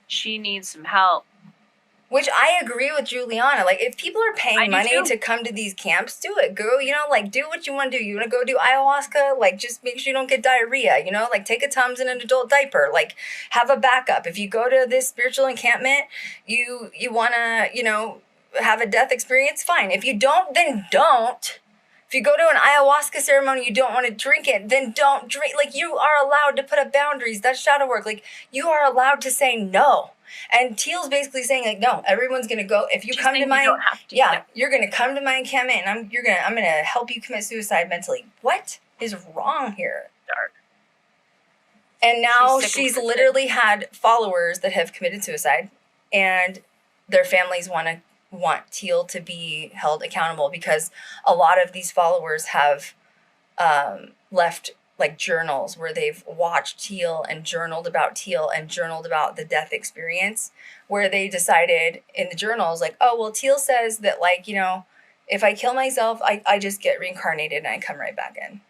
She needs some help. Which I agree with Juliana. Like, if people are paying money to come to these camps, do it. Go, you know, like, do what you want to do. You want to go do ayahuasca? Like, just make sure you don't get diarrhea, you know? Like, take a Tums in an adult diaper. Like, have a backup. If you go to this spiritual encampment, you want to, you know, have a death experience, fine. If you don't, then don't. If you go to an ayahuasca ceremony, you don't want to drink it, then don't drink. Like, you are allowed to put up boundaries. That's shadow work. Like, you are allowed to say no. And Teal's basically saying, like, no, everyone's going to go. If you come to my, you're going to come to my encampment and I'm going to help you commit suicide mentally. What is wrong here? Dark. And now she's literally had followers that have committed suicide, and their families want Teal to be held accountable because a lot of these followers have left like journals where they've watched Teal and journaled about the death experience, where they decided in the journals, like, oh, well, Teal says that, like, you know, if I kill myself, I just get reincarnated and I come right back in.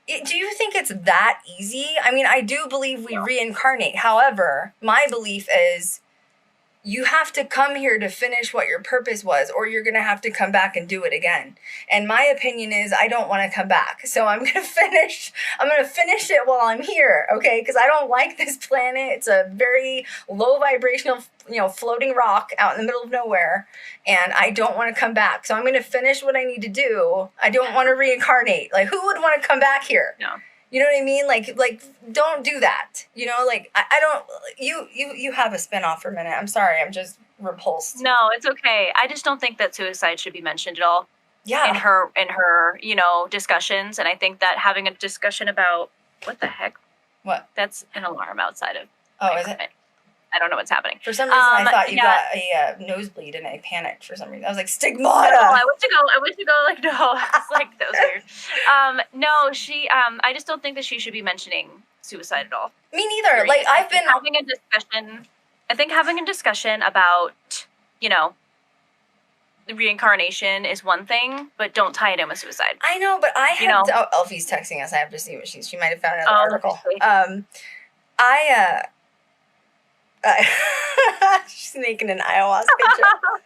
Do you think it's that easy? I mean, I do believe we reincarnate. However, my belief is you have to come here to finish what your purpose was, or you're going to have to come back and do it again. And my opinion is I don't want to come back. So I'm going to finish it while I'm here, okay? Because I don't like this planet. It's a very low vibrational, you know, floating rock out in the middle of nowhere. And I don't want to come back. So I'm going to finish what I need to do. I don't want to reincarnate. Like, who would want to come back here? No. You know what I mean? Like, don't do that. You know, like, I don't, you have a spinoff for a minute. I'm sorry. I'm just repulsed. No, it's okay. I just don't think that suicide should be mentioned at all. Yeah. In her, you know, discussions. And I think that having a discussion about, what the heck? What? That's an alarm outside of. Oh, is it? I don't know what's happening. For some reason, I thought you got a nosebleed and I panicked for some reason. I was like, stigmata! No, I went to go, like, no. I was like, that was weird. No, she, I just don't think that she should be mentioning suicide at all. Me neither. Like, I've been having a discussion. I think having a discussion about, you know, reincarnation is one thing, but don't tie it in with suicide. I know, but I have to, Elfie's texting us. I have to see what she might have found another article. She's making an ayahuasca joke.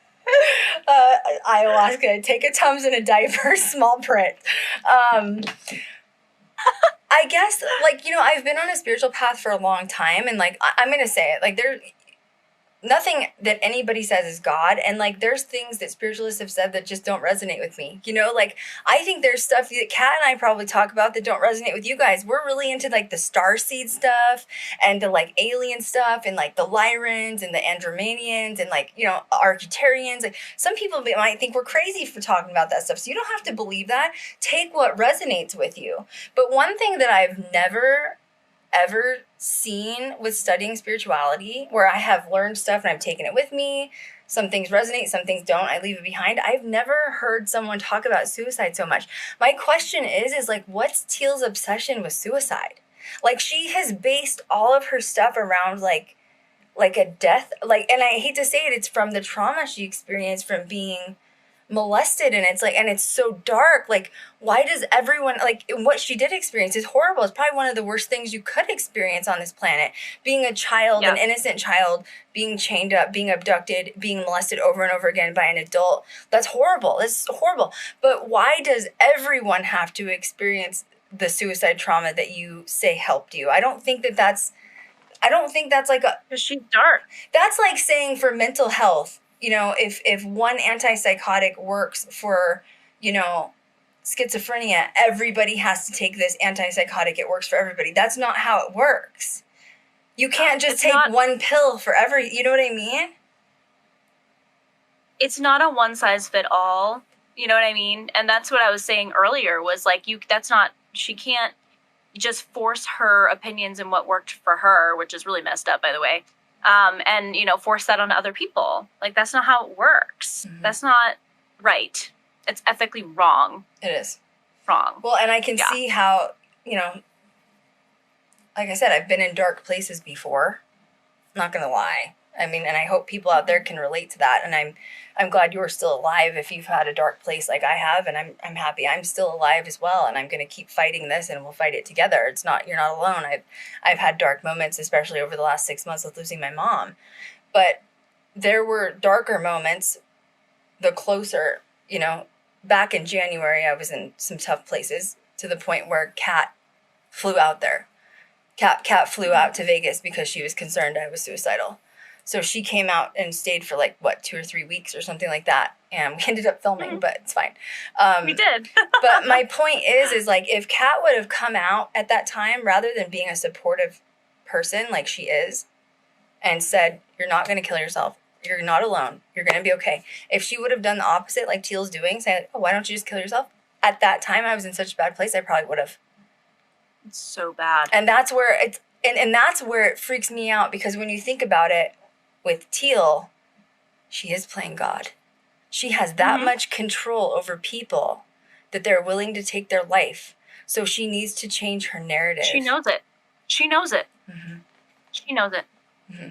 Ayahuasca, take a Tums in a diaper, small print. I guess, like, you know, I've been on a spiritual path for a long time, and, like, I'm going to say it, like, nothing that anybody says is God, and, like, there's things that spiritualists have said that just don't resonate with me, you know? Like, I think there's stuff that Kat and I probably talk about that don't resonate with you guys. We're really into, like, the starseed stuff, and the, like, alien stuff, and, like, the Lyrans, and the Andromanians, and, like, you know, Arcturians. Like, some people might think we're crazy for talking about that stuff, so you don't have to believe that. Take what resonates with you. But one thing that I've never ever seen with studying spirituality, where I have learned stuff and I've taken it with me, some things resonate, some things don't, I leave it behind. I've never heard someone talk about suicide so much. My question is like, what's Teal's obsession with suicide? Like, she has based all of her stuff around like a death, like, and I hate to say it, it's from the trauma she experienced from being molested, and it's like, and it's so dark. Like, why does everyone, like, what she did experience is horrible. It's probably one of the worst things you could experience on this planet, being a child, an innocent child, being chained up, being abducted, being molested over and over again by an adult. That's horrible. That's horrible. But why does everyone have to experience the suicide trauma that you say helped you? I don't think that's like a, because she's dark. That's like saying for mental health, you know, if one antipsychotic works for, you know, schizophrenia, everybody has to take this antipsychotic. It works for everybody. That's not how it works. You can't just take one pill for you know what I mean? It's not a one size fit all. You know what I mean? And that's what I was saying earlier was like, she can't just force her opinions and what worked for her, which is really messed up, by the way. And, you know, force that on other people. Like, that's not how it works. Mm-hmm. That's not right. It's ethically wrong. It is. Wrong. Well, and I can see how, you know, like I said, I've been in dark places before. Not gonna lie. I mean, and I hope people out there can relate to that. And I'm glad you're still alive if you've had a dark place like I have, and I'm happy I'm still alive as well. And I'm gonna keep fighting this, and we'll fight it together. It's not, you're not alone. I've had dark moments, especially over the last 6 months with losing my mom. But there were darker moments the closer, back in January, I was in some tough places to the point where Cat flew out there. Cat flew out to Vegas because she was concerned I was suicidal. So she came out and stayed for 2 or 3 weeks or something like that. And we ended up filming, but it's fine. We did. But my point is if Cat would have come out at that time, rather than being a supportive person like she is, and said, you're not going to kill yourself. You're not alone. You're going to be okay. If she would have done the opposite, like Teal's doing, saying, oh, why don't you just kill yourself? At that time, I was in such a bad place, I probably would have. It's so bad. And that's where and that's where it freaks me out, because when you think about it, with Teal, she is playing God. She has that much control over people that they're willing to take their life. So she needs to change her narrative. She knows it. She knows it. Mm-hmm. She knows it. Mm-hmm.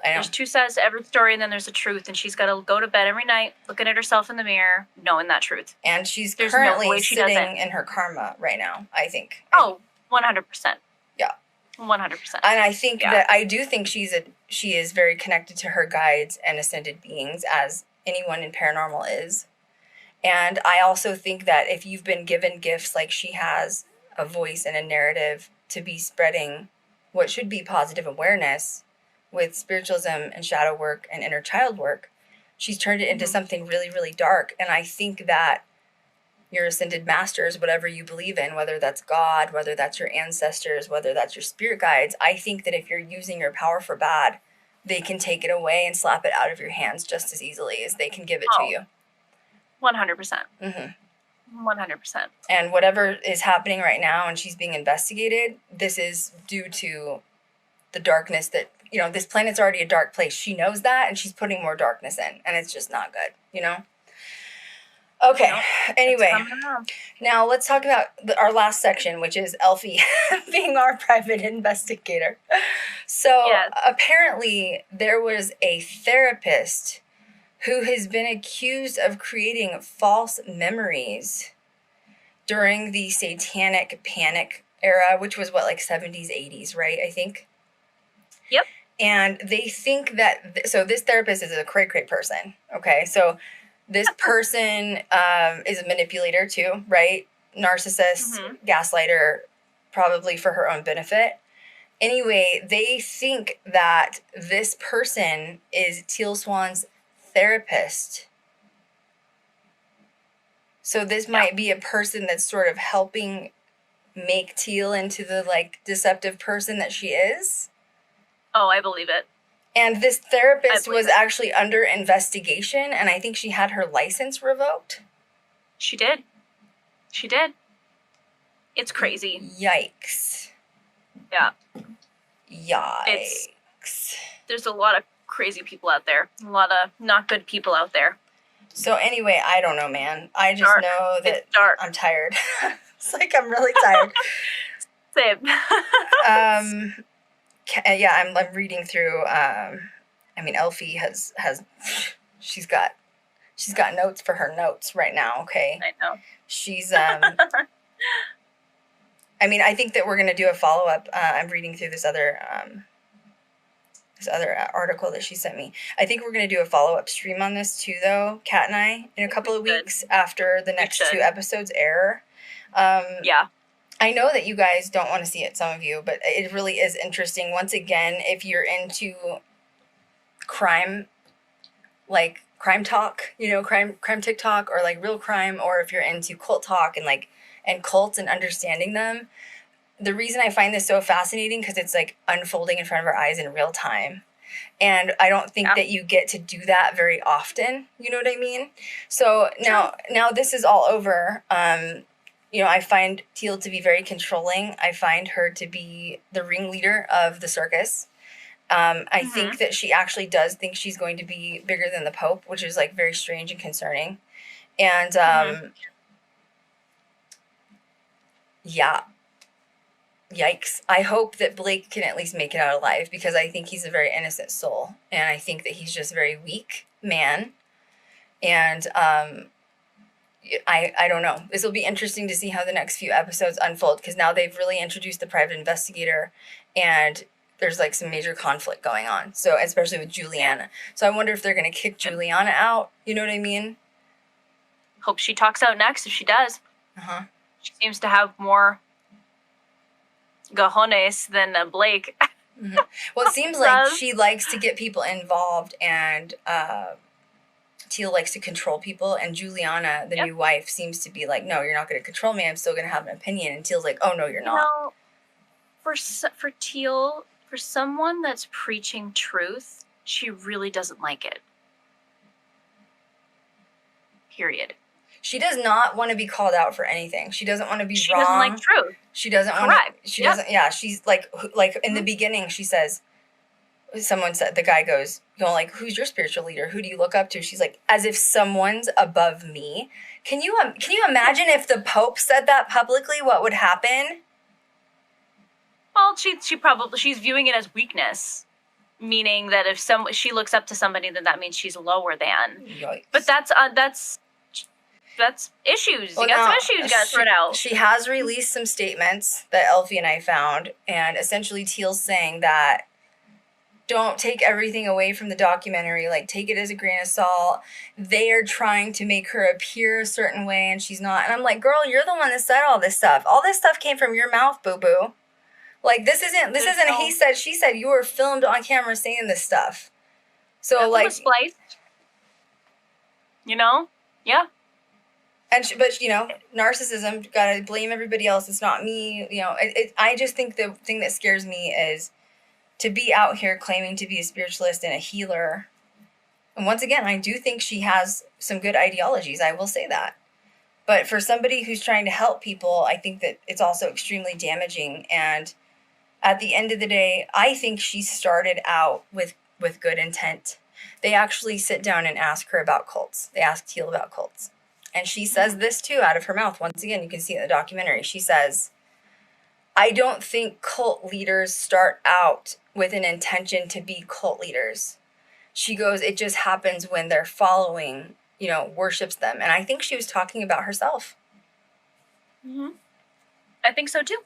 I know. There's two sides to every story, and then there's a truth, and she's got to go to bed every night looking at herself in the mirror, knowing that truth. And she's currently sitting in her karma right now, I think. Oh, 100%. Yeah. 100%. And I think that I do think she is very connected to her guides and ascended beings, as anyone in paranormal is. And I also think that if you've been given gifts like she has, a voice and a narrative to be spreading what should be positive awareness with spiritualism and shadow work and inner child work, she's turned it into something really, really dark. And I think that your ascended masters, whatever you believe in, whether that's God, whether that's your ancestors, whether that's your spirit guides, I think that if you're using your power for bad, they can take it away and slap it out of your hands just as easily as they can give it to you. 100%. Mm-hmm. 100%. And whatever is happening right now and she's being investigated, this is due to the darkness that, this planet's already a dark place. She knows that, and she's putting more darkness in, and it's just not good, Okay, anyway, now let's talk about our last section, which is Elfie being our private investigator. So apparently there was a therapist who has been accused of creating false memories during the satanic panic era, which was 70s, 80s, right? I think. Yep. And they think that, so this therapist is a cray-cray person, okay? So this person is a manipulator too, right? Narcissist, gaslighter, probably for her own benefit. Anyway, they think that this person is Teal Swan's therapist. So this might be a person that's sort of helping make Teal into the deceptive person that she is. Oh, I believe it. And this therapist was actually under investigation, and I think she had her license revoked. She did. She did. It's crazy. Yikes. Yeah. Yikes. There's a lot of crazy people out there. A lot of not good people out there. So anyway, I don't know, man. I just know that I'm tired. It's I'm really tired. Same. Yeah, I'm reading through. Elfie has she's got notes for her notes right now. Okay, I know. She's I think that we're gonna do a follow up. I'm reading through this other article that she sent me. I think we're gonna do a follow up stream on this too, though, Kat and I, in a couple of weeks after the next 2 episodes air. Yeah. I know that you guys don't want to see it, some of you, but it really is interesting. Once again, if you're into crime, crime talk, crime TikTok, or real crime, or if you're into cult talk and cults and understanding them, the reason I find this so fascinating, because it's unfolding in front of our eyes in real time. And I don't think that you get to do that very often. You know what I mean? So now this is all over. I find Teal to be very controlling. I find her to be the ringleader of the circus. I think that she actually does think she's going to be bigger than the Pope, which is very strange and concerning. And yeah, yikes. I hope that Blake can at least make it out alive, because I think he's a very innocent soul, and I think that he's just a very weak man. And I don't know. This will be interesting to see how the next few episodes unfold, because now they've really introduced the private investigator, and there's like some major conflict going on. So especially with Juliana. So I wonder if they're going to kick Juliana out. You know what I mean? Hope she talks out next if she does. Uh-huh. She seems to have more cojones than Blake. Mm-hmm. Well, it seems like she likes to get people involved, and Teal likes to control people, and Juliana, the new wife, seems to be like, no, you're not going to control me. I'm still going to have an opinion. And Teal's like, oh, no, you're not. Know, for Teal, for someone that's preaching truth, she really doesn't like it. Period. She does not want to be called out for anything. She doesn't want to be wrong. She doesn't like truth. She doesn't want to. She doesn't. Yeah, she's like in the beginning, she says, someone said, the guy goes, you know, like, who's your spiritual leader? Who do you look up to? She's like, as if someone's above me. Can you imagine if the Pope said that publicly, what would happen? Well, she's viewing it as weakness, meaning that if she looks up to somebody, then that means she's lower than. Yikes. But that's issues. Well, you got some issues you got to sort out. She has released some statements that Elfie and I found, and essentially Teal's saying that don't take everything away from the documentary, like take it as a grain of salt. They are trying to make her appear a certain way, and she's not. And I'm like, girl, you're the one that said all this stuff. All this stuff came from your mouth, boo-boo. Like, this isn't a he said, she said. You were filmed on camera saying this stuff. So, that like, was spliced. You know? Yeah. But you know, narcissism, gotta blame everybody else. It's not me. You know, I just think the thing that scares me is to be out here claiming to be a spiritualist and a healer. And once again, I do think she has some good ideologies. I will say that. But for somebody who's trying to help people, I think that it's also extremely damaging. And at the end of the day, I think she started out with good intent. They actually sit down and ask her about cults. They ask Teal about cults. And she says this too out of her mouth. Once again, you can see it in the documentary. She says, I don't think cult leaders start out with an intention to be cult leaders. She goes, it just happens when their following, you know, worships them. And I think she was talking about herself. Mm-hmm. I think so too.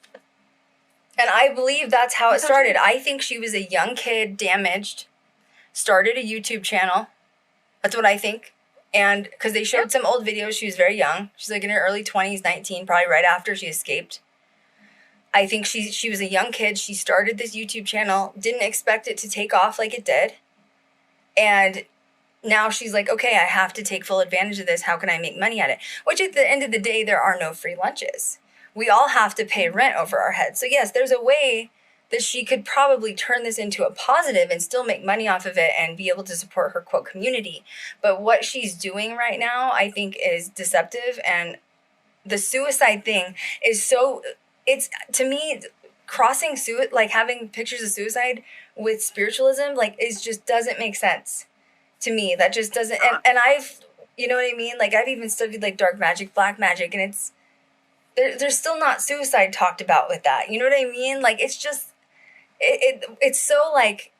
And I believe that's how it started. I think she was a young kid, damaged, started a YouTube channel. That's what I think. And because they showed some old videos, she was very young. She's like in her early 20s, 19, probably right after she escaped. I think she was a young kid. She started this YouTube channel, didn't expect it to take off like it did. And now she's like, okay, I have to take full advantage of this. How can I make money at it? Which at the end of the day, there are no free lunches. We all have to pay rent over our heads. So yes, there's a way that she could probably turn this into a positive and still make money off of it and be able to support her quote community. But what she's doing right now, I think, is deceptive. And the suicide thing is so, it's, to me, crossing like having pictures of suicide with spiritualism, like, is just doesn't make sense to me. That just doesn't, and I've, you know what I mean? Like, I've even studied like dark magic, black magic, and it's, there's still not suicide talked about with that. You know what I mean? Like, it's just, it's so like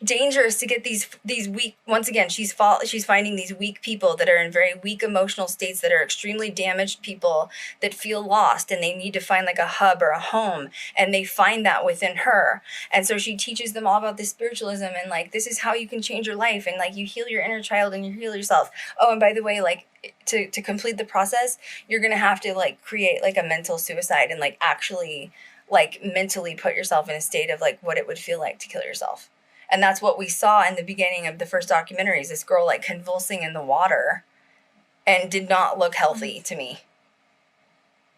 dangerous to get these weak, once again, she's finding these weak people that are in very weak emotional states, that are extremely damaged people that feel lost, and they need to find like a hub or a home, and they find that within her. And so she teaches them all about this spiritualism, and like, this is how you can change your life, and like, you heal your inner child and you heal yourself. Oh, and by the way, like, to complete the process, you're gonna have to like create like a mental suicide and like actually like mentally put yourself in a state of like what it would feel like to kill yourself. And that's what we saw in the beginning of the first documentaries, this girl like convulsing in the water, and did not look healthy to me.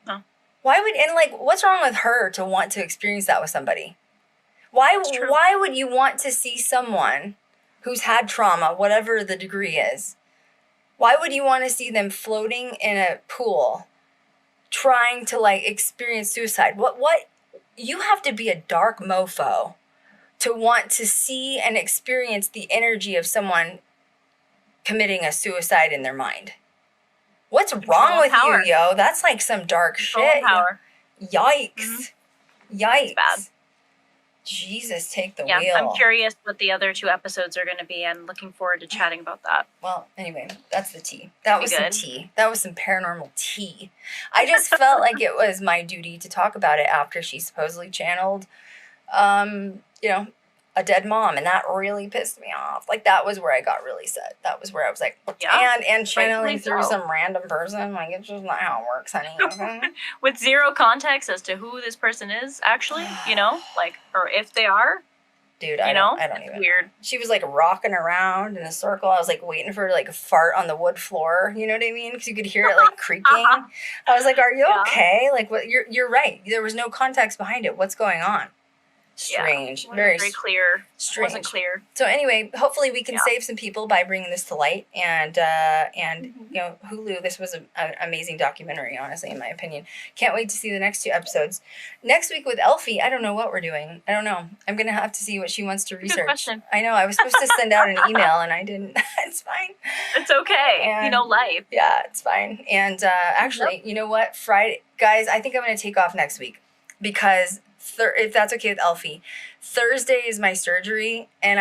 No. And like, what's wrong with her to want to experience that with somebody? Why would you want to see someone who's had trauma, whatever the degree is, why would you want to see them floating in a pool trying to like experience suicide? What you have to be a dark mofo to want to see and experience the energy of someone committing a suicide in their mind. What's wrong with you, yo? That's like some dark shit. Power. Yikes. Mm-hmm. Yikes. It's bad. Jesus, take the Yeah, wheel. I'm curious what the other 2 episodes are going to be, and looking forward to chatting about that. Well, anyway, that's the tea. That was some Good. tea. That was some paranormal tea. I just felt like it was my duty to talk about it after she supposedly channeled, you know, a dead mom, and that really pissed me off. Like, that was where I got really set. That was where I was like, Yeah, and channeling rightfully through so. some random person, like, it's just not how it works, honey. Okay? With zero context as to who this person is, actually, you know, like, or if they are. Dude, I don't even weird. know. She was like rocking around in a circle. I was like waiting for her to like fart on the wood floor. You know what I mean? Because you could hear it like creaking. I was like, "Are you okay?" Like, what? You're right. There was no context behind it. What's going on? Strange. Yeah, very clear. Strange. Wasn't clear. So anyway, hopefully we can save some people by bringing this to light. And you know, Hulu. This was an amazing documentary, honestly, in my opinion. Can't wait to see the next 2 episodes. Next week with Elfie, I don't know what we're doing. I don't know. I'm gonna have to see what she wants to research. Good question. I know. I was supposed to send out an email and I didn't. It's fine. It's okay. And, you know, life. Yeah, it's fine. And actually, you know what? Friday, guys, I think I'm gonna take off next week because. If that's okay with Elfie, Thursday is my surgery, and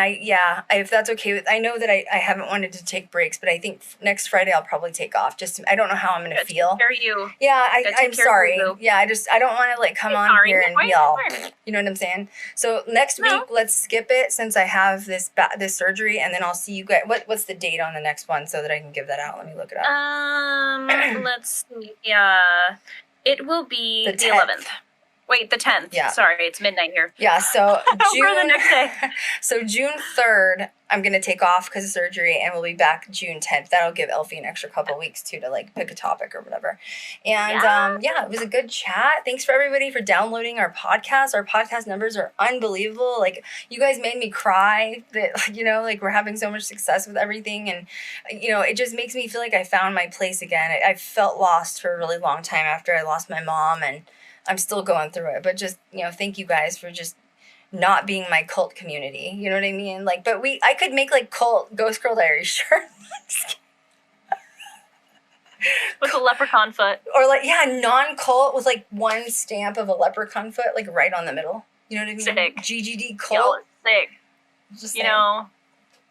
if that's okay with, I know that I haven't wanted to take breaks, but I think next Friday I'll probably take off. I don't know how I'm gonna feel. Take care of you. Yeah, I'm sorry. Yeah, I don't want to like come on here and be all, you know what I'm saying? So next week, let's skip it since I have this surgery, and then I'll see you guys. What's the date on the next one so that I can give that out? Let me look it up. Let's see. It will be the 11th. Wait, the 10th. Yeah. Sorry, it's midnight here. Yeah, so June. the next day. So June 3rd, I'm going to take off because of surgery, and we'll be back June 10th. That'll give Elfie an extra couple weeks, too, to, like, pick a topic or whatever. And, it was a good chat. Thanks for everybody for downloading our podcast. Our podcast numbers are unbelievable. Like, you guys made me cry that, you know, like, we're having so much success with everything. And, you know, it just makes me feel like I found my place again. I felt lost for a really long time after I lost my mom, and I'm still going through it, but just, you know, thank you guys for just not being my cult community. You know what I mean? Like, but I could make like cult Ghost Girl Diaries shirts. With a leprechaun foot. Or like, non-cult with like one stamp of a leprechaun foot, like right on the middle. You know what I mean? Sick. GGD cult. Sick. Just you know,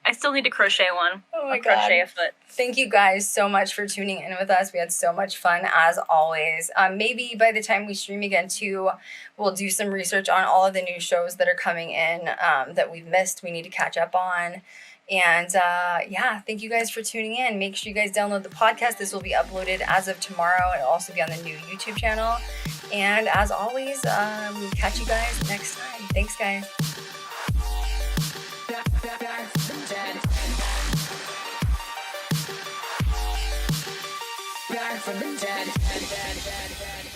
I still need to crochet one. Oh my God. Crochet a foot. Thank you guys so much for tuning in with us. We had so much fun as always. Maybe by the time we stream again too, we'll do some research on all of the new shows that are coming in that we've missed. We need to catch up on. And thank you guys for tuning in. Make sure you guys download the podcast. This will be uploaded as of tomorrow. It'll also be on the new YouTube channel. And as always, we'll catch you guys next time. Thanks, guys. Back from the dead.